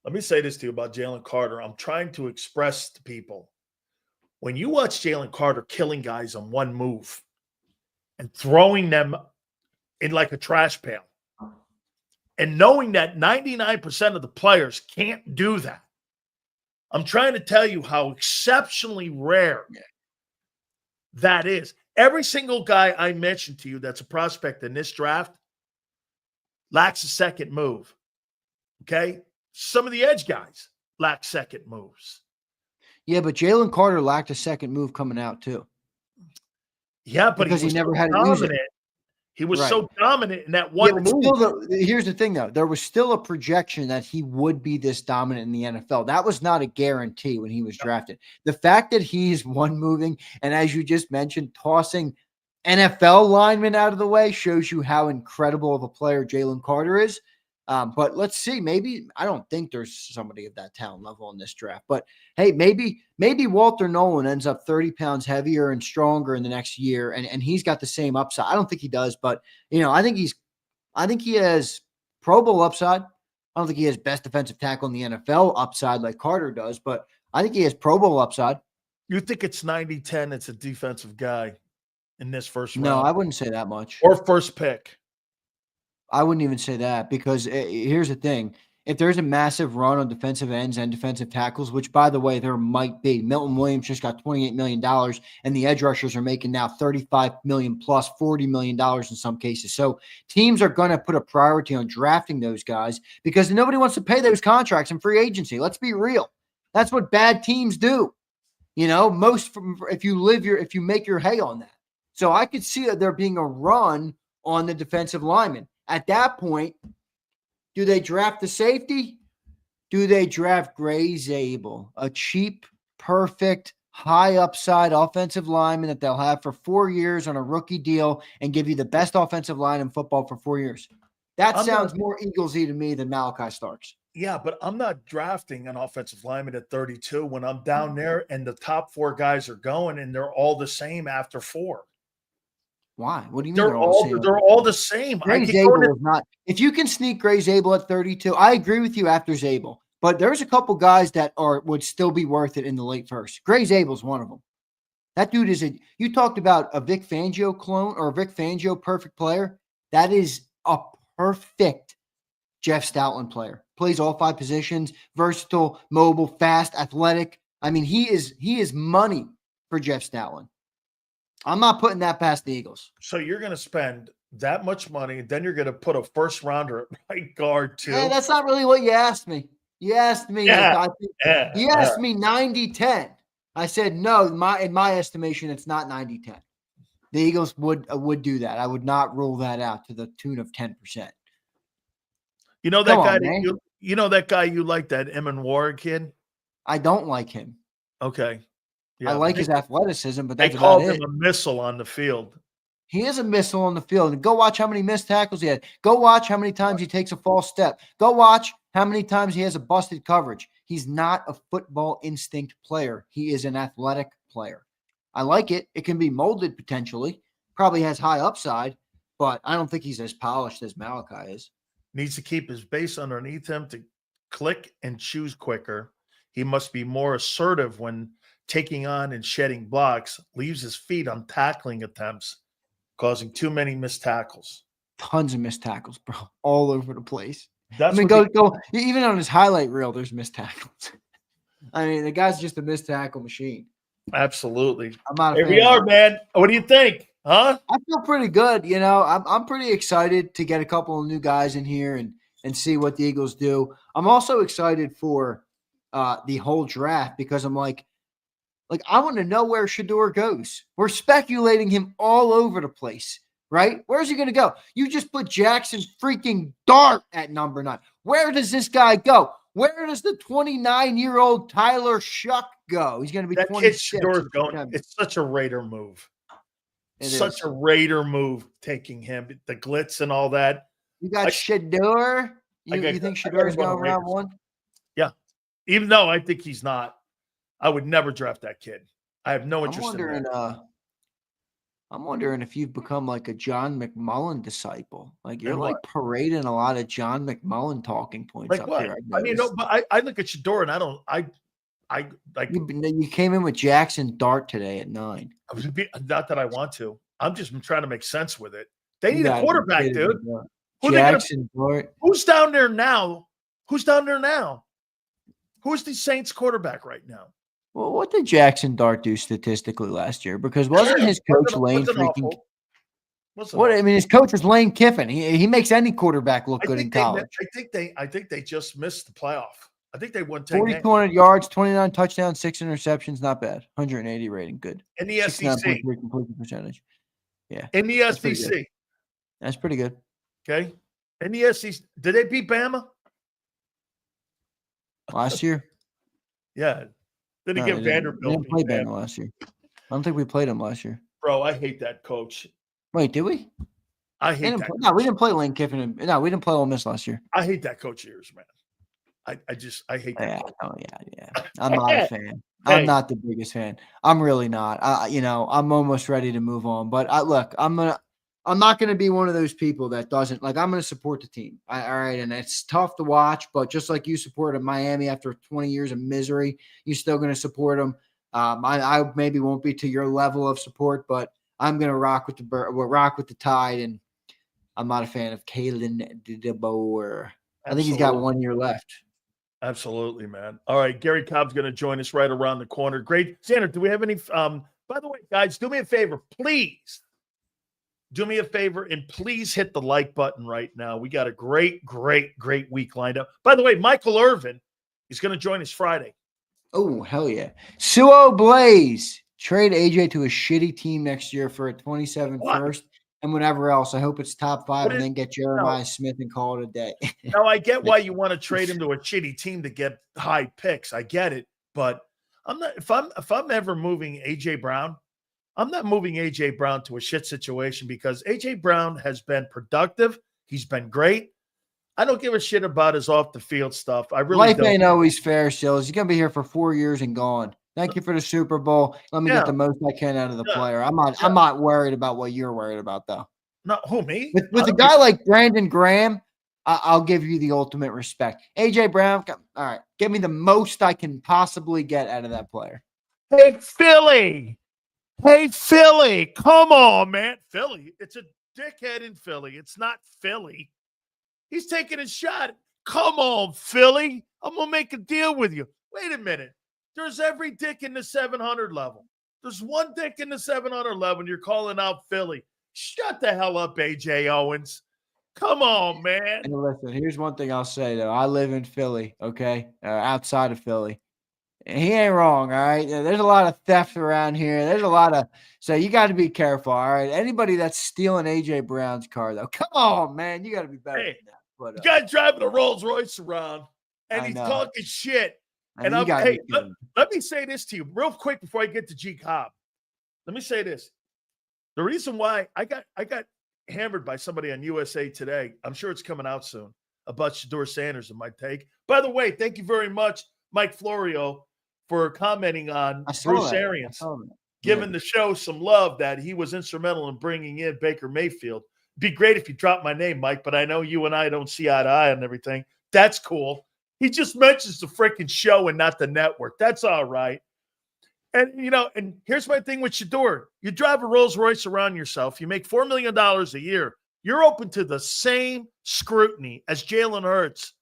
Let me say this to you about Jalen Carter. I'm trying to express to people, when you watch Jalen Carter killing guys on one move and throwing them in like a trash pail, and knowing that 99% of the players can't do that, I'm trying to tell you how exceptionally rare that is. Every single guy I mentioned to you that's a prospect in this draft lacks a second move. Okay? Some of the edge guys lack second moves. Yeah, but Jalen Carter lacked a second move coming out too. Yeah, but because he never had to use it. He was so dominant in that one move. Still, here's the thing, though. There was still a projection that he would be this dominant in the NFL. That was not a guarantee when he was drafted. The fact that he's one moving and, as you just mentioned, tossing NFL linemen out of the way shows you how incredible of a player Jalen Carter is. But let's see. Maybe I don't think there's somebody of that talent level in this draft. But hey, maybe Walter Nolan ends up 30 pounds heavier and stronger in the next year, and he's got the same upside. I don't think he does, but I think he has Pro Bowl upside. I don't think he has best defensive tackle in the NFL upside like Carter does, but I think he has Pro Bowl upside. You think it's 90-10? It's a defensive guy in this first round? No, I wouldn't say that much. Or first pick. I wouldn't even say that, because here's the thing. If there's a massive run on defensive ends and defensive tackles, which, by the way, there might be. Milton Williams just got $28 million, and the edge rushers are making now $35 million plus $40 million in some cases. So teams are going to put a priority on drafting those guys because nobody wants to pay those contracts in free agency. Let's be real. That's what bad teams do. If you make your hay on that. So I could see there being a run on the defensive lineman. At that point, do they draft the safety? Do they draft Gray Zabel, a cheap, perfect, high upside offensive lineman that they'll have for 4 years on a rookie deal and give you the best offensive line in football for 4 years? That sounds more Eagles-y to me than Malachi Starks. Yeah, but I'm not drafting an offensive lineman at 32 when I'm down there and the top 4 guys are going and they're all the same after 4. Why? What do you mean they're all the same? They're all the same. Gray Zabel is not. If you can sneak Gray Zabel at 32, I agree with you after Zabel. But there's a couple guys that would still be worth it in the late first. Gray Zabel's one of them. That dude is you talked about a Vic Fangio clone or a Vic Fangio perfect player. That is a perfect Jeff Stoutland player. Plays all 5 positions, versatile, mobile, fast, athletic. I mean, he is money for Jeff Stoutland. I'm not putting that past the Eagles. So you're going to spend that much money, then you're going to put a first rounder at right guard too. Yeah, that's not really what you asked me. You asked me. You asked me 90-10. I said no. In my estimation, it's not 90-10. The Eagles would do that. I would not rule that out to the tune of 10%. You know that guy. You know that guy you like, that Eamon Warwick kid. I don't like him. Okay. Yeah, I like his athleticism, but that's they called about him a missile on the field. He is a missile on the field. And go watch how many missed tackles he had. Go watch how many times he takes a false step. Go watch how many times he has a busted coverage. He's not a football instinct player. He is an athletic player. I like it. It can be molded potentially. Probably has high upside, but I don't think he's as polished as Malachi is. Needs to keep his base underneath him to click and choose quicker. He must be more assertive when taking on and shedding blocks. Leaves his feet on tackling attempts, causing too many missed tackles. Tons of missed tackles, bro. All over the place. That's go even on his highlight reel, there's missed tackles. I mean, the guy's just a missed tackle machine. Absolutely. I'm not Here we are, man. What do you think? Huh? I feel pretty good. You know, I'm pretty excited to get a couple of new guys in here and see what the Eagles do. I'm also excited for the whole draft because I'm like I want to know where Shedeur goes. We're speculating him all over the place, right? Where's he going to go? You just put Jackson freaking Dart at number 9. Where does this guy go? Where does the 29-year-old Tyler Shuck go? He's going to be 26. That kid Shedeur's going. It's such a Raider move. A Raider move taking him, the glitz and all that. You got Shedeur. You think Shedeur's going round 1? Yeah. Even though I think he's not. I would never draft that kid. I have no interest in that. I'm wondering if you've become like a John McMullen disciple. Like you're like parading a lot of John McMullen talking points like up what? here. I mean, no, but I look at Shedeur and I like. You came in with Jackson Dart today at 9. Not that I want to. I'm just trying to make sense with it. They need a quarterback, dude. Jackson Dart. Who's down there now? Who's the Saints quarterback right now? Well, what did Jackson Dart do statistically last year? Because wasn't his coach Lane freaking? I mean, his coach was Lane Kiffin. He makes any quarterback look good in college. I think they just missed the playoff. I think they won 10 games. 4,200 yards, 29 touchdowns, 6 interceptions. Not bad. 180 rating. Good. In the SEC. Completion percentage. Yeah. In the SEC. That's pretty good. Okay. In the SEC. Did they beat Bama? Last year? Yeah. Didn't get Vanderbilt. We didn't play Bama last year. I don't think we played him last year. Bro, I hate that coach. Wait, did we? I hate that. No, we didn't play Lane Kiffin. No, we didn't play Ole Miss last year. I hate that coach ears, man. I hate that. Yeah. I'm not a fan. I'm not the biggest fan. I'm really not. I'm almost ready to move on. But look, I'm not going to be one of those people that doesn't I'm going to support the team. All right. And it's tough to watch, but just like you supported Miami after 20 years of misery, you're still going to support them. I maybe won't be to your level of support, but I'm going to rock with the Tide. And I'm not a fan of Kalen DeBoer. I think he's got 1 year left. Absolutely, man. All right. Gary Cobb's going to join us right around the corner. Great. Xander, do we have any, by the way, guys, do me a favor, please. Do me a favor and please hit the like button right now. We got a great week lined up. By the way, Michael Irvin is going to join us Friday. Oh, hell yeah. Suo Blaze. Trade AJ to a shitty team next year for a 27 first and whatever else. I hope it's top 5 and then get Jeremiah Smith and call it a day. Now, I get why you want to trade him to a shitty team to get high picks. I get it. But I'm not if I'm ever moving AJ Brown, I'm not moving A.J. Brown to a shit situation because A.J. Brown has been productive. He's been great. I don't give a shit about his off-the-field stuff. I really don't. Life ain't always fair, Sills. He's going to be here for 4 years and gone. Thank you for the Super Bowl. Let me Yeah, get the most I can out of the yeah, player. I'm not. yeah. I'm not worried about what you're worried about, though. No, who, me? With a guy like Brandon Graham, I'll give you the ultimate respect. AJ Brown, all right, give me the most I can possibly get out of that player. Hey, Philly. Hey, Philly. Come on, man. Philly. It's a dickhead in Philly. It's not Philly. He's taking a shot. Come on, Philly. I'm going to make a deal with you. Wait a minute. There's every dick in the 700 level. There's one dick in the 700 level, and you're calling out Philly. Shut the hell up, AJ Owens. Come on, man. And listen, here's one thing I'll say, though. I live in Philly, okay, outside of Philly. And he ain't wrong, all right? There's a lot of theft around here. There's a lot of – so you got to be careful, all right? Anybody that's stealing A.J. Brown's car, though, come on, man. You got to be better than that. But, the guy's driving a Rolls Royce around, and I he's know. talking shit. And And hey, let me say this to you real quick before I get to JAKIB. Let me say this. The reason why I got hammered by somebody on USA Today, I'm sure it's coming out soon, about Shedeur Sanders and my take. By the way, thank you very much, Mike Florio, for commenting on Bruce Arians, giving the show some love that he was instrumental in bringing in Baker Mayfield. Be great if you dropped my name, Mike, but I know you and I don't see eye to eye on everything. That's cool. He just mentions the freaking show and not the network. That's all right. And, and here's my thing with Shedeur. You drive a Rolls Royce around yourself. You make $4 million a year. You're open to the same scrutiny as Jalen Hurts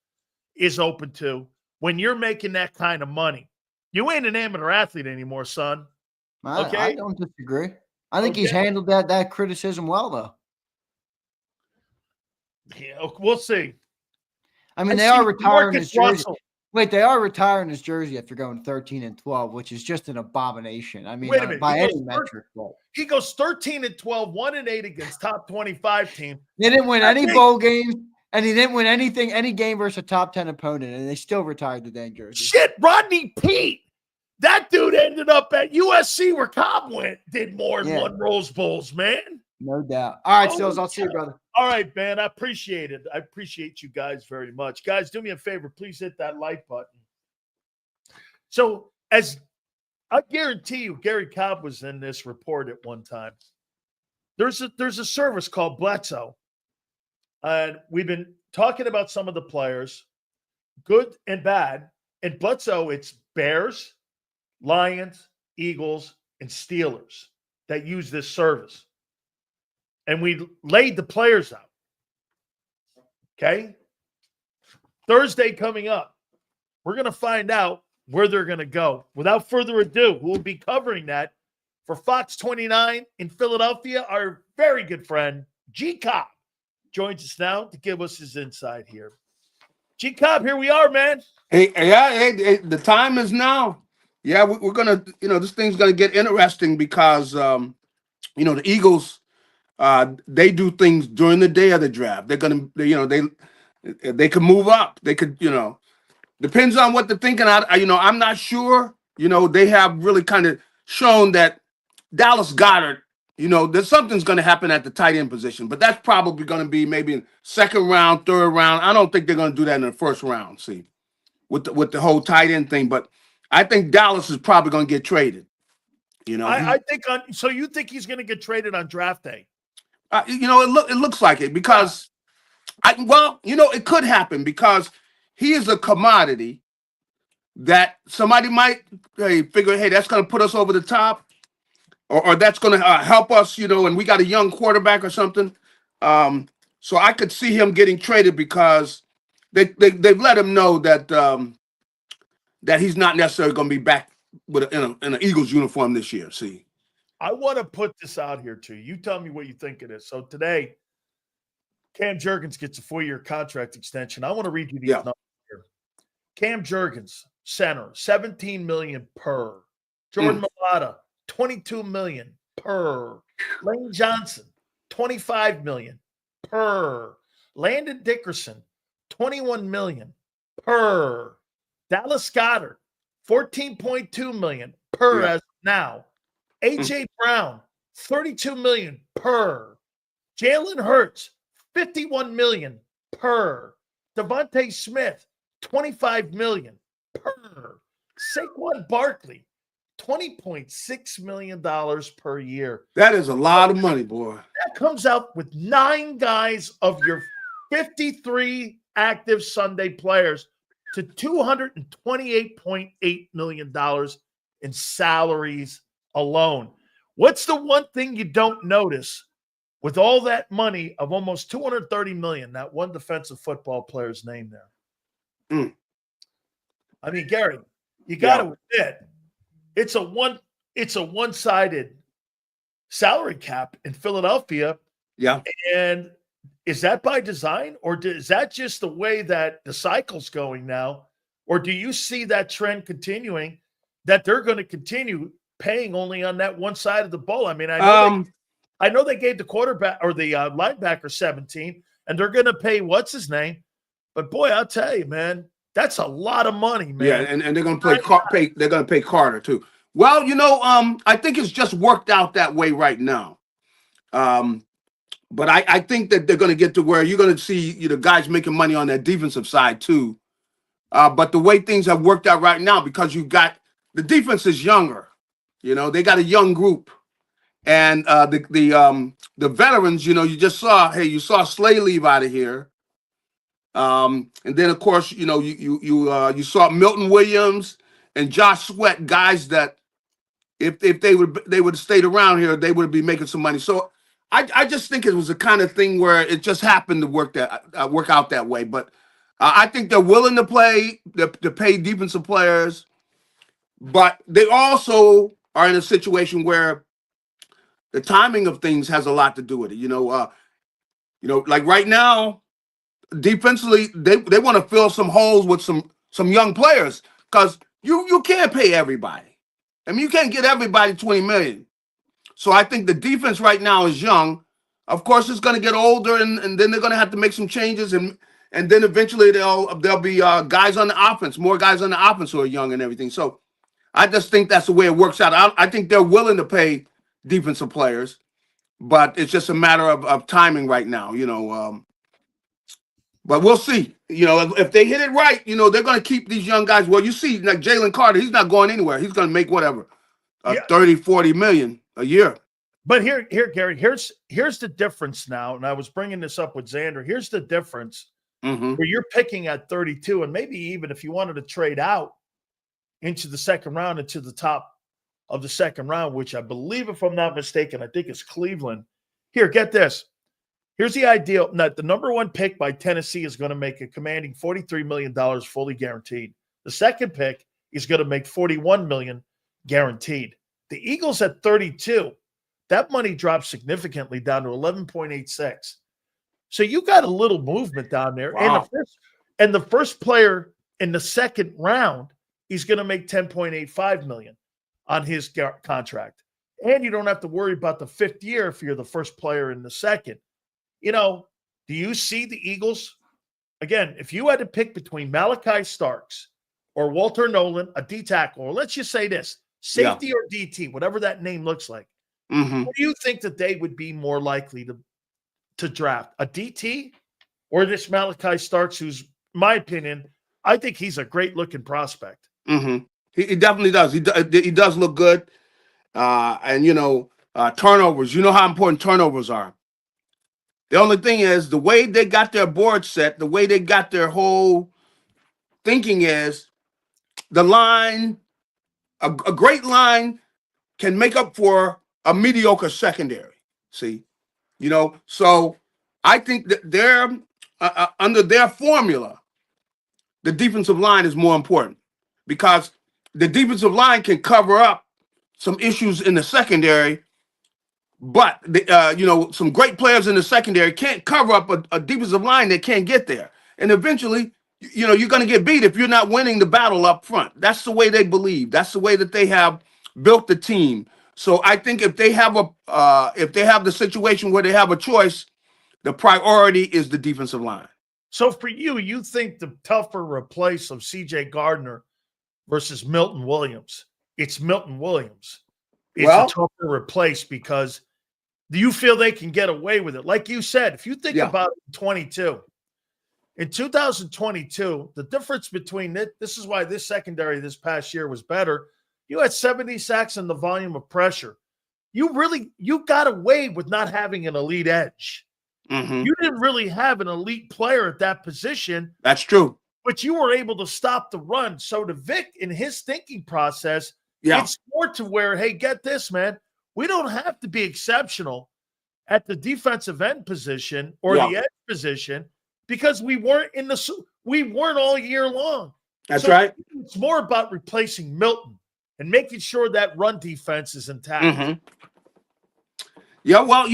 is open to when you're making that kind of money. You ain't an amateur athlete anymore, son. Okay? I don't disagree. I think he's handled that criticism well, though. Yeah, we'll see. I mean, they are retiring his jersey. Wait, they are retiring his jersey after going 13-12, which is just an abomination. I mean, wait a minute. By any metric. He goes 13-12, 1-8 against top 25 team. They didn't win any bowl games, and he didn't win any game versus a top 10 opponent, and they still retired the dang jersey. Shit, Rodney Peete. That dude ended up at USC where Cobb did more than one Rose Bowls, man. No doubt. All right, Sills, I'll see you, brother. All right, man. I appreciate it. I appreciate you guys very much. Guys, do me a favor. Please hit that like button. So, as I guarantee you, Gary Cobb was in this report at one time. There's a service called Bledsoe. And we've been talking about some of the players, good and bad. In Bledsoe, it's Bears, Lions, Eagles, and Steelers that use this service. And we laid the players out. Okay? Thursday coming up, we're going to find out where they're going to go. Without further ado, we'll be covering that for Fox 29 in Philadelphia. Our very good friend, JAKIB, joins us now to give us his insight here. JAKIB, here we are, man. Hey, the time is now. Yeah, we're going to, this thing's going to get interesting because, the Eagles, they do things during the day of the draft. They're going to, they could move up. They could, depends on what they're thinking. I'm not sure. They have really kind of shown that Dallas Goedert, there's something's going to happen at the tight end position, but that's probably going to be maybe in second round, third round. I don't think they're going to do that in the first round. See, with the whole tight end thing, but I think Dallas is probably going to get traded. I think so. You think he's going to get traded on draft day? It looks like it because it could happen because he is a commodity that somebody might figure, hey, that's going to put us over the top, or that's going to help us, and we got a young quarterback or something. So I could see him getting traded because they've let him know that that he's not necessarily going to be back in an Eagles uniform this year. See, I want to put this out here to you. You tell me what you think it is. So today, Cam Jurgens gets a 4-year contract extension. I want to read you these numbers here. Cam Jurgens, center, $17 million per. Jordan Mailata, $22 million per. Lane Johnson, $25 million per. Landon Dickerson, $21 million per. Dallas Goedert, $14.2 million per as of now. AJ Brown, $32 million per. Jalen Hurts, $51 million per. Devontae Smith, $25 million per. Saquon Barkley, $20.6 million per year. That is a lot of money, boy. That comes out with 9 guys of your 53 active Sunday players to $228.8 million in salaries alone. What's the one thing you don't notice with all that money of almost $230 million, that one defensive football player's name there? I mean, Gary, you got to admit, it's a one-sided salary cap in Philadelphia. Yeah. And is that by design, or is that just the way that the cycle's going now? Or do you see that trend continuing, that they're going to continue paying only on that one side of the ball? I mean, I know they gave the quarterback or the linebacker 17, and they're going to pay what's his name. But boy, I'll tell you, man, that's a lot of money, man. Yeah, and they're going to they're going to pay Carter too. Well, I think it's just worked out that way right now. But I think that they're going to get to where you're going to see the guys making money on that defensive side too. But the way things have worked out right now, because you got the defense is younger, they got a young group, and the veterans, you just saw, you saw Slay leave out of here, and then of course you saw Milton Williams and Josh Sweat, guys that if they would have stayed around here, they would be making some money. So I just think it was the kind of thing where it just happened to work out that way. But I think they're willing to pay defensive players, but they also are in a situation where the timing of things has a lot to do with it. Like right now, defensively, they want to fill some holes with some young players, because you can't pay everybody. I mean, you can't get everybody $20 million. So I think the defense right now is young. Of course, it's going to get older, and then they're going to have to make some changes, and then eventually there'll be guys on the offense, more guys on the offense who are young and everything. So I just think that's the way it works out. I think they're willing to pay defensive players, but it's just a matter of timing right now, But we'll see. If they hit it right, they're going to keep these young guys. Well, you see, like Jalen Carter, he's not going anywhere. He's going to make whatever, 30, 40 million a year. But here, Gary, here's the difference now. And I was bringing this up with Xander. Here's the difference where you're picking at 32, and maybe even if you wanted to trade out into the second round, into the top of the second round, which I believe, if I'm not mistaken, I think it's Cleveland. Here, get this. Here's the ideal. Now, the number 1 pick by Tennessee is going to make a commanding $43 million fully guaranteed. The second pick is going to make $41 million guaranteed. The Eagles at 32, that money drops significantly down to 11.86. So you got a little movement down there. Wow. And the first player in the second round, he's going to make $10.85 million on his contract. And you don't have to worry about the 5th year if you're the first player in the second. Do you see the Eagles? Again, if you had to pick between Malachi Starks or Walter Nolan, a D tackle, or let's just say this, safety or DT, whatever that name looks like, what do you think that they would be more likely to draft? A DT or this Malachi Starks, who's, in my opinion, I think he's a great-looking prospect. He definitely does. He does look good. And, turnovers, how important turnovers are. The only thing is, the way they got their board set, the way they got their whole thinking is, the line, a great line can make up for a mediocre secondary. See, so I think that they're under their formula, the defensive line is more important, because the defensive line can cover up some issues in the secondary. But some great players in the secondary can't cover up a defensive line that can't get there. And eventually, you're going to get beat if you're not winning the battle up front. That's the way they believe. That's the way that they have built the team. So I think if they have the situation where they have a choice, the priority is the defensive line. So for you think the tougher replace of C.J. Gardner versus Milton Williams, it's Milton Williams. It's a tougher replace, because do you feel they can get away with it? Like you said, if you think about 22, in 2022, the difference between this is why this secondary this past year was better. You had 70 sacks and the volume of pressure. You got away with not having an elite edge. Mm-hmm. You didn't really have an elite player at that position. That's true. But you were able to stop the run. So to Vic, in his thinking process, it's more to where, hey, get this, man. We don't have to be exceptional at the defensive end position or the edge position because we weren't all year long. That's right. It's more about replacing Milton and making sure that run defense is intact. Mm-hmm. Yeah, well,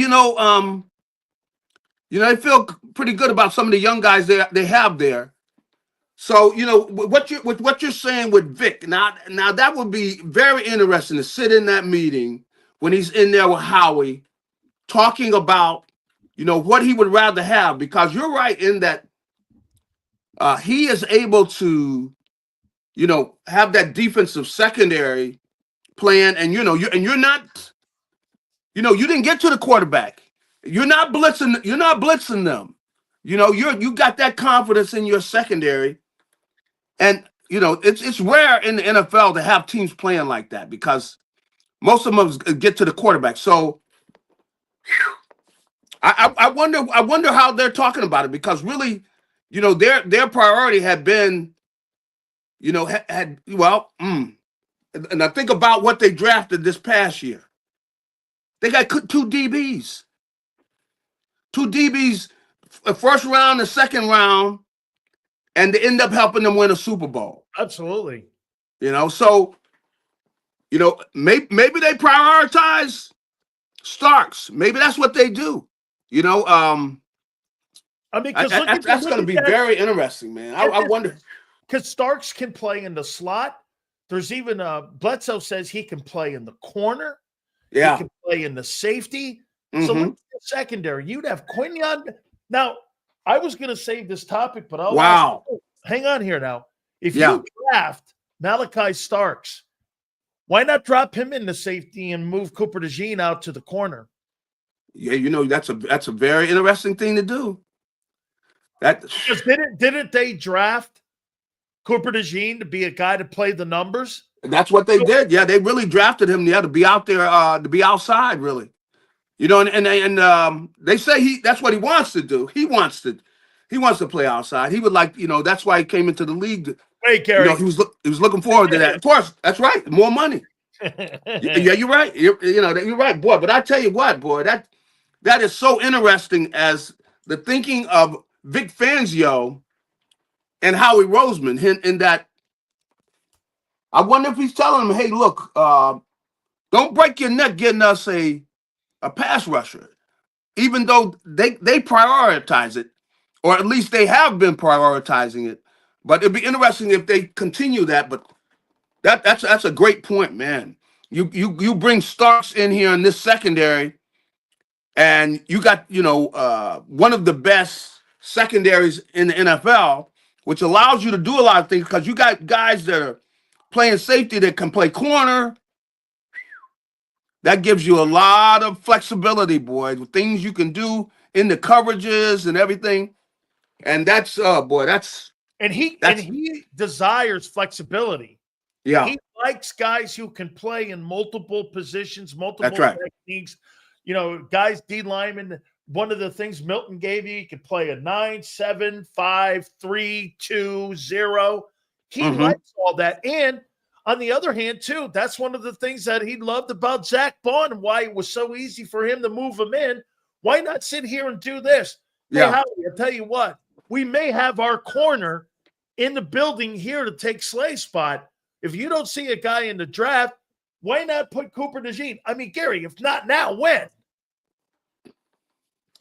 I feel pretty good about some of the young guys they have there. So, what you're saying with Vic, now that would be very interesting to sit in that meeting when he's in there with Howie talking about, what he would rather have, because you're right in that he is able to, have that defensive secondary plan, and you're not, you didn't get to the quarterback. You're not blitzing them. You got that confidence in your secondary. And it's rare in the NFL to have teams playing like that because most of them get to the quarterback. So I wonder how they're talking about it, because really, their priority had been, and I think about what they drafted this past year. They got two DBs, a first round, a second round, and they end up helping them win a Super Bowl. Absolutely. So, maybe they prioritize Starks. Maybe that's what they do. I mean, that's going to be very interesting, man. I wonder. Because Starks can play in the slot. There's even Bledsoe says he can play in the corner. Yeah. He can play in the safety. Mm-hmm. So look at the secondary. You'd have Quinion. Now, I was going to save this topic, but hang on here now. If you draft Malachi Starks, why not drop him in the safety and move Cooper DeJean out to the corner? Yeah, that's a very interesting thing to do. Because didn't they draft Cooper DeJean to be a guy to play the numbers? That's what they did. Yeah, they really drafted him. To be out there, to be outside, really. And they say that's what he wants to do. He wants to play outside. He would like, that's why he came into the league. Hey, Gary. He was looking forward to that. Of course, that's right. More money. Yeah, you're right. You're right, boy. But I tell you what, boy, that is so interesting as the thinking of Vic Fangio and Howie Roseman in that. I wonder if he's telling them, hey, look, don't break your neck getting us a pass rusher, even though they prioritize it, or at least they have been prioritizing it. But it'd be interesting if they continue that. But that's a great point, man. You bring Starks in here in this secondary, and you got one of the best secondaries in the NFL, which allows you to do a lot of things because you got guys that are playing safety that can play corner. That gives you a lot of flexibility, boy. Things you can do in the coverages and everything. And that's and he desires flexibility. Yeah. He likes guys who can play in multiple positions, multiple techniques. Guys, D lineman, one of the things Milton gave you could play a 9, 7, 5, 3, 2, 0. He likes all that. And on the other hand, too, that's one of the things that he loved about Zach Bond and why it was so easy for him to move him in. Why not sit here and do this? Yeah. Hey, Howie, I'll tell you what, we may have our corner in the building here to take Slay's spot. If you don't see a guy in the draft, why not put Cooper DeJean? I mean, Gary, if not now, when?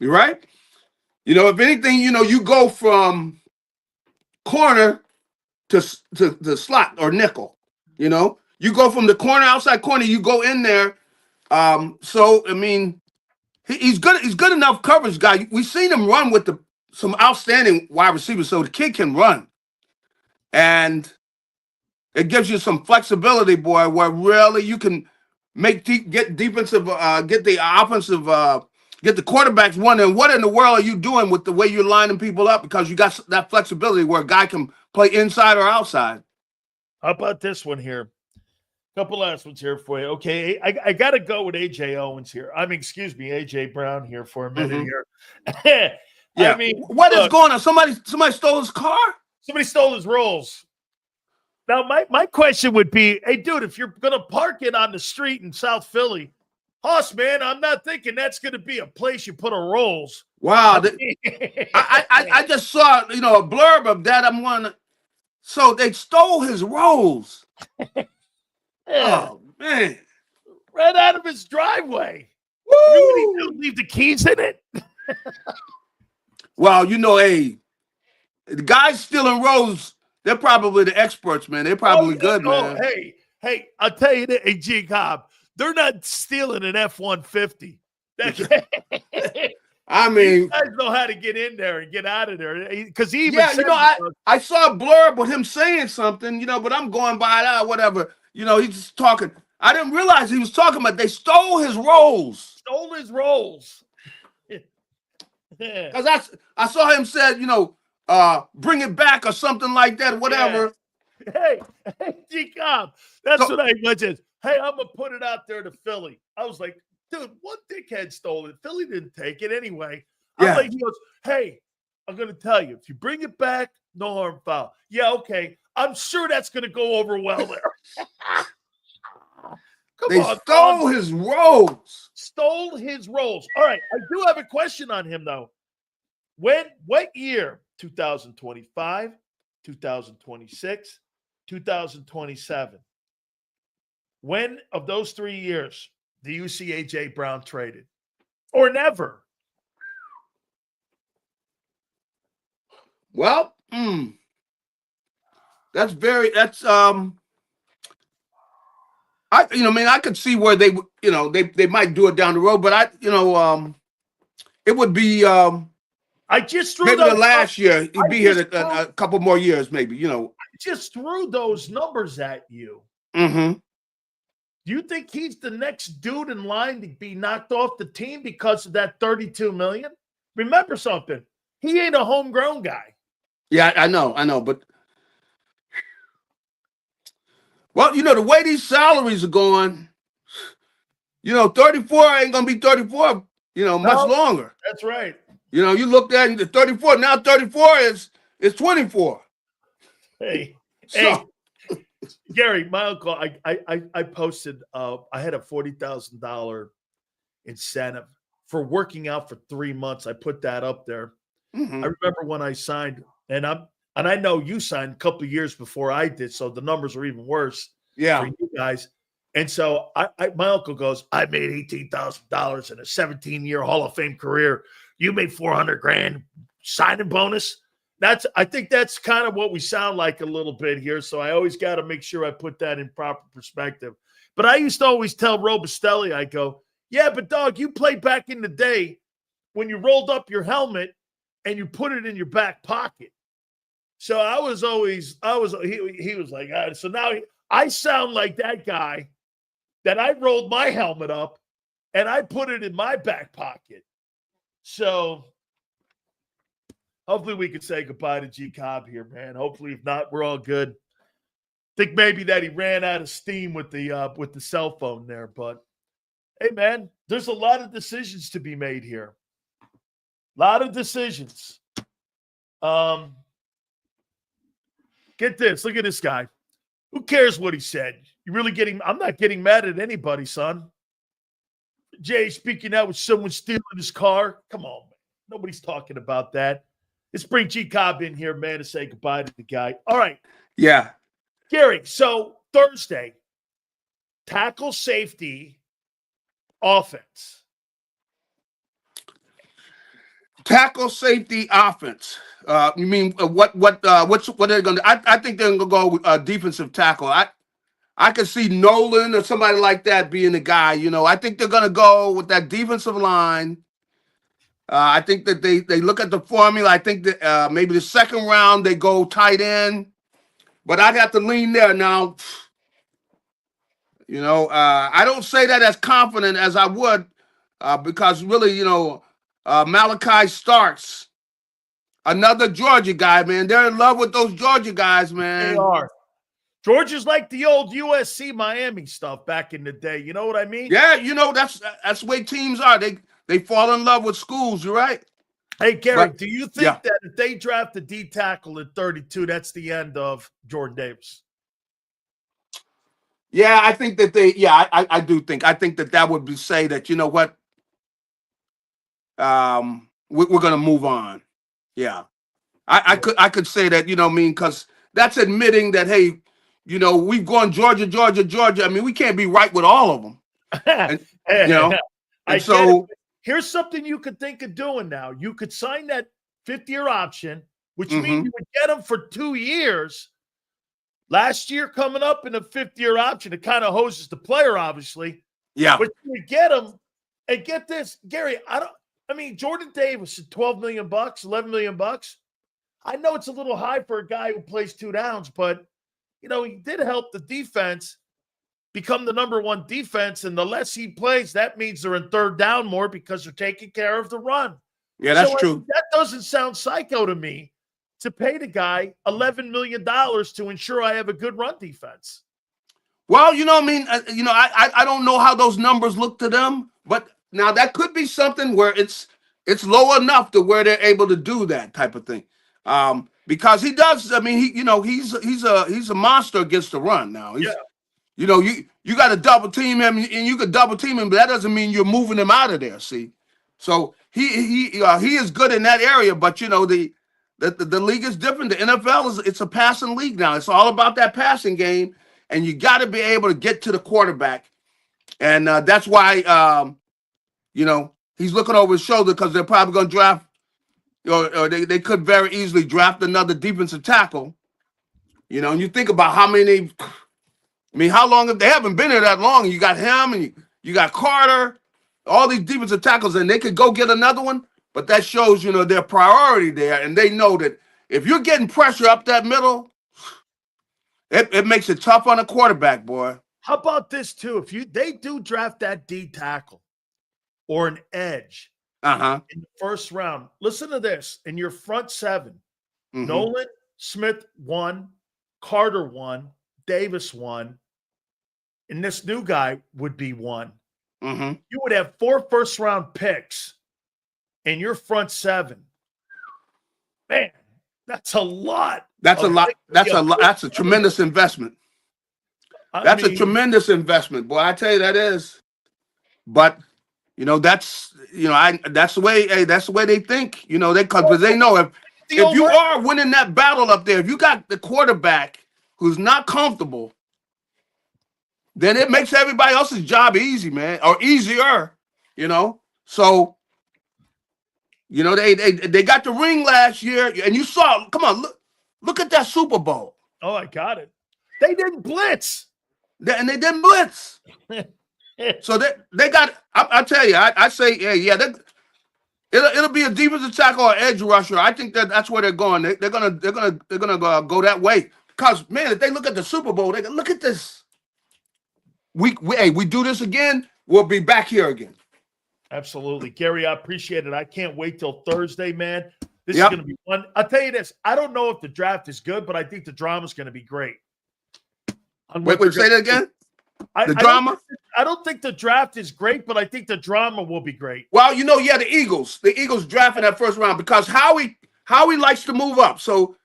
You're right. If anything, you go from corner to slot or nickel. You go from the corner, outside corner, you go in there. So I mean, he's good. He's good enough coverage guy. We've seen him run with some outstanding wide receivers, so the kid can run, and it gives you some flexibility, boy, where really you can get defensive, get the offensive, get the quarterbacks wondering what in the world are you doing with the way you're lining people up, because you got that flexibility where a guy can play inside or outside. How about this one here? Couple last ones here for you. Okay, I got to go with AJ Owens here. Excuse me, AJ Brown here for a minute here. Yeah. I mean, what is look, going on? Somebody stole his car? somebody stole his rolls. Now, my question would be, hey, dude, if you're going to park it on the street in South Philly, Hoss, man, I'm not thinking that's going to be a place you put a rolls. Wow. I just saw, a blurb of that. I'm wondering. So they stole his rolls. Yeah, Oh, man. right out of his driveway. Woo! You know what he do? Leave the keys in it? Well, hey, the guys stealing rolls, they're probably the experts, man. They're probably good, man. Hey, I'll tell you that, hey, JAKIB, they're not stealing an F-150. I mean, these guys know how to get in there and get out of there. Because he even I saw a blurb with him saying something, but I'm going by that, whatever. He's just talking. I didn't realize he was talking about they stole his rolls. Stole his rolls. Because I saw him said, bring it back or something like that, whatever. Yeah. Hey, JAKIB, that's what I mentioned. Hey, I'm going to put it out there to Philly. I was like, dude, what dickhead stole it? Philly didn't take it anyway. Yeah. He goes, hey, I'm going to tell you, if you bring it back, no harm foul. Yeah, okay. I'm sure that's going to go over well there. They stole his rolls. Stole his rolls. All right, I do have a question on him, though. What year? 2025, 2026, 2027. When of those 3 years do you see AJ Brown traded? Or never? Well, that's I could see where they might do it down the road, but it would be I just threw maybe those the last year. He'd be here a couple more years, maybe. I just threw those numbers at you. Mm-hmm. Do you think he's the next dude in line to be knocked off the team because of that $32 million? Remember something. He ain't a homegrown guy. Yeah, I know, but well, the way these salaries are going, 34 ain't gonna be 34, much longer. That's right. You looked at the 34, now 34 is 24. Hey, So Gary, my uncle, I posted, I had a $40,000 incentive for working out for 3 months. I put that up there. mm-hmm. I remember when I signed, and I know you signed a couple of years before I did, so the numbers are even worse for you guys. And so my uncle goes, I made $18,000 in a 17-year Hall of Fame career. You made $400,000 signing bonus. I think that's kind of what we sound like a little bit here. So I always got to make sure I put that in proper perspective. But I used to always tell Robustelli, I go, yeah, but dog, you played back in the day when you rolled up your helmet and you put it in your back pocket. So he was like, so now I sound like that guy that I rolled my helmet up and I put it in my back pocket. So hopefully we can say goodbye to JAKIB here, man. Hopefully, if not, we're all good. Think maybe that he ran out of steam with the cell phone there, but hey, man, there's a lot of decisions to be made here. A lot of decisions. Get this. Look at this guy. Who cares what he said? You really getting? I'm not getting mad at anybody, son. Jay speaking out with someone stealing his car. Come on, man. Nobody's talking about that. Let's bring JAKIB in here, man, to say goodbye to the guy. All right. Yeah. Gary, so Thursday, tackle safety offense. Tackle safety offense. You mean what they're going to do? I think they're going to go with defensive tackle. I could see Nolan or somebody like that being the guy. I think they're going to go with that defensive line. I think that they look at the formula. I think that maybe the second round they go tight end, but I'd have to lean there now. I don't say that as confident as I would because really, Malachi Starks, another Georgia guy, man. They're in love with those Georgia guys, man. They are. Georgia's like the old USC Miami stuff back in the day. You know what I mean? Yeah, that's the way teams are. They fall in love with schools. You're right. Hey, Gary, do you think yeah. that if they draft a D tackle at 32, that's the end of Jordan Davis? Yeah, I think that I do think. I think that would say that, you know what, we're going to move on. Yeah. I could say that, because that's admitting that, hey, we've gone Georgia. I mean, we can't be right with all of them. And, and so here's something you could think of doing now. You could sign that 5th-year option, which means you would get him for 2 years. Last year coming up in a 5th-year option, it kind of hoses the player, obviously. Yeah. But you would get him, and get this, Gary, Jordan Davis at $12 million, $11 million. I know it's a little high for a guy who plays 2 downs, but he did help the defense become the number 1 defense. And the less he plays, that means they're in 3rd down more because they're taking care of the run. Yeah, that's true. That doesn't sound psycho to me, to pay the guy $11 million to ensure I have a good run defense. Well, I don't know how those numbers look to them, but now that could be something where it's low enough to where they're able to do that type of thing. Because he does. I mean, he's a monster against the run. Now, you got to double team him, and you could double team him, but that doesn't mean you're moving him out of there. See, so he is good in that area, but the league is different. The NFL it's a passing league now. It's all about that passing game, and you got to be able to get to the quarterback, and that's why he's looking over his shoulder, because they're probably going to draft. Or they could very easily draft another defensive tackle, and you think about how many. How long have they haven't been here that long? You got him, and you got Carter, all these defensive tackles, and they could go get another one. But that shows, their priority there, and they know that if you're getting pressure up that middle, it makes it tough on a quarterback, boy. How about this too? If they do draft that D tackle or an edge. In the 1st round. Listen to this. In your front 7, Nolan, Smith 1, Carter 1, Davis 1, and this new guy would be 1. You would have 4 first-round picks in your front 7. Man, that's a lot. That's a lot. That's a tremendous investment. That's a tremendous investment, boy. I tell you, that is. But that's the way. Hey, that's the way they think. Because they know if you are winning that battle up there, if you got the quarterback who's not comfortable, then it makes everybody else's job easy, man, or easier. So they got the ring last year, and you saw. Come on, look at that Super Bowl. Oh, I got it. They didn't blitz, and they didn't blitz. So they got. I tell you, I say, it'll be a defensive tackle or edge rusher. I think that's where they're going. They're gonna go that way. Because, man, if they look at the Super Bowl, they go, look at this. We do this again, we'll be back here again. Absolutely, Gary. I appreciate it. I can't wait till Thursday, man. This is going to be fun. I'll tell you this. I don't know if the draft is good, but I think the drama is going to be great. Wait, say that again. The drama? I don't think the draft is great, but I think the drama will be great. Well, the Eagles. The Eagles drafted that 1st round because Howie likes to move up. So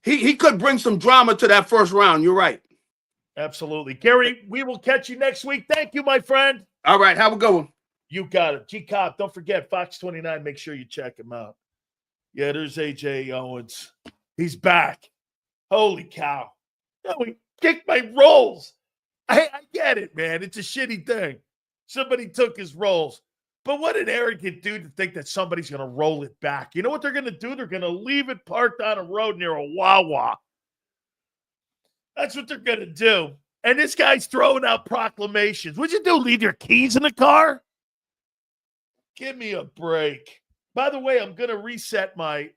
he could bring some drama to that 1st round. You're right. Absolutely. Gary, we will catch you next week. Thank you, my friend. All right. Have a good one. You got it. JAKIB, don't forget, Fox 29. Make sure you check him out. Yeah, there's A.J. Owens. He's back. Holy cow. He kicked my rolls. I get it, man. It's a shitty thing. Somebody took his rolls. But what an arrogant dude to think that somebody's going to roll it back. You know what they're going to do? They're going to leave it parked on a road near a Wawa. That's what they're going to do. And this guy's throwing out proclamations. What'd you do? Leave your keys in the car? Give me a break. By the way, I'm going to reset my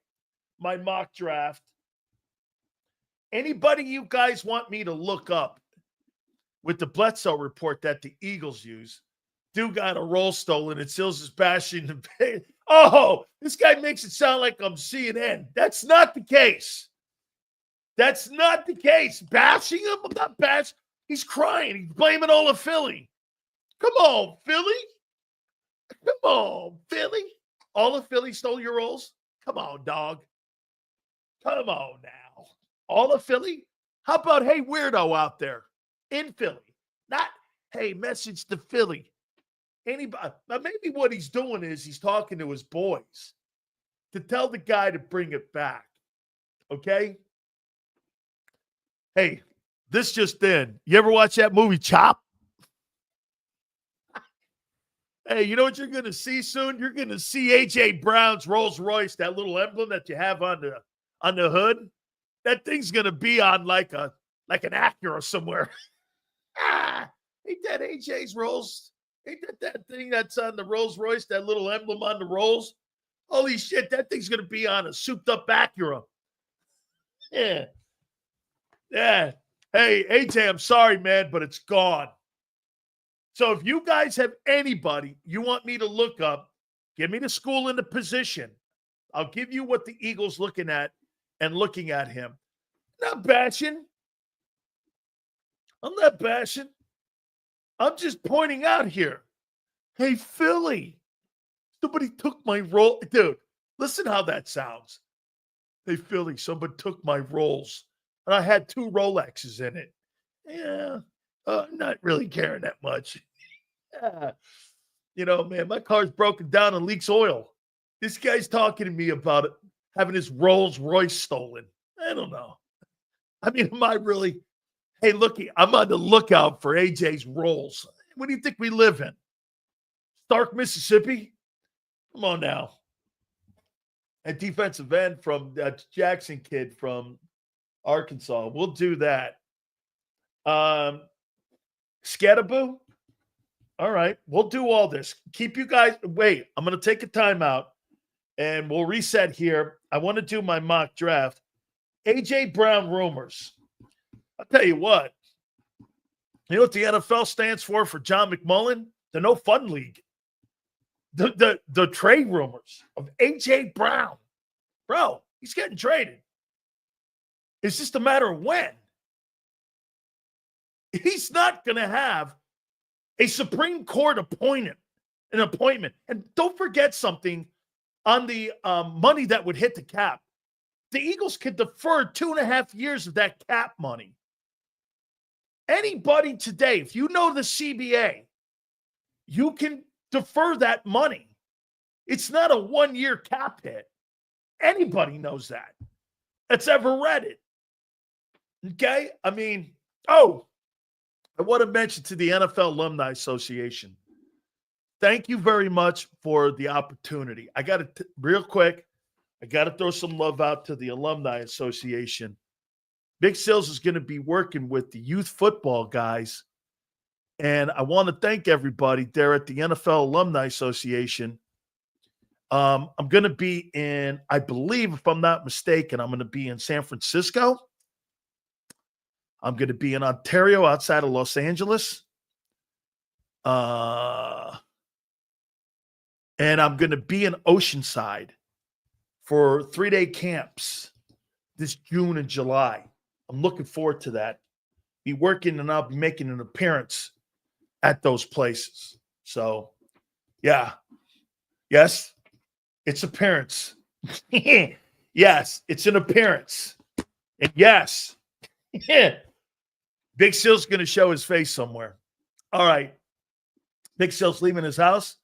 mock draft. Anybody you guys want me to look up with the Bledsoe report that the Eagles use, do got a roll stolen and Sills is bashing the pay. Oh, this guy makes it sound like I'm CNN. That's not the case. That's not the case. Bashing him? I'm not bashing. He's crying. He's blaming all of Philly. Come on, Philly. Come on, Philly. All of Philly stole your roles? Come on, dog. Come on now. All of Philly? How about, hey, weirdo out there in Philly? Not, hey, message to Philly. Anybody? Now, maybe what he's doing is he's talking to his boys to tell the guy to bring it back. Okay? Hey, this just in. You ever watch that movie Chop? Hey, you know what you're going to see soon? You're going to see A.J. Brown's Rolls Royce, that little emblem that you have on the hood. That thing's going to be on like an Acura somewhere. Ain't that A.J.'s Rolls? Ain't that thing that's on the Rolls Royce, that little emblem on the Rolls? Holy shit, that thing's going to be on a souped-up Acura. Yeah. Yeah. Hey, AJ, I'm sorry, man, but it's gone. So if you guys have anybody you want me to look up, give me the school and the position. I'll give you what the Eagles looking at and looking at him. Not bashing. I'm not bashing. I'm just pointing out here. Hey, Philly, somebody took my role. Dude, listen how that sounds. Hey, Philly, somebody took my rolls. And I had 2 Rolexes in it. Yeah, I'm not really caring that much. Yeah. You know, man, my car's broken down and leaks oil. This guy's talking to me about it, having his Rolls Royce stolen. I don't know. I mean, am I really? Hey, looky, I'm on the lookout for AJ's Rolls. What do you think we live in? Stark, Mississippi? Come on now. A defensive end from that Jackson kid from Arkansas. We'll do that. Scatterboo? All right. We'll do all this. Keep you guys. Wait, I'm going to take a timeout and we'll reset here. I want to do my mock draft. A.J. Brown rumors. I'll tell you what. You know what the NFL stands for John McMullen? The No Fun League. The trade rumors of A.J. Brown. Bro, he's getting traded. It's just a matter of when. He's not going to have a Supreme Court appointment. And don't forget something on the money that would hit the cap. The Eagles could defer 2.5 years of that cap money. Anybody today, if you know the CBA, you can defer that money. It's not a 1-year cap hit. Anybody knows that. That's ever read it. Okay? I mean, I want to mention to the NFL Alumni Association, thank you very much for the opportunity. I got to, real quick, I got to throw some love out to the Alumni Association. Big Sales is going to be working with the youth football guys. And I want to thank everybody there at the NFL Alumni Association. I'm going to be in, I believe, if I'm not mistaken, I'm going to be in San Francisco. I'm going to be in Ontario outside of Los Angeles. And I'm going to be in Oceanside for 3-day camps this June and July. I'm looking forward to that. Be working and I'll be making an appearance at those places. So, yeah. Yes, it's appearance. Yes, it's an appearance. And yes, Big Sil's going to show his face somewhere. All right. Big Sil's leaving his house.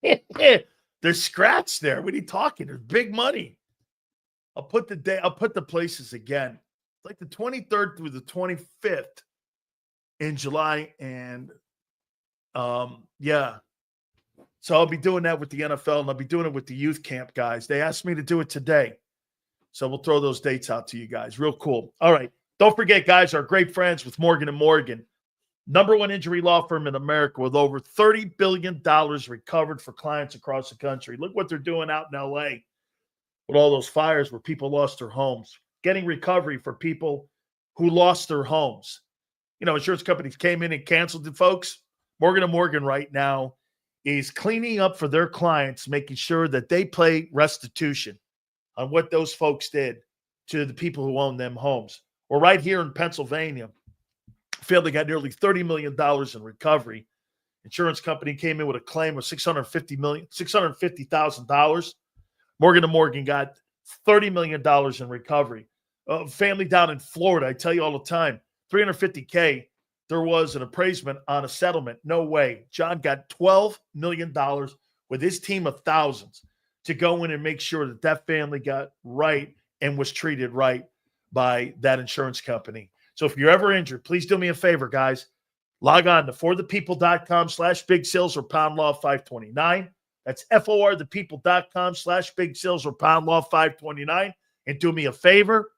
There's scratch there. What are you talking? There's big money. I'll put the places again. It's like the 23rd through the 25th in July. And yeah. So I'll be doing that with the NFL and I'll be doing it with the youth camp guys. They asked me to do it today. So we'll throw those dates out to you guys. Real cool. All right. Don't forget, guys, our great friends with Morgan & Morgan. #1 injury law firm in America with over $30 billion recovered for clients across the country. Look what they're doing out in L.A. with all those fires where people lost their homes. Getting recovery for people who lost their homes. You know, insurance companies came in and canceled the folks. Morgan & Morgan right now is cleaning up for their clients, making sure that they pay restitution on what those folks did. to the people who own them homes. Well, right here in Pennsylvania, family got nearly $30 million in recovery. Insurance company came in with a claim of $650,000. Morgan & Morgan got $30 million in recovery. Family down in Florida, I tell you all the time, $350K. There was an appraisement on a settlement. No way. John got $12 million with his team of thousands to go in and make sure that that family got right and was treated right by that insurance company. So if you're ever injured, please do me a favor, guys. Log on to forthepeople.com/big sales or pound law 529. That's forthepeople.com/big sales or pound law 529. And do me a favor.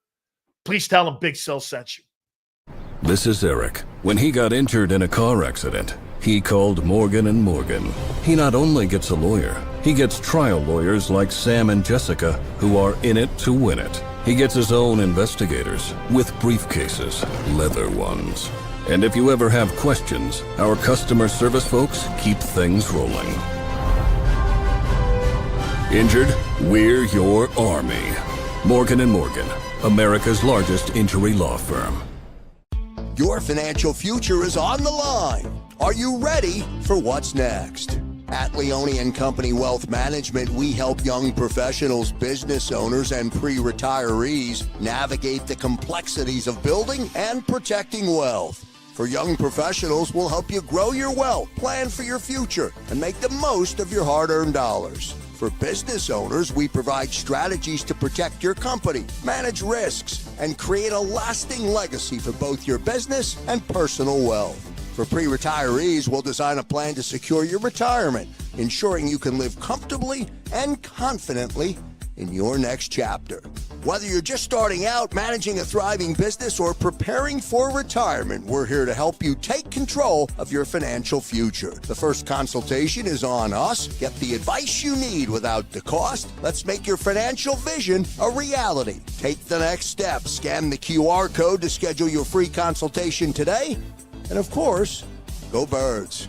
Please tell them Big Sales sent you. This is Eric. When he got injured in a car accident, he called Morgan & Morgan. He not only gets a lawyer, he gets trial lawyers like Sam and Jessica who are in it to win it. He gets his own investigators with briefcases, leather ones. And if you ever have questions, our customer service folks keep things rolling. Injured? We're your army. Morgan & Morgan, America's largest injury law firm. Your financial future is on the line. Are you ready for what's next? At Leone & Company Wealth Management, we help young professionals, business owners, and pre-retirees navigate the complexities of building and protecting wealth. For young professionals, we'll help you grow your wealth, plan for your future, and make the most of your hard-earned dollars. For business owners, we provide strategies to protect your company, manage risks, and create a lasting legacy for both your business and personal wealth. For pre-retirees, we'll design a plan to secure your retirement, ensuring you can live comfortably and confidently in your next chapter. Whether you're just starting out, managing a thriving business, or preparing for retirement, we're here to help you take control of your financial future. The first consultation is on us. Get the advice you need without the cost. Let's make your financial vision a reality. Take the next step. Scan the QR code to schedule your free consultation today. And of course, go Birds.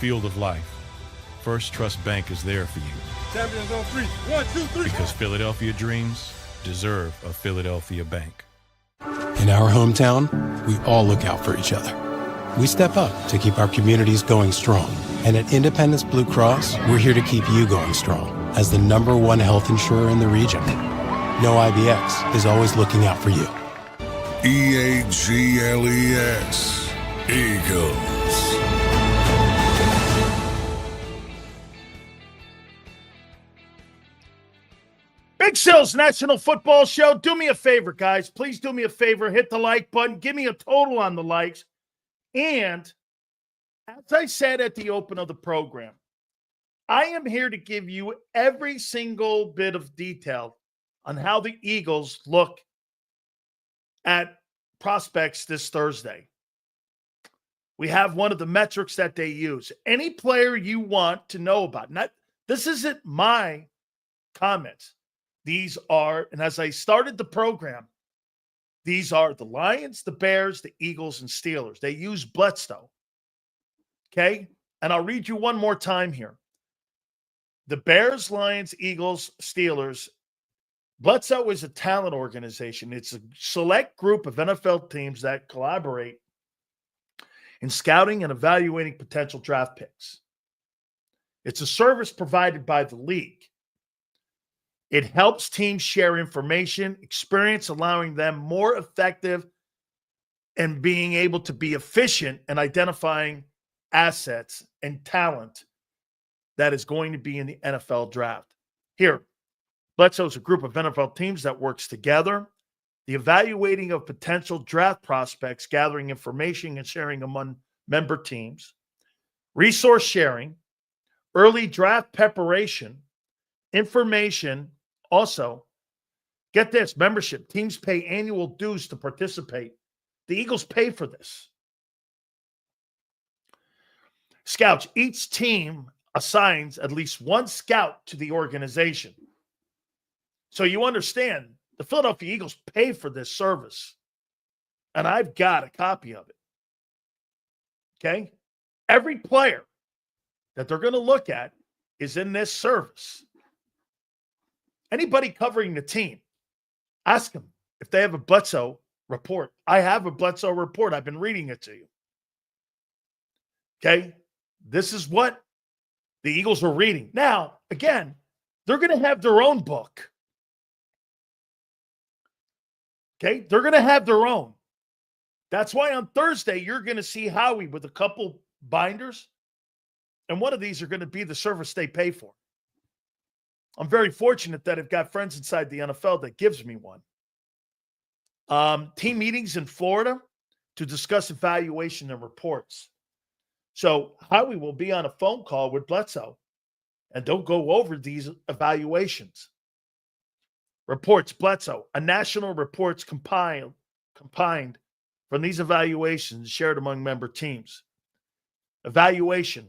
Field of life, First Trust Bank is there for you. Champions on three. 1, 2, 3. Because Philadelphia dreams deserve a Philadelphia bank. In our hometown, we all look out for each other. We step up to keep our communities going strong. And at Independence Blue Cross, we're here to keep you going strong as the #1 health insurer in the region. No IBX is always looking out for you. EAGLES, Eagles. Big Sales National Football Show. Do me a favor, guys. Please do me a favor. Hit the like button. Give me a total on the likes. And as I said at the open of the program, I am here to give you every single bit of detail on how the Eagles look at prospects this Thursday. We have one of the metrics that they use. Any player you want to know about. This isn't my comments. These are, and as I started the program, these are the Lions, the Bears, the Eagles, and Steelers. They use Bledsoe. Okay? And I'll read you one more time here. The Bears, Lions, Eagles, Steelers. Bledsoe is a talent organization. It's a select group of NFL teams that collaborate in scouting and evaluating potential draft picks. It's a service provided by the league. It helps teams share information, experience, allowing them more effective and being able to be efficient in identifying assets and talent that is going to be in the NFL draft. Here, Bledsoe's a group of NFL teams that works together. The evaluating of potential draft prospects, gathering information and sharing among member teams, resource sharing, early draft preparation, information. Also, get this, membership. Teams pay annual dues to participate. The Eagles pay for this. Scouts. Each team assigns at least one scout to the organization. So you understand, the Philadelphia Eagles pay for this service. And I've got a copy of it. Okay? Every player that they're going to look at is in this service. Anybody covering the team, ask them if they have a Bledsoe report. I have a Bledsoe report. I've been reading it to you. Okay? This is what the Eagles are reading. Now, again, they're going to have their own book. Okay? They're going to have their own. That's why on Thursday, you're going to see Howie with a couple binders, and one of these are going to be the service they pay for. I'm very fortunate that I've got friends inside the NFL that gives me one. Team meetings in Florida to discuss evaluation and reports. So Howie will be on a phone call with Bledsoe, and they'll go over these evaluations. Reports, Bledsoe, a national reports compiled from these evaluations shared among member teams. Evaluating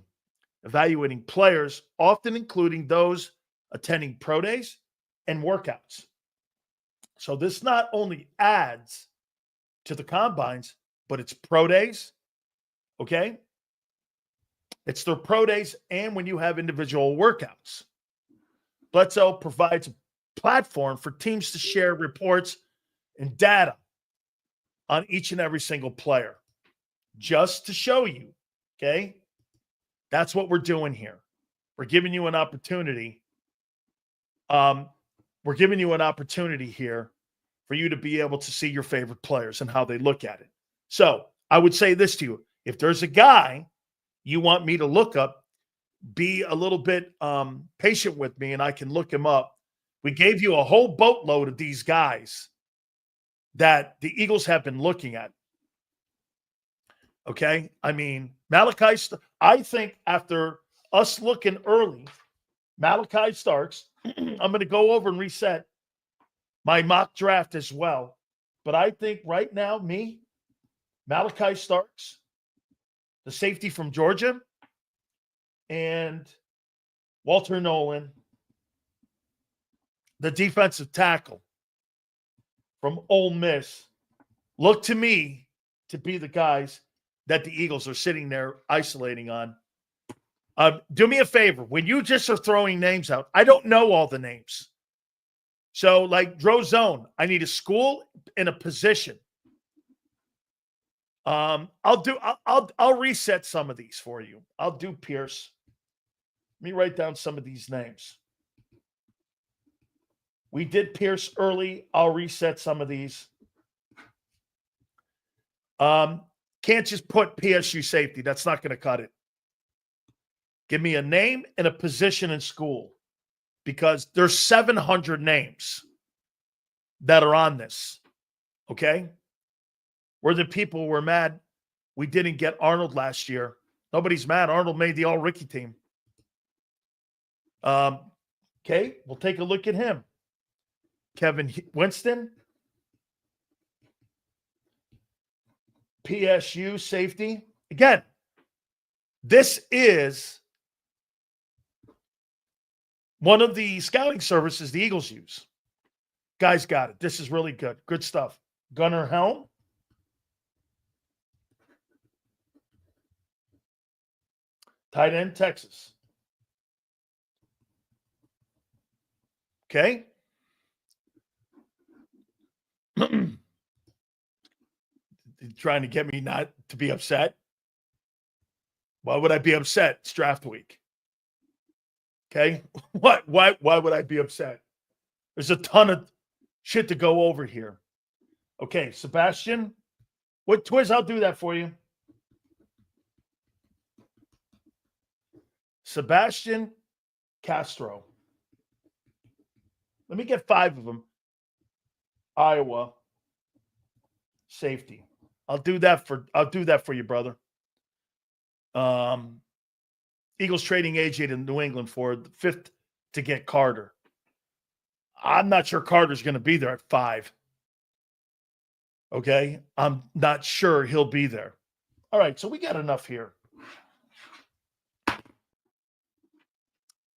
players, often including those attending pro days and workouts. So this not only adds to the combines, but it's pro days, okay? It's their pro days and when you have individual workouts. Bledsoe provides a platform for teams to share reports and data on each and every single player. Just to show you, okay? That's what we're doing here. We're giving you an opportunity. We're giving you an opportunity here for you to be able to see your favorite players and how they look at it. So I would say this to you. If there's a guy you want me to look up, be a little bit patient with me and I can look him up. We gave you a whole boatload of these guys that the Eagles have been looking at. Okay? I mean, Malachi, I think after us looking early, Malachi Starks, I'm going to go over and reset my mock draft as well. But I think right now, Malachi Starks, the safety from Georgia, and Walter Nolan, the defensive tackle from Ole Miss, look to me to be the guys that the Eagles are sitting there isolating on. Do me a favor. When you just are throwing names out, I don't know all the names. So like Drozone, I need a school and a position. I'll reset some of these for you. I'll do Pierce. Let me write down some of these names. We did Pierce early. I'll reset some of these. Can't just put PSU safety. That's not going to cut it. Give me a name and a position in school because there's 700 names that are on this. Okay? We're the people who were mad we didn't get Arnold last year. Nobody's mad. Arnold made the all-rookie team. Okay, we'll take a look at him. Kevin Winston, PSU safety. Again, this is one of the scouting services the Eagles use. Guys got it. This is really good. Good stuff. Gunnar Helm. Tight end, Texas. Okay. Trying to get me not to be upset. Why would I be upset? It's draft week. Okay. Why would I be upset? There's a ton of shit to go over here. Okay, Sebastian. What, Twiz, I'll do that for you. Sebastian Castro. Let me get 5 of them. Iowa. Safety. I'll do that for you, brother. Eagles trading AJ to New England for the 5th to get Carter. I'm not sure Carter's going to be there at 5. Okay? I'm not sure he'll be there. All right, so we got enough here.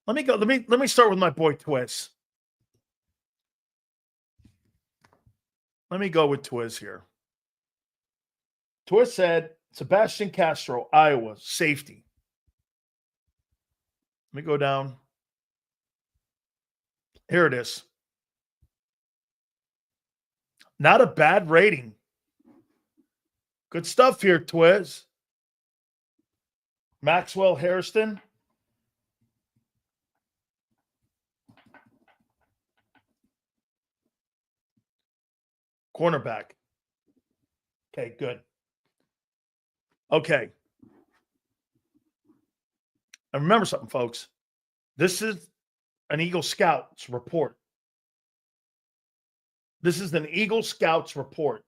Let me go. Let me start with my boy Twiz. Let me go with Twiz here. Twiz said Sebastian Castro, Iowa, safety. Let me go down. Here it is. Not a bad rating. Good stuff here, Twiz. Maxwell Hairston. Cornerback. Okay, good. Okay. And remember something, folks. This is an Eagle Scouts report. This is an Eagle Scouts report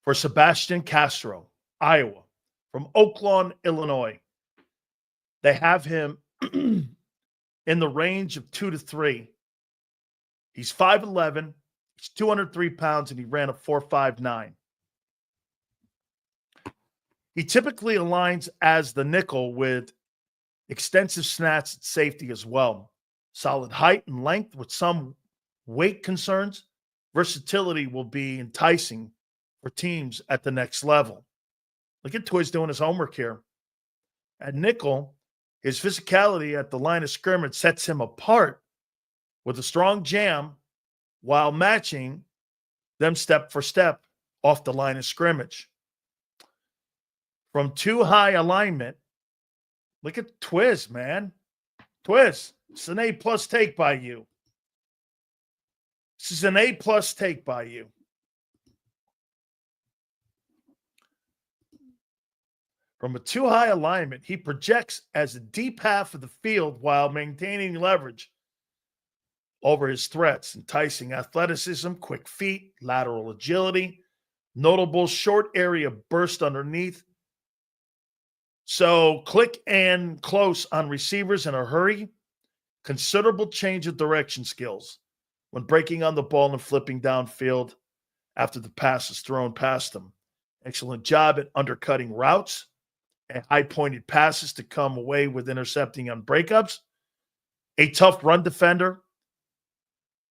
for Sebastian Castro, Iowa, from Oaklawn, Illinois. They have him in the range of 2 to 3. He's 5'11", he's 203 pounds, and he ran a 4.59. He typically aligns as the nickel with extensive snats at safety as well. Solid height and length with some weight concerns. Versatility will be enticing for teams at the next level. Look at Twiz doing his homework here. At nickel, his physicality at the line of scrimmage sets him apart with a strong jam while matching them step for step off the line of scrimmage. From too high alignment, look at Twiz, man. Twiz, it's an A+ take by you. This is an A+ take by you. From a too high alignment, he projects as a deep half of the field while maintaining leverage over his threats, enticing athleticism, quick feet, lateral agility, notable short area burst underneath. So click and close on receivers in a hurry. Considerable change of direction skills when breaking on the ball and flipping downfield after the pass is thrown past him. Excellent job at undercutting routes and high-pointed passes to come away with intercepting on breakups. A tough run defender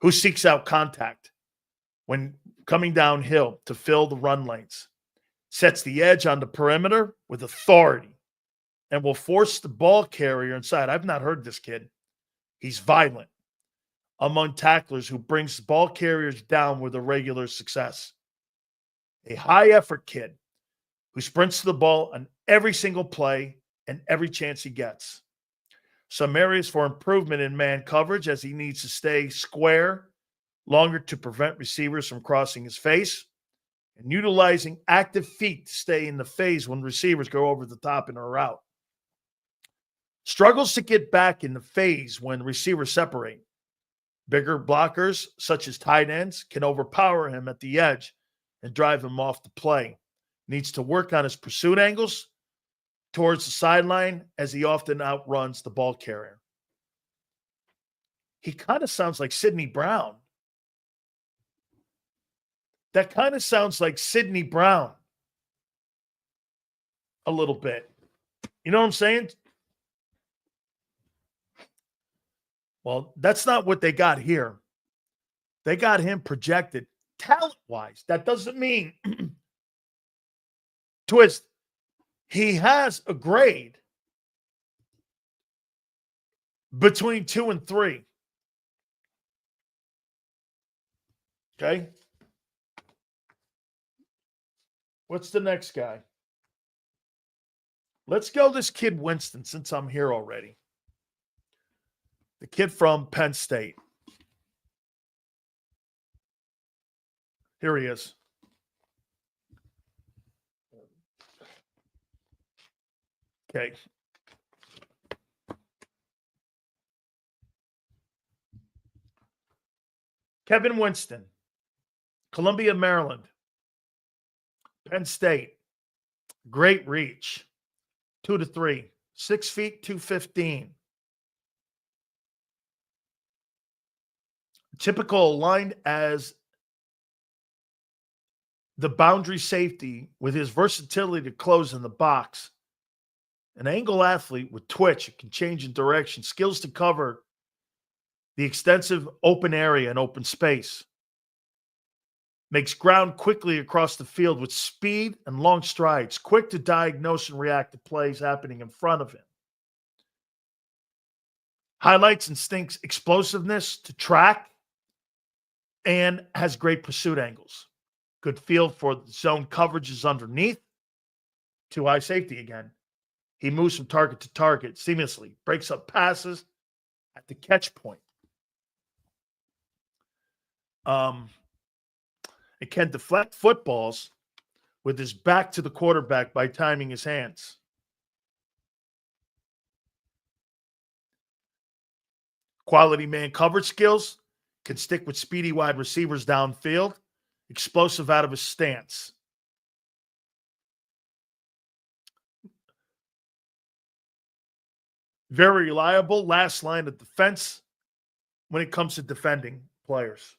who seeks out contact when coming downhill to fill the run lanes. Sets the edge on the perimeter with authority and will force the ball carrier inside. I've not heard this kid. He's violent among tacklers who brings ball carriers down with irregular success. A high-effort kid who sprints to the ball on every single play and every chance he gets. Some areas for improvement in man coverage as he needs to stay square longer to prevent receivers from crossing his face, and utilizing active feet to stay in the phase when receivers go over the top in a route. Struggles to get back in the phase when receivers separate. Bigger blockers, such as tight ends, can overpower him at the edge and drive him off the play. Needs to work on his pursuit angles towards the sideline as he often outruns the ball carrier. He kind of sounds like Sidney Brown. That kind of sounds like Sidney Brown a little bit. You know what I'm saying? Well, that's not what they got here. They got him projected talent-wise. That doesn't mean Twist. He has a grade between 2 and 3. Okay. What's the next guy? Let's go this kid Winston since I'm here already. The kid from Penn State. Here he is. Okay. Kevin Winston, Columbia, Maryland, Penn State, great reach, 2 to 3, 6 feet, 215. Typical aligned as the boundary safety with his versatility to close in the box. An angle athlete with twitch, it can change in direction, skills to cover the extensive open area and open space. Makes ground quickly across the field with speed and long strides, quick to diagnose and react to plays happening in front of him. Highlights instincts explosiveness to track and has great pursuit angles. Good feel for the zone coverages underneath. Too high safety again. He moves from target to target seamlessly, breaks up passes at the catch point. It can deflect footballs with his back to the quarterback by timing his hands. Quality man coverage skills, can stick with speedy wide receivers downfield, explosive out of his stance. Very reliable, last line of defense when it comes to defending players.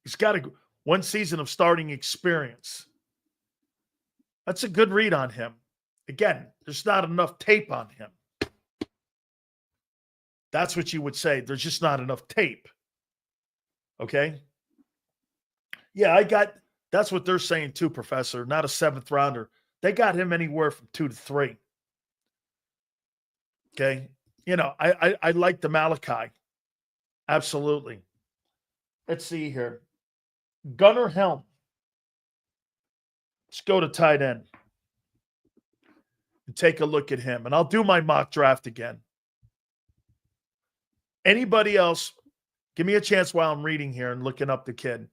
He's got one season of starting experience. That's a good read on him. Again, there's not enough tape on him. That's what you would say. There's just not enough tape. Okay? Yeah, that's what they're saying too, Professor. Not a 7th rounder. They got him anywhere from 2 to 3. Okay? You know, I like the Malachi. Absolutely. Let's see here. Gunnar Helm. Let's go to tight end and take a look at him. And I'll do my mock draft again. Anybody else, give me a chance while I'm reading here and looking up the kid.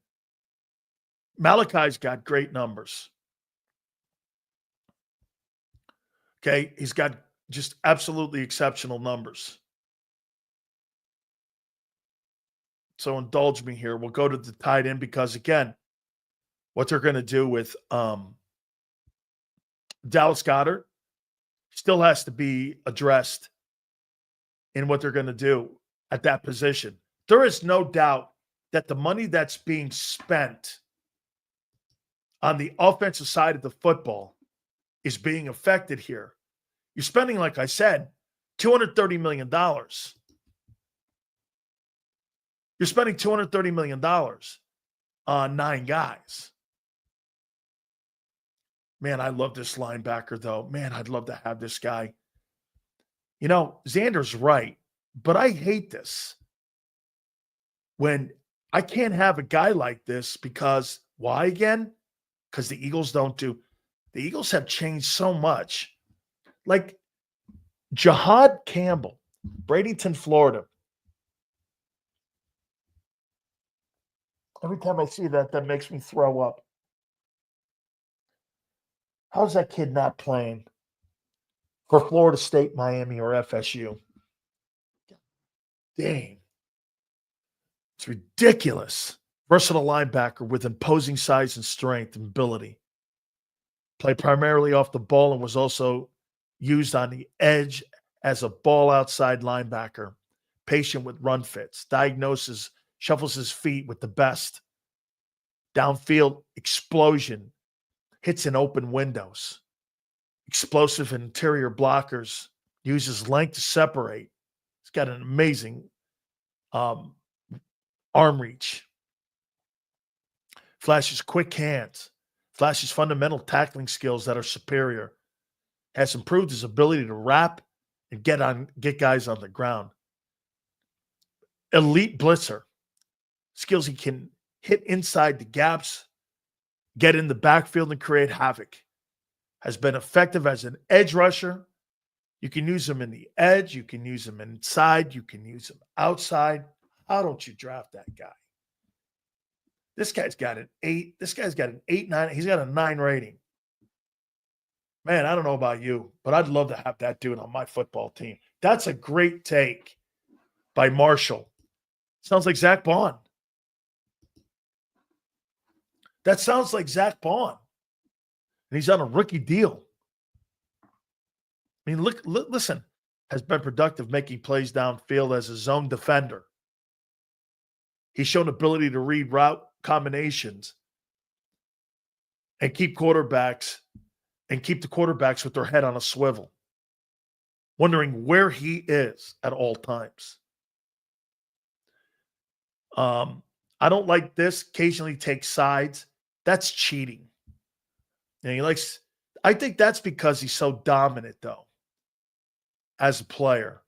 Malachi's got great numbers. Okay, he's got just absolutely exceptional numbers. So indulge me here. We'll go to the tight end because, again, what they're going to do with Dallas Goedert still has to be addressed in what they're going to do at that position. There is no doubt that the money that's being spent on the offensive side of the football is being affected here. You're spending, like I said, $230 million. You're spending $230 million on 9 guys. Man, I love this linebacker, though. Man, I'd love to have this guy. You know, Xander's right, but I hate this. When I can't have a guy like this because, why again? Because the Eagles don't do. The Eagles have changed so much. Like Jahad Campbell, Bradenton, Florida. Every time I see that, that makes me throw up. How's that kid not playing for Florida State, Miami, or FSU? Dang. It's ridiculous. Versatile linebacker with imposing size and strength and ability. Played primarily off the ball and was also used on the edge as a ball outside linebacker. Patient with run fits. Diagnoses, shuffles his feet with the best. Downfield explosion. Hits in open windows. Explosive interior blockers. Uses length to separate. He's got an amazing arm reach. Flashes quick hands. Flashes fundamental tackling skills that are superior. Has improved his ability to wrap and get guys on the ground. Elite blitzer. Skills he can hit inside the gaps, get in the backfield and create havoc. Has been effective as an edge rusher. You can use him in the edge. You can use him inside. You can use him outside. How don't you draft that guy? This guy's got an 8. This guy's got an 8, 9. He's got a 9 rating. Man, I don't know about you, but I'd love to have that dude on my football team. That's a great take by Marshall. Sounds like Zach Bond. That sounds like Zach Bond. And he's on a rookie deal. I mean, listen, has been productive making plays downfield as a zone defender. He's shown ability to read route combinations and keep the quarterbacks with their head on a swivel, wondering where he is at all times. I don't like this. Occasionally takes sides. That's cheating. And he likes. I think that's because he's so dominant, though, as a player.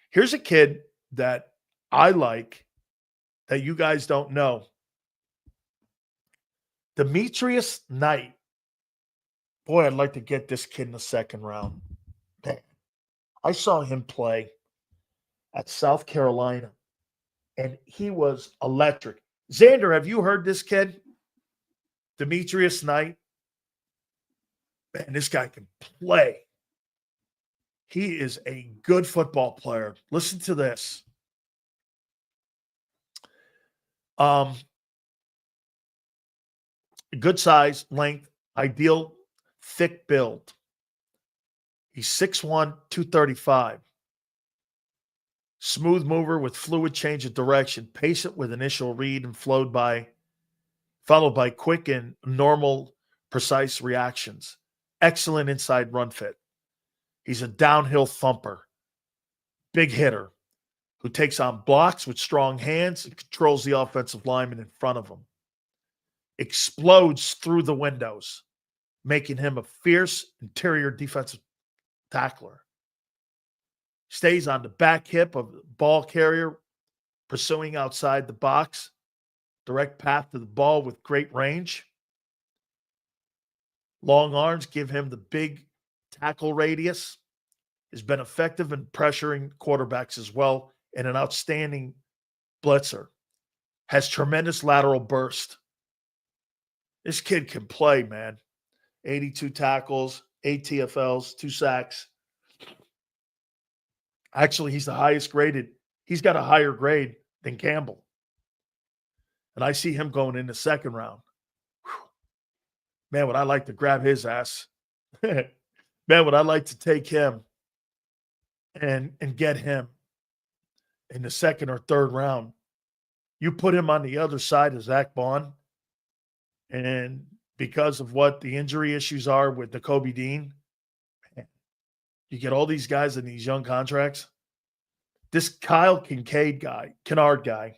Here's a kid that I like that you guys don't know. Demetrius Knight. Boy, I'd like to get this kid in the second round. Man, I saw him play at South Carolina, and he was electric. Xander, have you heard this kid? Demetrius Knight. Man, this guy can play. He is a good football player. Listen to this. Good size, length, ideal thick build. He's 6'1", 235. Smooth mover with fluid change of direction, patient with initial read and followed by quick and normal, precise reactions. Excellent inside run fit. He's a downhill thumper, big hitter who takes on blocks with strong hands and controls the offensive lineman in front of him. Explodes through the windows, making him a fierce interior defensive tackler. Stays on the back hip of the ball carrier, pursuing outside the box. Direct path to the ball with great range. Long arms give him the big tackle radius. Has been effective in pressuring quarterbacks as well, and an outstanding blitzer. Has tremendous lateral burst. This kid can play, man. 82 tackles, 8 TFLs, 2 sacks. Actually, he's the highest graded. He's got a higher grade than Campbell. And I see him going in the second round. Whew. Man, would I like to grab his ass. Man, would I like to take him and get him in the second or third round. You put him on the other side of Zach Bond, and because of what the injury issues are with Nakobe Dean, you get all these guys in these young contracts. This Kyle Kennard guy,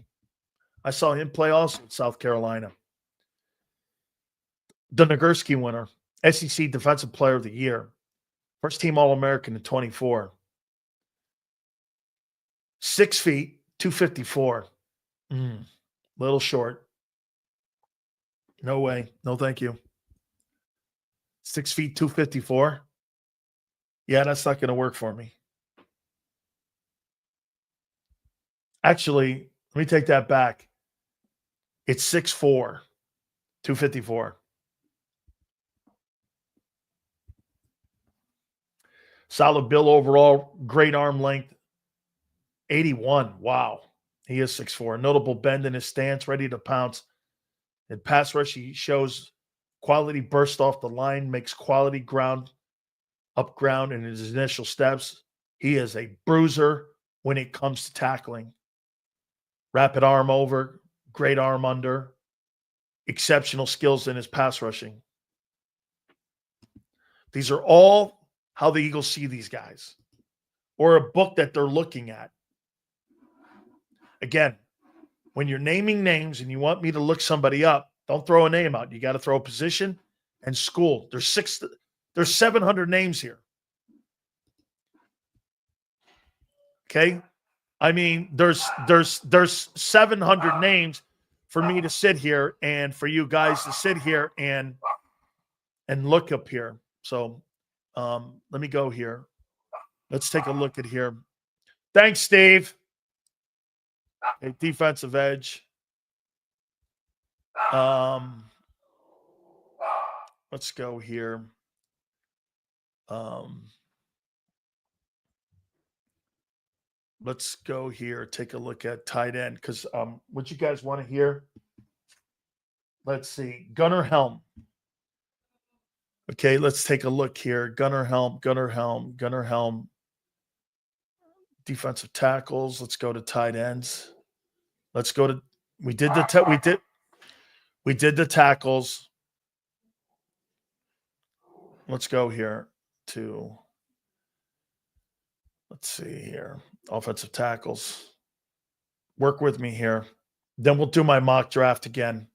I saw him play also in South Carolina. The Nagurski winner, SEC Defensive Player of the Year, first team All-American in 24. 6 feet, 254. Little short. No way. No, thank you. 6 feet, 254. Yeah, that's not going to work for me. Actually, let me take that back. It's 6'4", 254. Solid build overall, great arm length, 81. Wow. He is 6'4". Notable bend in his stance, ready to pounce. In pass rush, he shows quality burst off the line, makes quality ground in his initial steps. He is a bruiser when it comes to tackling. Rapid arm over, great arm under, exceptional skills in his pass rushing. These are all how the Eagles see these guys, or a book that they're looking at. Again, when you're naming names and you want me to look somebody up, don't throw a name out. You got to throw a position and school. There's 700 names here. Okay? I mean, there's 700 names for me to sit here and for you guys to sit here and look up here. So let me go here. Let's take a look at here. Thanks, Steve. A defensive edge. Let's go here. Let's go here. Take a look at tight end because what you guys want to hear? Let's see. Gunnar Helm. Okay, let's take a look here. Gunnar Helm. Defensive tackles. Let's go to tight ends. Let's go to. We did the tackles. Let's go here to. Let's see here. Offensive tackles. Work with me here. Then we'll do my mock draft again.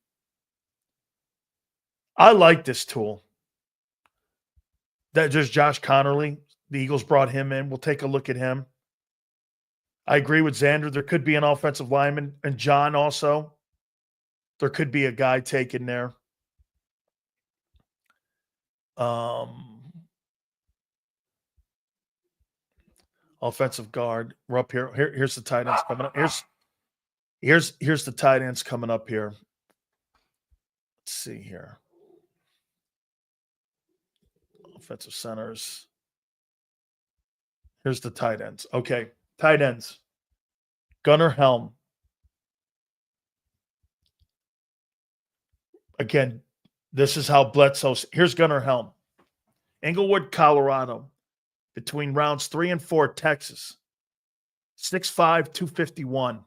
I like this tool. That just Josh Connerly. The Eagles brought him in. We'll take a look at him. I agree with Xander. There could be an offensive lineman. And John also. There could be a guy taken there. Offensive guard. We're up here. Here's the tight ends coming up. Here's the tight ends coming up here. Let's see here. Offensive centers. Here's the tight ends. Okay, tight ends. Gunnar Helm. Again, this is how Bledsoe. Here's Gunnar Helm. Englewood, Colorado. Between rounds 3 and 4, Texas. 6'5", 251.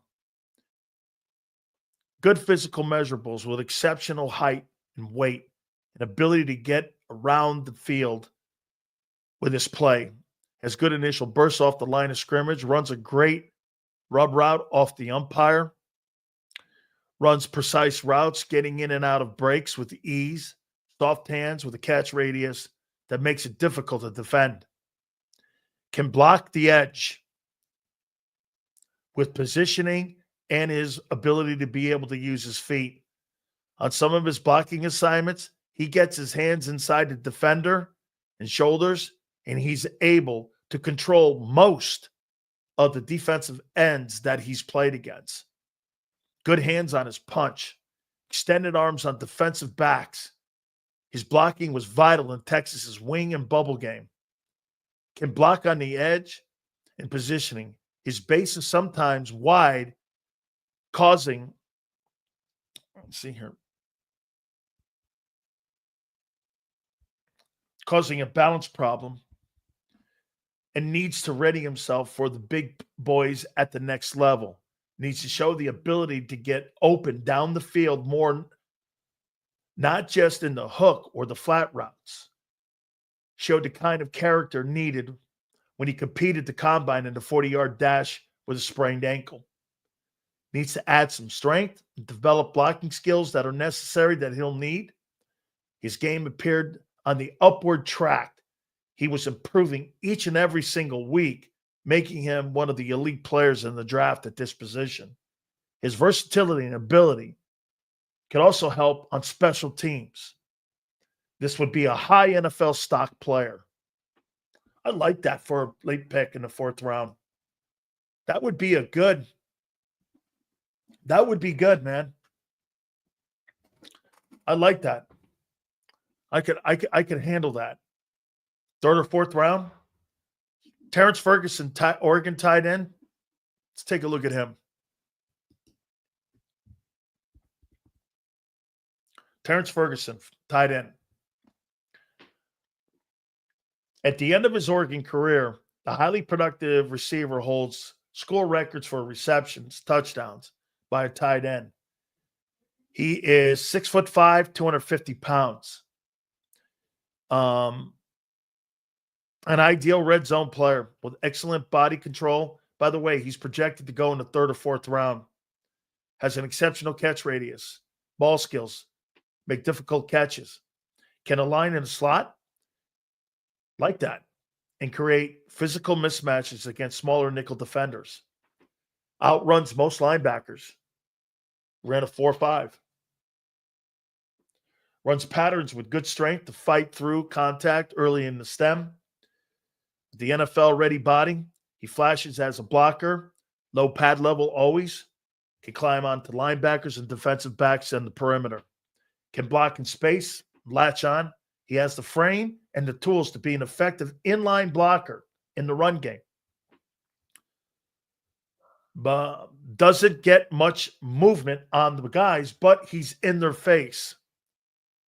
Good physical measurables with exceptional height and weight and ability to get around the field with his play. Has good initial bursts off the line of scrimmage. Runs a great rub route off the umpire. Runs precise routes, getting in and out of breaks with ease. Soft hands with a catch radius that makes it difficult to defend. Can block the edge with positioning and his ability to be able to use his feet. On some of his blocking assignments, he gets his hands inside the defender and shoulders, and he's able to control most of the defensive ends that he's played against. Good hands on his punch, extended arms on defensive backs. His blocking was vital in Texas's wing and bubble game. Can block on the edge and positioning. His base is sometimes wide, causing, let's see here, causing a balance problem, and needs to ready himself for the big boys at the next level. Needs to show the ability to get open down the field more, not just in the hook or the flat routes. Showed the kind of character needed when he competed the combine in the 40-yard dash with a sprained ankle. Needs to add some strength and develop blocking skills that are necessary that he'll need. His game appeared on the upward track. He was improving each and every single week, making him one of the elite players in the draft at this position. His versatility and ability could also help on special teams. This would be a high NFL stock player. I like that for a late pick in the 4th round. That would be good, man. I like that. I could handle that. 3rd or 4th round. Terrence Ferguson, Oregon tight end. Let's take a look at him. Terrence Ferguson, tight end. At the end of his Oregon career, the highly productive receiver holds school records for receptions, touchdowns by a tight end. He is 6'5", 250 pounds. An ideal red zone player with excellent body control. By the way, he's projected to go in the 3rd or 4th round. Has an exceptional catch radius, ball skills, make difficult catches. Can align in a slot like that and create physical mismatches against smaller nickel defenders. Outruns most linebackers. Ran a 4.5. Runs patterns with good strength to fight through contact early in the stem. The NFL ready body. He flashes as a blocker. Low pad level always. can climb onto linebackers and defensive backs and the perimeter, can block in space, latch on. He has the frame and the tools to be an effective inline blocker in the run game. But doesn't get much movement on the guys, but he's in their face.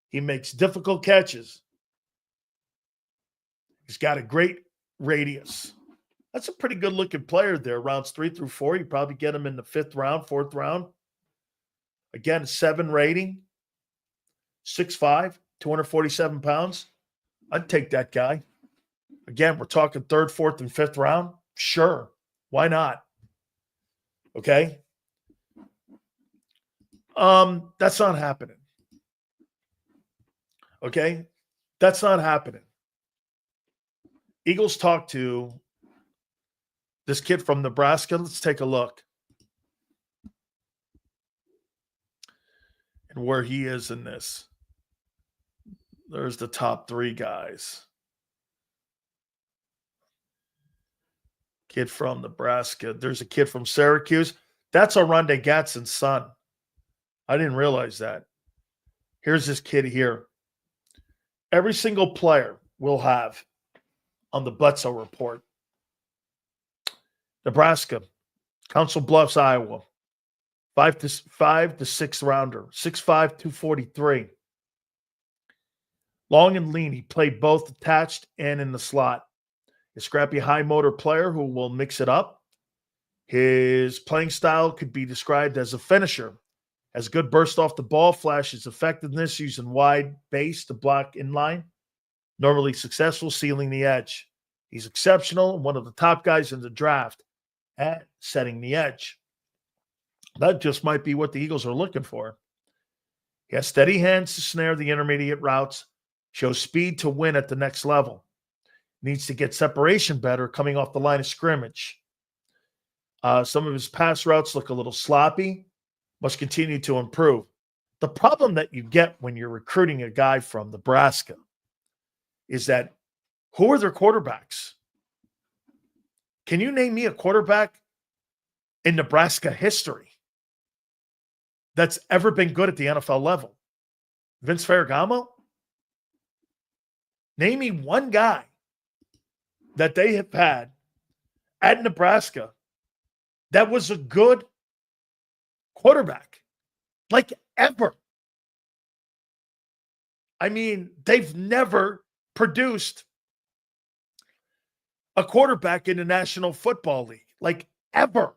He makes difficult catches. He's got a great radius. That's a pretty good looking player there. Rounds 3 through 4. You probably get him in the 5th round, 4th round. Again, 7 rating, 6'5", 247 pounds. I'd take that guy. Again, we're talking 3rd, 4th, and 5th round. Sure. Why not? Okay. That's not happening. Okay. That's not happening. Eagles talked to this kid from Nebraska. Let's take a look. And where he is in this. There's the top 3 guys. Kid from Nebraska. There's a kid from Syracuse. That's Oronde Gadsden's son. I didn't realize that. Here's this kid here. Every single player will have on the Bledsoe report. Nebraska, Council Bluffs, Iowa. 5 to 6th rounder. 6'5", 243. Long and lean. He played both attached and in the slot. A scrappy high motor player who will mix it up. His playing style could be described as a finisher. Has good burst off the ball, flashes effectiveness using wide base to block inline. Normally successful sealing the edge. He's exceptional and one of the top guys in the draft at setting the edge. That just might be what the Eagles are looking for. He has steady hands to snare the intermediate routes, shows speed to win at the next level. Needs to get separation better coming off the line of scrimmage. Some of his pass routes look a little sloppy. Must continue to improve. The problem that you get when you're recruiting a guy from Nebraska is that who are their quarterbacks? Can you name me a quarterback in Nebraska history that's ever been good at the NFL level? Vince Ferragamo? Name me one guy that they have had at Nebraska that was a good quarterback, like ever. I mean, they've never produced a quarterback in the National Football League, like ever.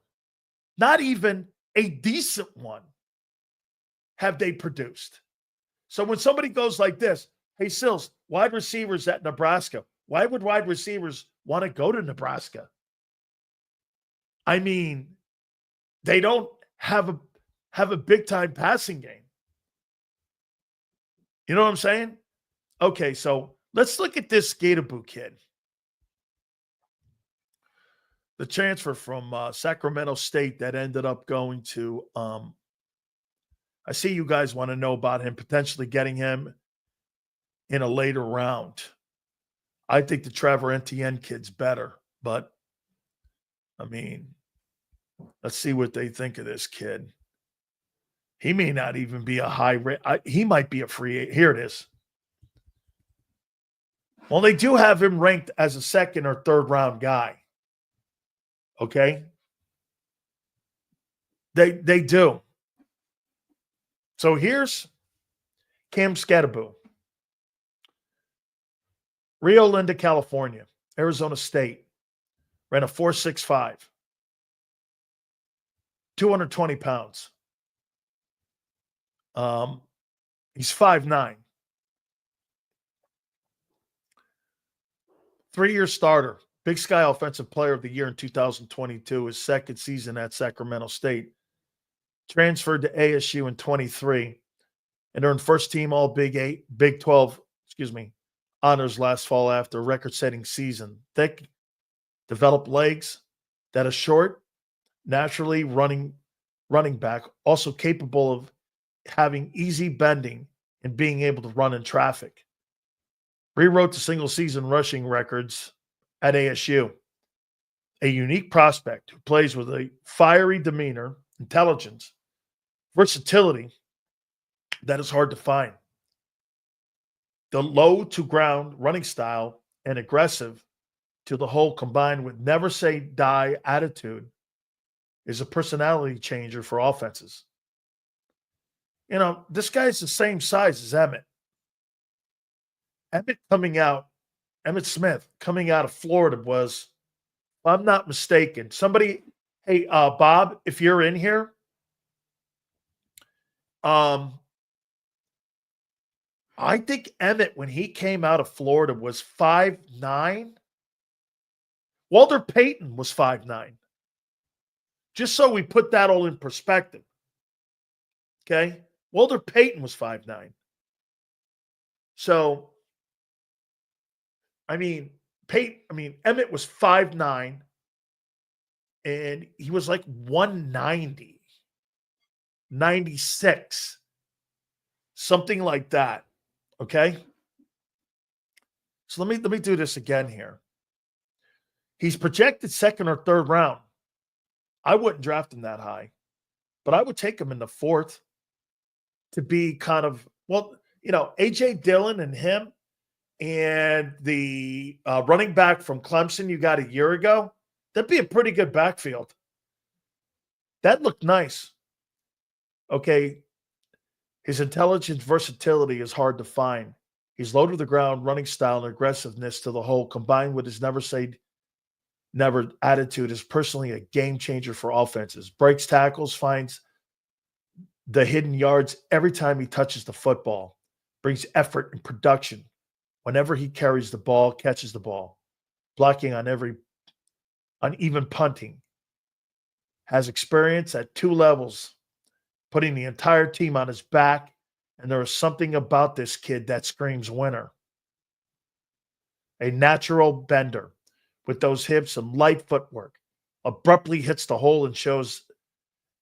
Not even a decent one have they produced. So when somebody goes like this, hey, Sills, wide receivers at Nebraska, why would wide receivers want to go to Nebraska? I mean, they don't have a big-time passing game. You know what I'm saying? Okay, so let's look at this Gataboo kid. The transfer from Sacramento State that ended up going to I see you guys want to know about him, potentially getting him in a later round. I think the Trevor Etienne kid's better, but I mean, let's see what they think of this kid. He may not even be a high rate. He might be a free agent. Here it is. Well, they do have him ranked as a 2nd or 3rd round guy. Okay? They do. So here's Cam Skataboo. Rio Linda, California, Arizona State. Ran a 4.65. 220 pounds. He's 5'9". 3-year starter. Big Sky Offensive Player of the Year in 2022. His 2nd season at Sacramento State. Transferred to ASU in 23 and earned first team all Big 12, honors last fall after a record-setting season. Thick, developed legs that are short, naturally running back, also capable of having easy bending and being able to run in traffic. Rewrote the single-season rushing records at ASU. A unique prospect who plays with a fiery demeanor, intelligence, versatility that is hard to find. The low to ground running style and aggressive to the hole combined with never say die attitude is a personality changer for offenses. You know, this guy's the same size as Emmett. Emmett Smith coming out of Florida was, if I'm not mistaken, somebody, hey, Bob, if you're in here, I think Emmett, when he came out of Florida, was 5'9". Walter Payton was 5'9". Just so we put that all in perspective. Okay? Walter Payton was 5'9". So, Emmett was 5'9", and he was like 190, 96, something like that. Okay? So let me do this again here. He's projected second or third round. I wouldn't draft him that high, but I would take him in the fourth to be kind of, A.J. Dillon and him and the running back from Clemson you got a year ago, that'd be a pretty good backfield. That looked nice. Okay. His intelligence, versatility is hard to find. He's low to the ground, running style, and aggressiveness to the hole, combined with his never say never attitude, is personally a game changer for offenses. Breaks tackles, finds the hidden yards every time he touches the football, brings effort and production whenever he carries the ball, catches the ball, blocking on even punting, has experience at two levels, putting the entire team on his back, and there is something about this kid that screams winner. A natural bender with those hips and light footwork, abruptly hits the hole and shows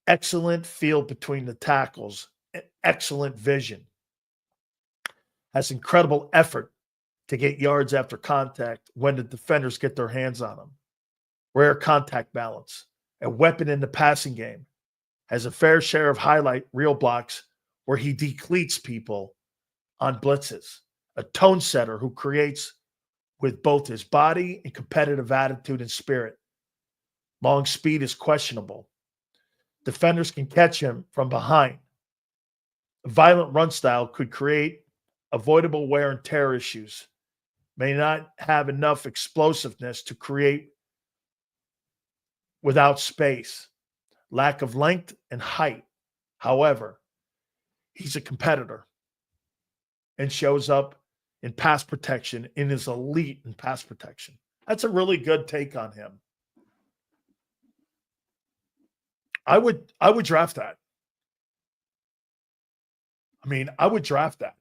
excellent feel between the tackles, and excellent vision. Has incredible effort to get yards after contact when the defenders get their hands on him. Rare contact balance, a weapon in the passing game. Has a fair share of highlight reel blocks where he decleats people on blitzes. A tone setter who creates with both his body and competitive attitude and spirit. Long speed is questionable. Defenders can catch him from behind. A violent run style could create avoidable wear and tear issues. May not have enough explosiveness to create without space. Lack of length and height. However, he's a competitor and shows up in pass protection and is elite in pass protection. That's a really good take on him. I would draft that. I would draft that.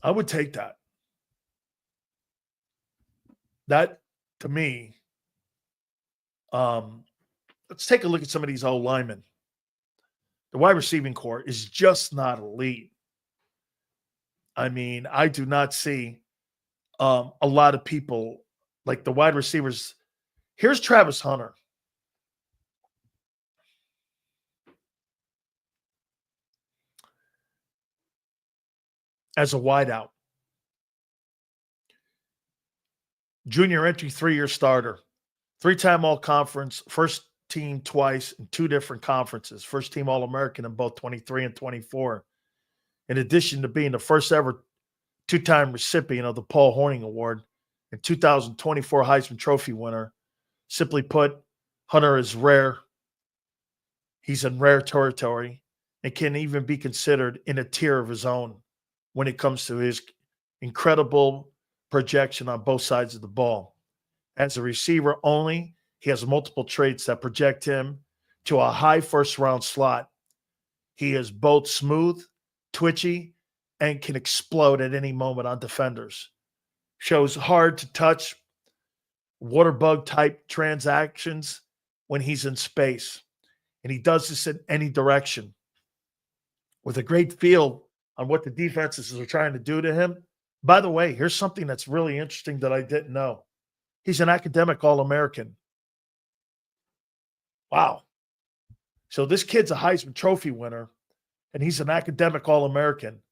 I would take that. That, to me, let's take a look at some of these old linemen. The wide receiving core is just not elite. I do not see a lot of people like the wide receivers. Here's Travis Hunter. As a wideout. Junior entry, 3-year starter. 3-time All-Conference, first team twice in 2 different conferences. First team All-American in both 23 and 24. In addition to being the first ever 2-time recipient of the Paul Hornung Award and 2024 Heisman Trophy winner. Simply put, Hunter is rare. He's in rare territory and can even be considered in a tier of his own when it comes to his incredible projection on both sides of the ball. As a receiver only, he has multiple traits that project him to a high first-round slot. He is both smooth, twitchy, and can explode at any moment on defenders. Shows hard-to-touch, water bug-type transactions when he's in space. And he does this in any direction. With a great feel on what the defenses are trying to do to him. By the way, here's something that's really interesting that I didn't know. He's an academic All-American Wow. So this kid's a Heisman Trophy winner, and he's an academic All-American.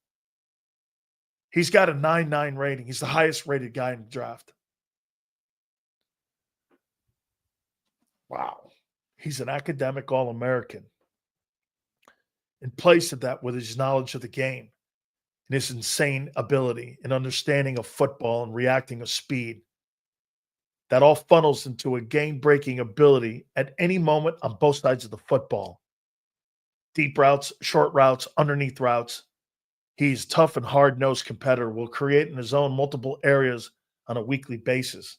He's got a 9.9 rating. He's the highest rated guy in the draft. Wow. He's an academic All-American. In place of that, with his knowledge of the game and his insane ability and understanding of football and reacting of speed, that all funnels into a game-breaking ability at any moment on both sides of the football. Deep routes, short routes, underneath routes. He's tough and hard-nosed competitor, will create in his own multiple areas on a weekly basis.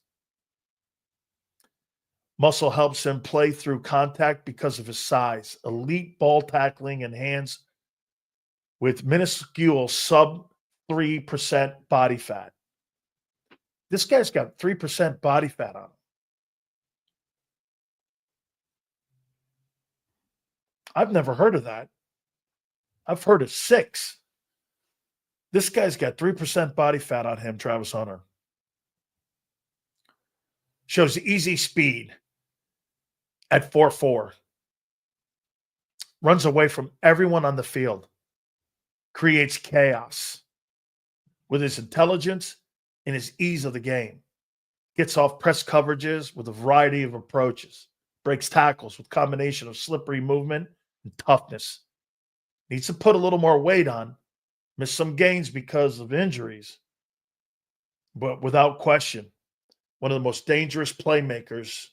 Muscle helps him play through contact because of his size. Elite ball tackling and hands with minuscule sub 3% body fat. This guy's got 3% body fat on him. I've never heard of that. I've heard of 6. This guy's got 3% body fat on him, Travis Hunter. Shows easy speed at 4.4. Runs away from everyone on the field. Creates chaos with his intelligence and his ease of the game. Gets off press coverages with a variety of approaches. Breaks tackles with combination of slippery movement and toughness. Needs to put a little more weight on. Missed some gains because of injuries. But without question, one of the most dangerous playmakers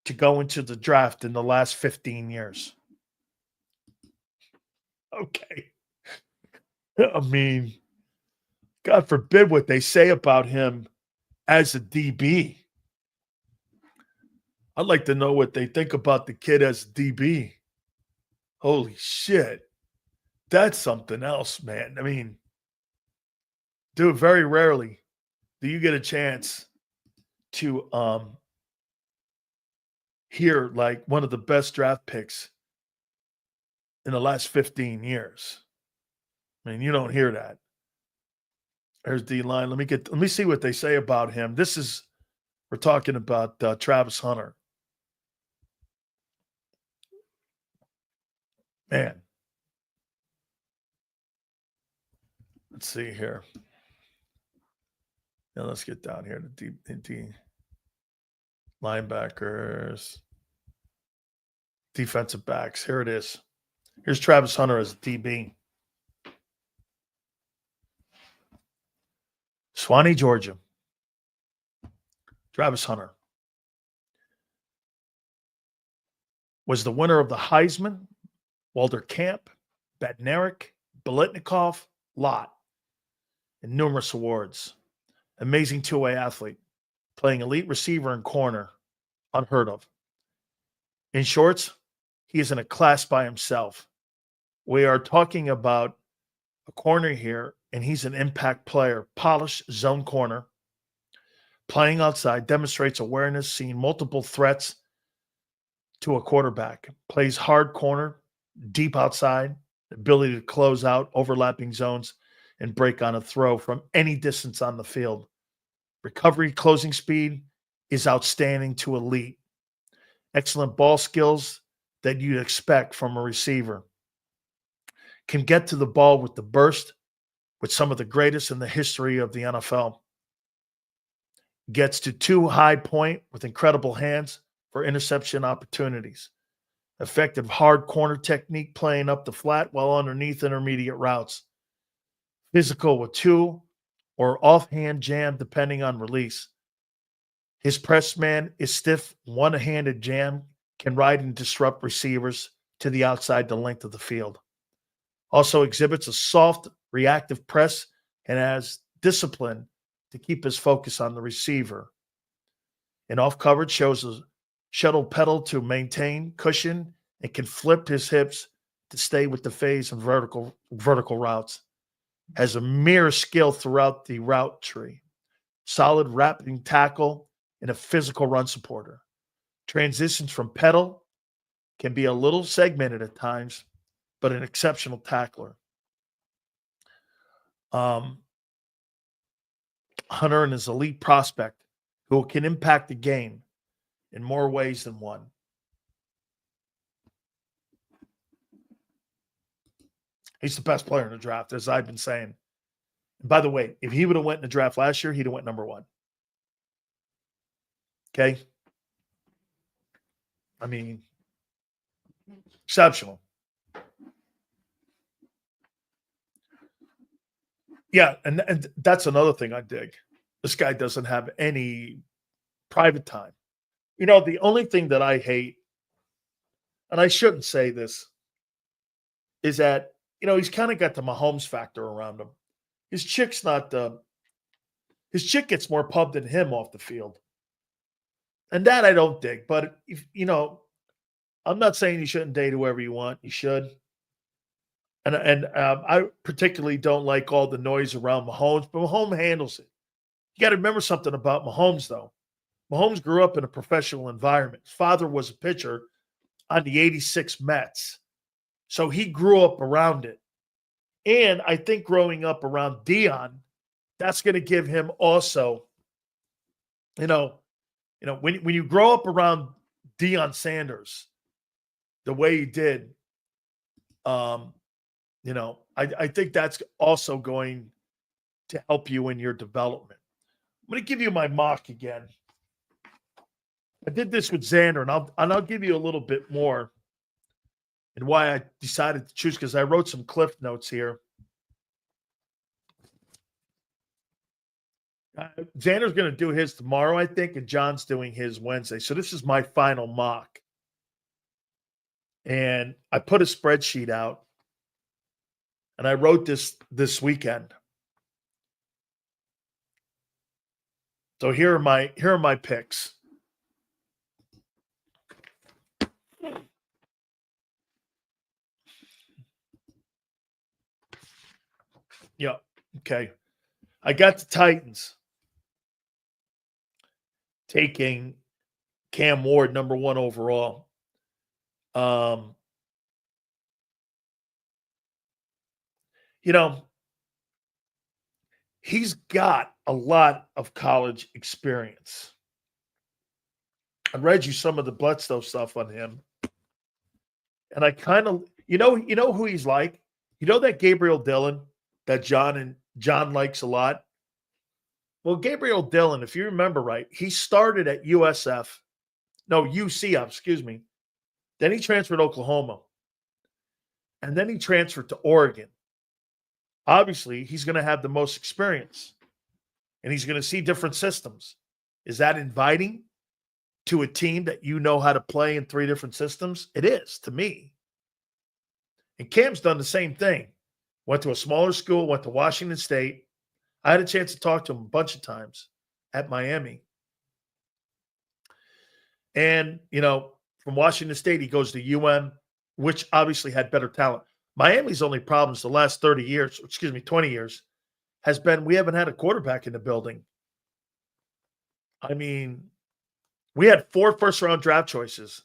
to go into the draft in the last 15 years. Okay. I mean, God forbid what they say about him as a DB. I'd like to know what they think about the kid as a DB. Holy shit. That's something else, man. I mean, dude, very rarely do you get a chance to hear like one of the best draft picks in the last 15 years. I mean, you don't hear that. There's D-line. Let me see what they say about him. We're talking about Travis Hunter. Man. Let's see here. Now let's get down here to D linebackers, defensive backs. Here it is. Here's Travis Hunter as a DB. Swanee, Georgia. Travis Hunter was the winner of the Heisman, Walter Camp, Bednarik, Biletnikoff, Lott, and numerous awards. Amazing two-way athlete, playing elite receiver and corner, unheard of. In shorts, he is in a class by himself. We are talking about a corner here, and he's an impact player, polished zone corner, playing outside, demonstrates awareness, seeing multiple threats to a quarterback, plays hard corner, deep outside, ability to close out overlapping zones and break on a throw from any distance on the field. Recovery, closing speed is outstanding to elite. Excellent ball skills that you'd expect from a receiver. Can get to the ball with the burst with some of the greatest in the history of the NFL. Gets to too high point with incredible hands for interception opportunities. Effective hard corner technique playing up the flat while underneath intermediate routes. Physical with two or offhand jam depending on release. His press man is stiff, one-handed jam, can ride and disrupt receivers to the outside the length of the field. Also exhibits a soft, reactive press and has discipline to keep his focus on the receiver. In off coverage, shows a shuttle pedal to maintain cushion and can flip his hips to stay with the phase and vertical routes. Has a mirror skill throughout the route tree. Solid wrapping tackle and a physical run supporter. Transitions from pedal can be a little segmented at times, but an exceptional tackler. Hunter and his elite prospect, who can impact the game in more ways than one. He's the best player in the draft, as I've been saying. And by the way, if he would have went in the draft last year, he'd have went number 1. Okay? I mean, exceptional. Yeah, and that's another thing I dig. This guy doesn't have any private time. You know, the only thing that I hate, and I shouldn't say this, is that, you know, he's kind of got the Mahomes factor around him. His chick gets more pub than him off the field. And that I don't dig. But, if, you know, I'm not saying you shouldn't date whoever you want. You should. And I particularly don't like all the noise around Mahomes, but Mahomes handles it. You got to remember something about Mahomes, though. Mahomes grew up in a professional environment. His father was a pitcher on the 86 Mets. So he grew up around it. And I think growing up around Deion, that's going to give him also, when you grow up around Deion Sanders the way he did, I think that's also going to help you in your development. I'm going to give you my mock again. I did this with Xander, and I'll give you a little bit more and why I decided to choose, because I wrote some cliff notes here. Xander's going to do his tomorrow, I think, and John's doing his Wednesday. So this is my final mock. And I put a spreadsheet out, and I wrote this weekend. So here are my picks. Yeah, okay. I got the Titans taking Cam Ward, number 1 overall. He's got a lot of college experience. I read you some of the Bledsoe stuff on him. And I kind of, you know who he's like? You know that Gabriel Dillon that John likes a lot? Well, Gabriel Dillon, if you remember right, he started at UCF, excuse me. Then he transferred to Oklahoma. And then he transferred to Oregon. Obviously, he's going to have the most experience. And he's going to see different systems. Is that inviting to a team that you know how to play in 3 different systems? It is, to me. And Cam's done the same thing. Went to a smaller school, went to Washington State. I had a chance to talk to him a bunch of times at Miami. And, from Washington State, he goes to which obviously had better talent. Miami's only problems the last 20 years, has been we haven't had a quarterback in the building. I mean, we had 4 first-round draft choices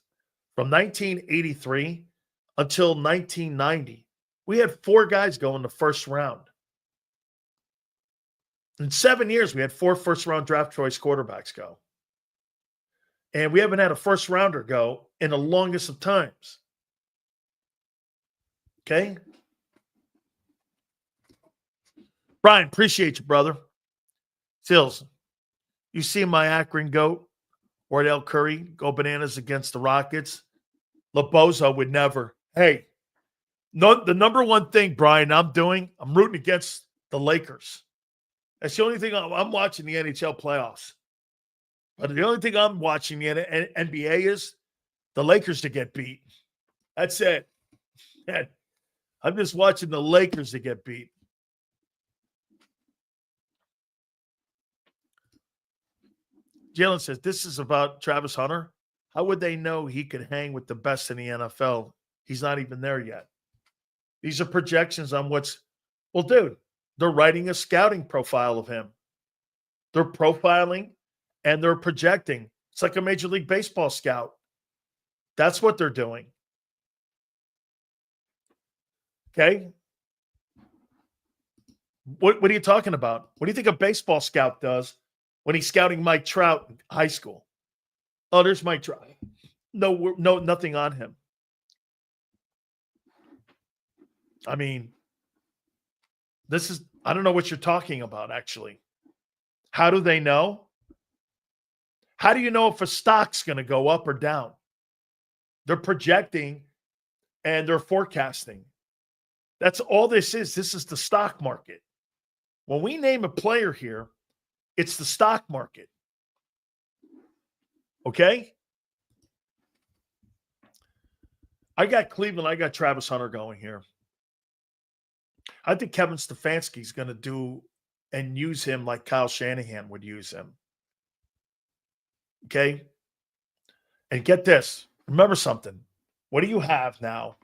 from 1983 until 1990. We had 4 guys go in the first round. In 7 years, we had 4 first-round draft choice quarterbacks go. And we haven't had a first-rounder go in the longest of times. Okay? Brian, appreciate you, brother. Sills, you see my Akron goat, Wardell Curry, go bananas against the Rockets. LaBozo would never. Hey, no, the number one thing, Brian, I'm rooting against the Lakers. That's the only thing I'm watching the NHL playoffs. But the only thing I'm watching the NBA is the Lakers to get beat. That's it. I'm just watching the Lakers to get beat. Jalen says, this is about Travis Hunter. How would they know he could hang with the best in the NFL? He's not even there yet. These are projections on dude, they're writing a scouting profile of him. They're profiling and they're projecting. It's like a Major League Baseball scout. That's what they're doing. Okay? What are you talking about? What do you think a baseball scout does when he's scouting Mike Trout in high school? Oh, there's Mike Trout. No, nothing on him. I mean, I don't know what you're talking about, actually. How do they know? How do you know if a stock's going to go up or down? They're projecting and they're forecasting. That's all this is. This is the stock market. When we name a player here, it's the stock market. Okay? I got Cleveland. I got Travis Hunter going here. I think Kevin Stefanski's going to do and use him like Kyle Shanahan would use him. Okay? And get this. Remember something. What do you have now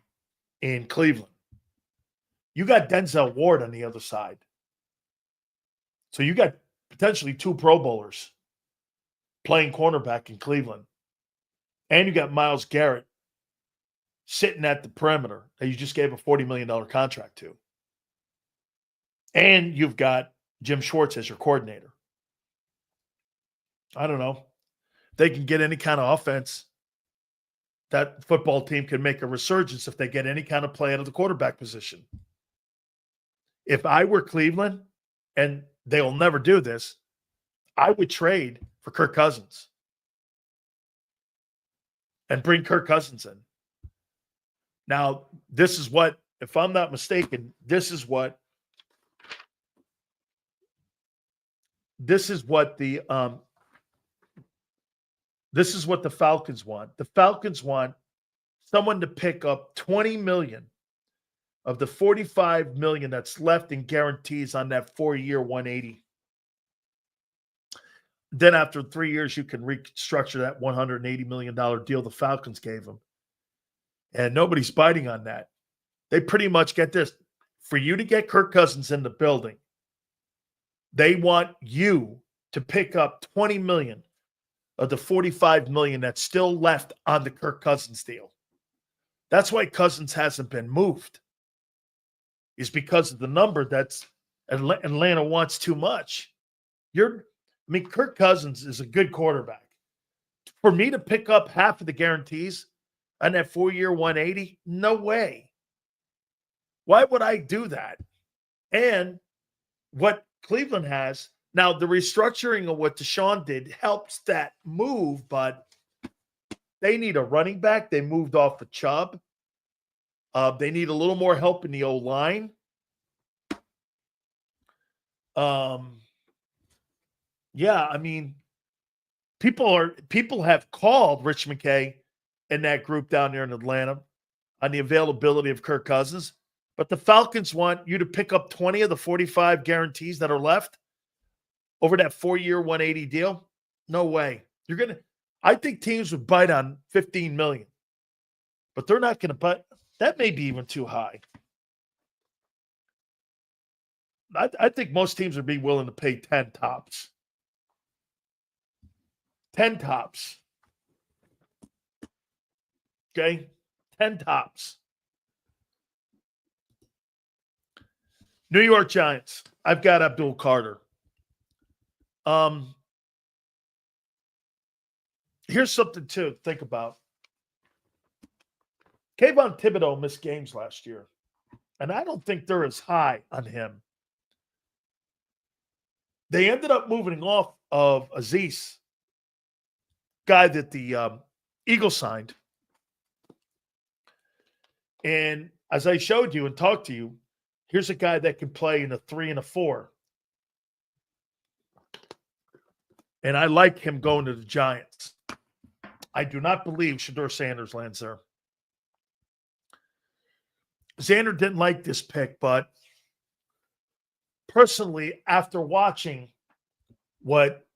in Cleveland? You got Denzel Ward on the other side. So you got potentially 2 Pro Bowlers playing cornerback in Cleveland. And you got Myles Garrett sitting at the perimeter that you just gave a $40 million contract to. And you've got Jim Schwartz as your coordinator. I don't know. They can get any kind of offense. That football team can make a resurgence if they get any kind of play out of the quarterback position. If I were Cleveland, and they will never do this, I would trade for Kirk Cousins and bring Kirk Cousins in. Now, this is what, if I'm not mistaken, this is what the Falcons want. The Falcons want someone to pick up $20 million of the $45 million that's left in guarantees on that 4-year $180. Then after 3 years, you can restructure that $180 million deal the Falcons gave them. And nobody's biting on that. They pretty much get this. For you to get Kirk Cousins in the building, they want you to pick up $20 million of the $45 million that's still left on the Kirk Cousins deal. That's why Cousins hasn't been moved. Is because of the number that's Atlanta wants too much. Kirk Cousins is a good quarterback. For me to pick up half of the guarantees on that 4-year 180, no way. Why would I do that? And what Cleveland has, now the restructuring of what Deshaun did helps that move, but they need a running back. They moved off of Chubb. They need a little more help in the O-line. People have called Rich McKay and that group down there in Atlanta on the availability of Kirk Cousins, but the Falcons want you to pick up 20 of the 45 guarantees that are left over that 4-year 180 deal. No way. I think teams would bite on $15 million, but they're not going to bite. That may be even too high. I think most teams would be willing to pay 10 tops. 10 tops. Okay? 10 tops. New York Giants. I've got Abdul Carter. Here's something to think about. Kayvon Thibodeau missed games last year, and I don't think they're as high on him. They ended up moving off of Azeez, guy that the Eagles signed. And as I showed you and talked to you, here's a guy that can play in a 3 and a 4. And I like him going to the Giants. I do not believe Shedeur Sanders lands there. Xander didn't like this pick, but personally, after watching what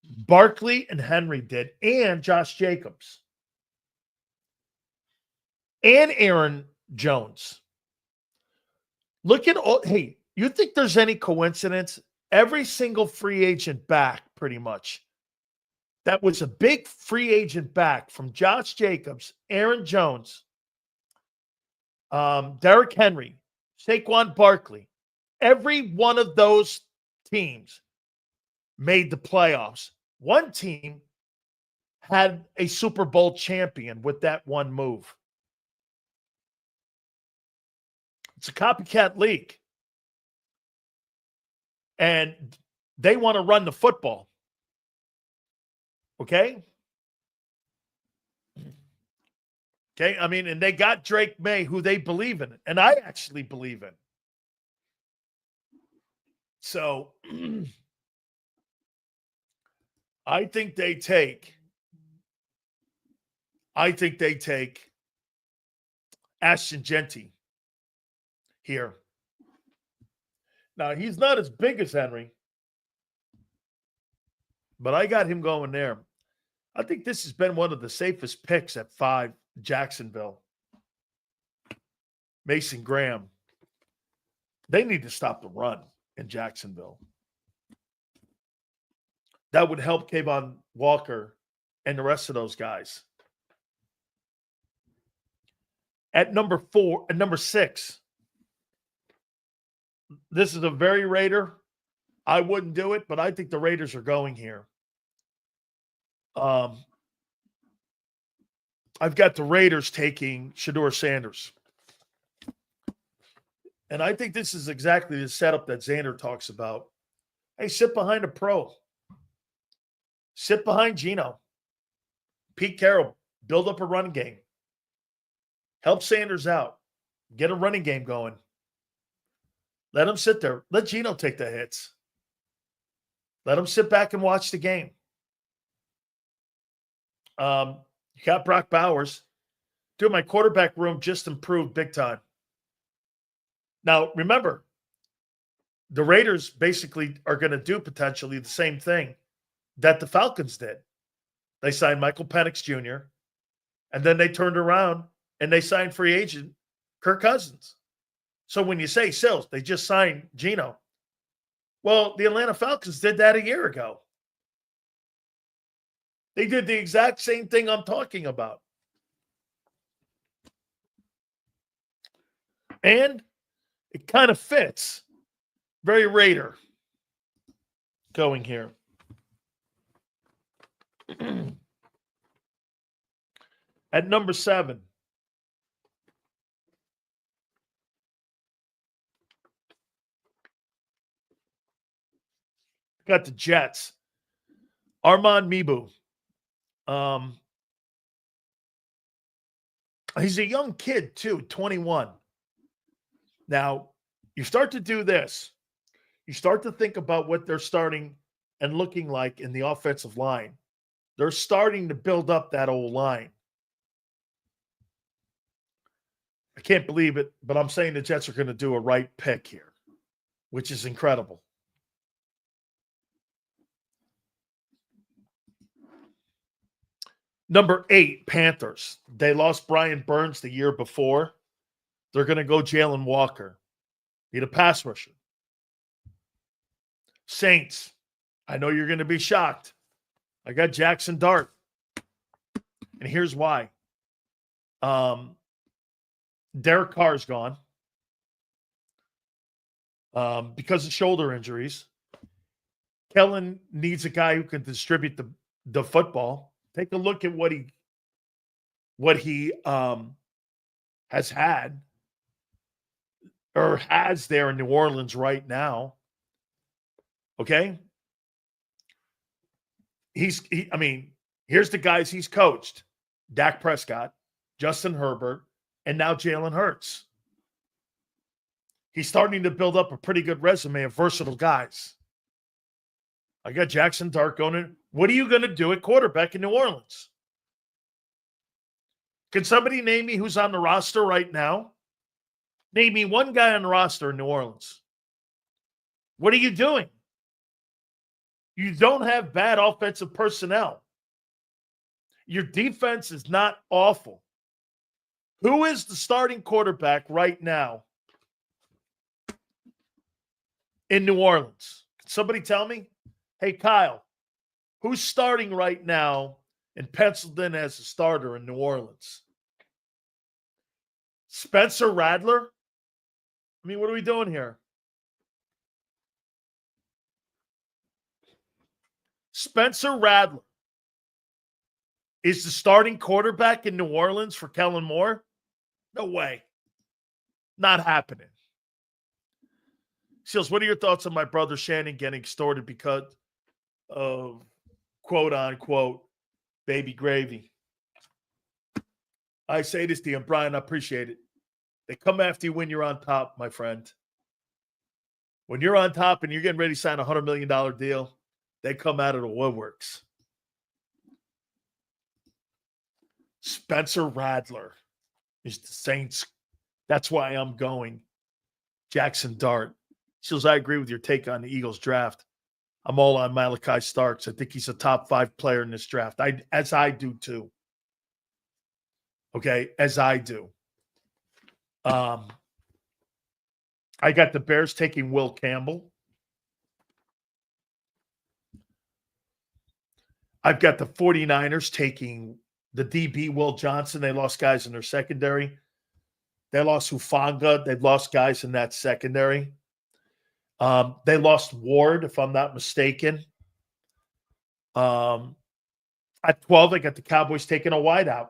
Barkley and Henry did, and Josh Jacobs, and Aaron Jones, look at all. Hey, you think there's any coincidence? Every single free agent back, pretty much, that was a big free agent back from Josh Jacobs, Aaron Jones, Derrick Henry, Saquon Barkley, every one of those teams made the playoffs. One team had a Super Bowl champion with that one move. It's a copycat league. And they want to run the football. Okay? Okay, I mean, and they got Drake May, who they believe in, and I actually believe in. So I think they take Ashton Genty here. Now, he's not as big as Henry, but I got him going there. I think this has been one of the safest picks at 5, Jacksonville. Mason Graham. They need to stop the run in Jacksonville. That would help Kayvon Walker and the rest of those guys. At number 6, this is a very Raider. I wouldn't do it, but I think the Raiders are going here. I've got the Raiders taking Shedeur Sanders. And I think this is exactly the setup that Xander talks about. Hey, sit behind a pro. Sit behind Geno. Pete Carroll, build up a run game. Help Sanders out. Get a running game going. Let him sit there. Let Geno take the hits. Let him sit back and watch the game. You got Brock Bowers. Dude, my quarterback room just improved big time. Now, remember, the Raiders basically are going to do potentially the same thing that the Falcons did. They signed Michael Penix Jr., and then they turned around and they signed free agent Kirk Cousins. So when you say Sills, they just signed Geno. Well, the Atlanta Falcons did that a year ago. They did the exact same thing I'm talking about. And it kind of fits. Very Raider going here. At number 7. Got the Jets. Armand Mibu. He's a young kid, too, 21. Now, you start to do this. You start to think about what they're starting and looking like in the offensive line. They're starting to build up that old line. I can't believe it, but I'm saying the Jets are going to do a right pick here, which is incredible. Number 8, Panthers. They lost Brian Burns the year before. They're going to go Jalen Walker. Need a pass rusher. Saints. I know you're going to be shocked. I got Jackson Dart. And here's why. Derek Carr's gone. Because of shoulder injuries. Kellen needs a guy who can distribute the football. Take a look at what he has had or has there in New Orleans right now. Okay? Here's the guys he's coached. Dak Prescott, Justin Herbert, and now Jalen Hurts. He's starting to build up a pretty good resume of versatile guys. I got Jackson Dart going in. What are you going to do at quarterback in New Orleans? Can somebody name me who's on the roster right now? Name me one guy on the roster in New Orleans. What are you doing? You don't have bad offensive personnel. Your defense is not awful. Who is the starting quarterback right now in New Orleans? Can somebody tell me? Hey, Kyle, who's starting right now and penciled in as a starter in New Orleans? Spencer Rattler? I mean, what are we doing here? Spencer Rattler is the starting quarterback in New Orleans for Kellen Moore? No way. Not happening. Seals, what are your thoughts on my brother Shannon getting extorted because of quote unquote baby gravy? I say this to you, and Brian, I appreciate it. They come after you when you're on top, my friend. When you're on top and you're getting ready to sign a $100 million deal, they come out of the woodworks. Spencer Radler is the Saints. That's why I'm going Jackson Dart. Seals, I agree with your take on the Eagles draft. I'm all on Malachi Starks. I think he's a top 5 player in this draft. As I do too. Okay, as I do. I got the Bears taking Will Campbell. I've got the 49ers taking the DB Will Johnson. They lost guys in their secondary. They lost Hufanga. They've lost guys in that secondary. They lost Ward, if I'm not mistaken. At 12, I got the Cowboys taking a wideout.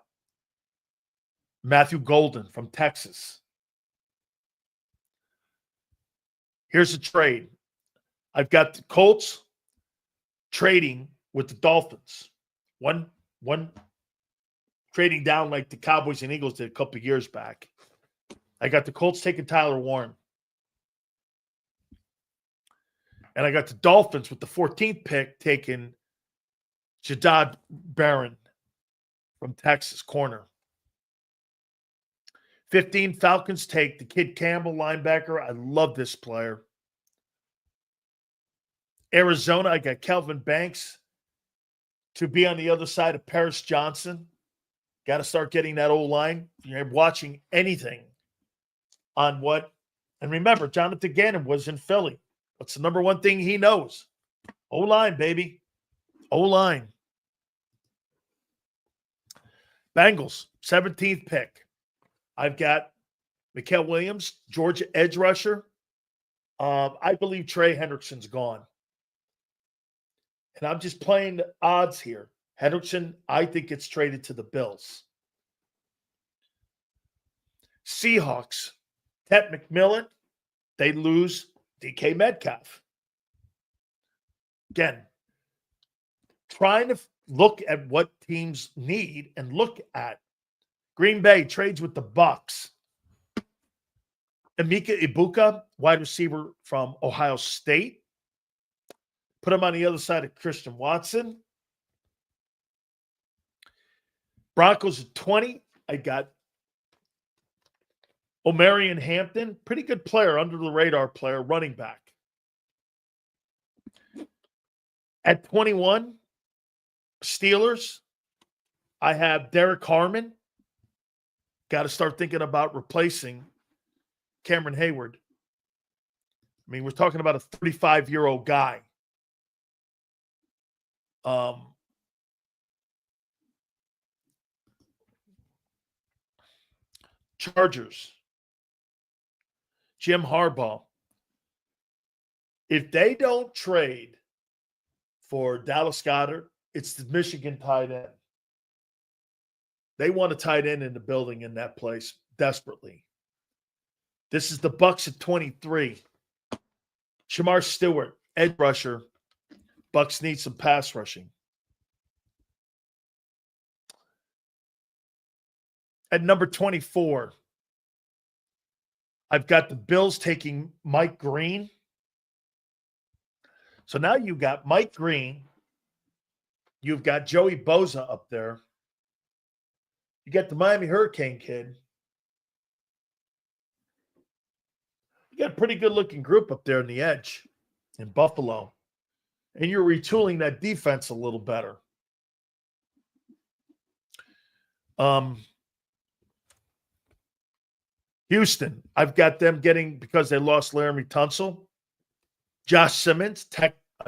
Matthew Golden from Texas. Here's a trade. I've got the Colts trading with the Dolphins. One trading down like the Cowboys and Eagles did a couple of years back. I got the Colts taking Tyler Warren. And I got the Dolphins with the 14th pick taking Jadad Barron from Texas, corner. 15, Falcons take the Kid Campbell, linebacker. I love this player. Arizona, I got Kelvin Banks to be on the other side of Paris Johnson. Got to start getting that O-line. You're watching anything on what. And remember, Jonathan Gannon was in Philly. What's the number one thing he knows? O-line, baby. O-line. Bengals, 17th pick. I've got Mikael Williams, Georgia edge rusher. I believe Trey Hendrickson's gone. And I'm just playing the odds here. Hendrickson, I think, gets traded to the Bills. Seahawks, Ted McMillan, they lose DK Metcalf. Again, trying to look at what teams need and look at. Green Bay trades with the Bucks. Emeka Ibuka, wide receiver from Ohio State. Put him on the other side of Christian Watson. Broncos at 20. I got Omarion Hampton. Pretty good player, under the radar player, running back. At 21, Steelers, I have Derek Harmon. Got to start thinking about replacing Cameron Hayward. I mean, we're talking about a 35-year-old guy. Chargers, Jim Harbaugh. If they don't trade for Dallas Goedert, it's the Michigan tight end. They want a tight end in the building in that place desperately. This is the Bucks at 23. Shamar Stewart, edge rusher. Bucks need some pass rushing. At number 24, I've got the Bills taking Mike Green. So now you've got Mike Green. You've got Joey Bosa up there. You got the Miami Hurricane kid. You got a pretty good-looking group up there in the edge in Buffalo. And you're retooling that defense a little better. Houston, I've got them getting, because they lost Laramie Tunsil, Josh Simmons,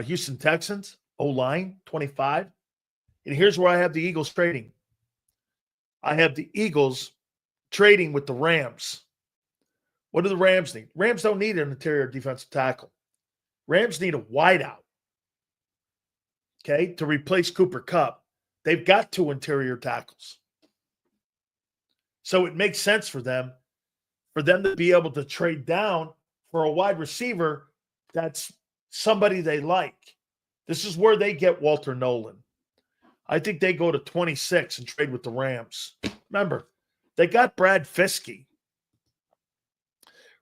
Houston Texans, O-line, 25. And here's where I have the Eagles trading. I have the Eagles trading with the Rams. What do the Rams need? Rams don't need an interior defensive tackle. Rams need a wideout, okay, to replace Cooper Kupp. They've got 2 interior tackles. So it makes sense for them to be able to trade down for a wide receiver that's somebody they like. This is where they get Walter Nolan. I think they go to 26 and trade with the Rams. Remember, they got Brad Fiske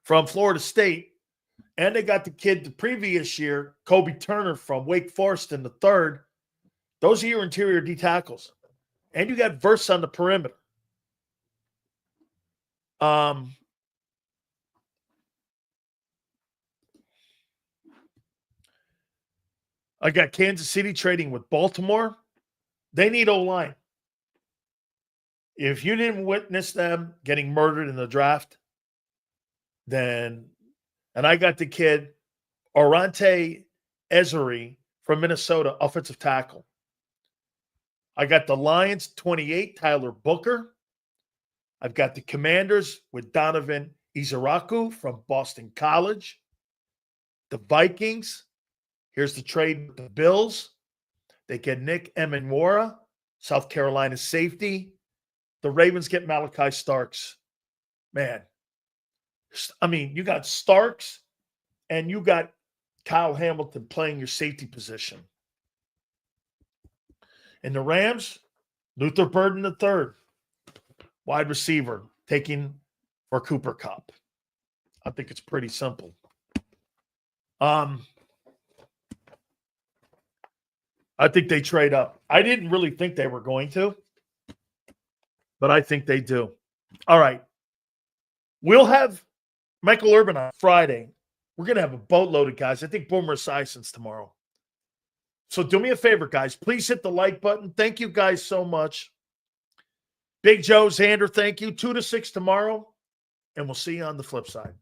from Florida State, and they got the kid the previous year, Kobe Turner from Wake Forest in the third. Those are your interior D tackles. And you got Verse on the perimeter. I got Kansas City trading with Baltimore. They need O-line. If you didn't witness them getting murdered in the draft, then, and I got the kid, Orante Ezeri from Minnesota, offensive tackle. I got the Lions, 28, Tyler Booker. I've got the Commanders with Donovan Izaraku from Boston College. The Vikings, here's the trade with the Bills. They get Nick Emenwara, South Carolina safety. The Ravens get Malachi Starks. Man, I mean, you got Starks and you got Kyle Hamilton playing your safety position. In the Rams, Luther Burden III, wide receiver, taking for Cooper Kupp. I think it's pretty simple. I think they trade up. I didn't really think they were going to, but I think they do. All right. We'll have Michael Urban on Friday. We're going to have a boatload of guys. I think Boomer Esiason's tomorrow. So do me a favor, guys. Please hit the like button. Thank you guys so much. Big Joe, Xander, thank you. 2 to 6 tomorrow, and we'll see you on the flip side.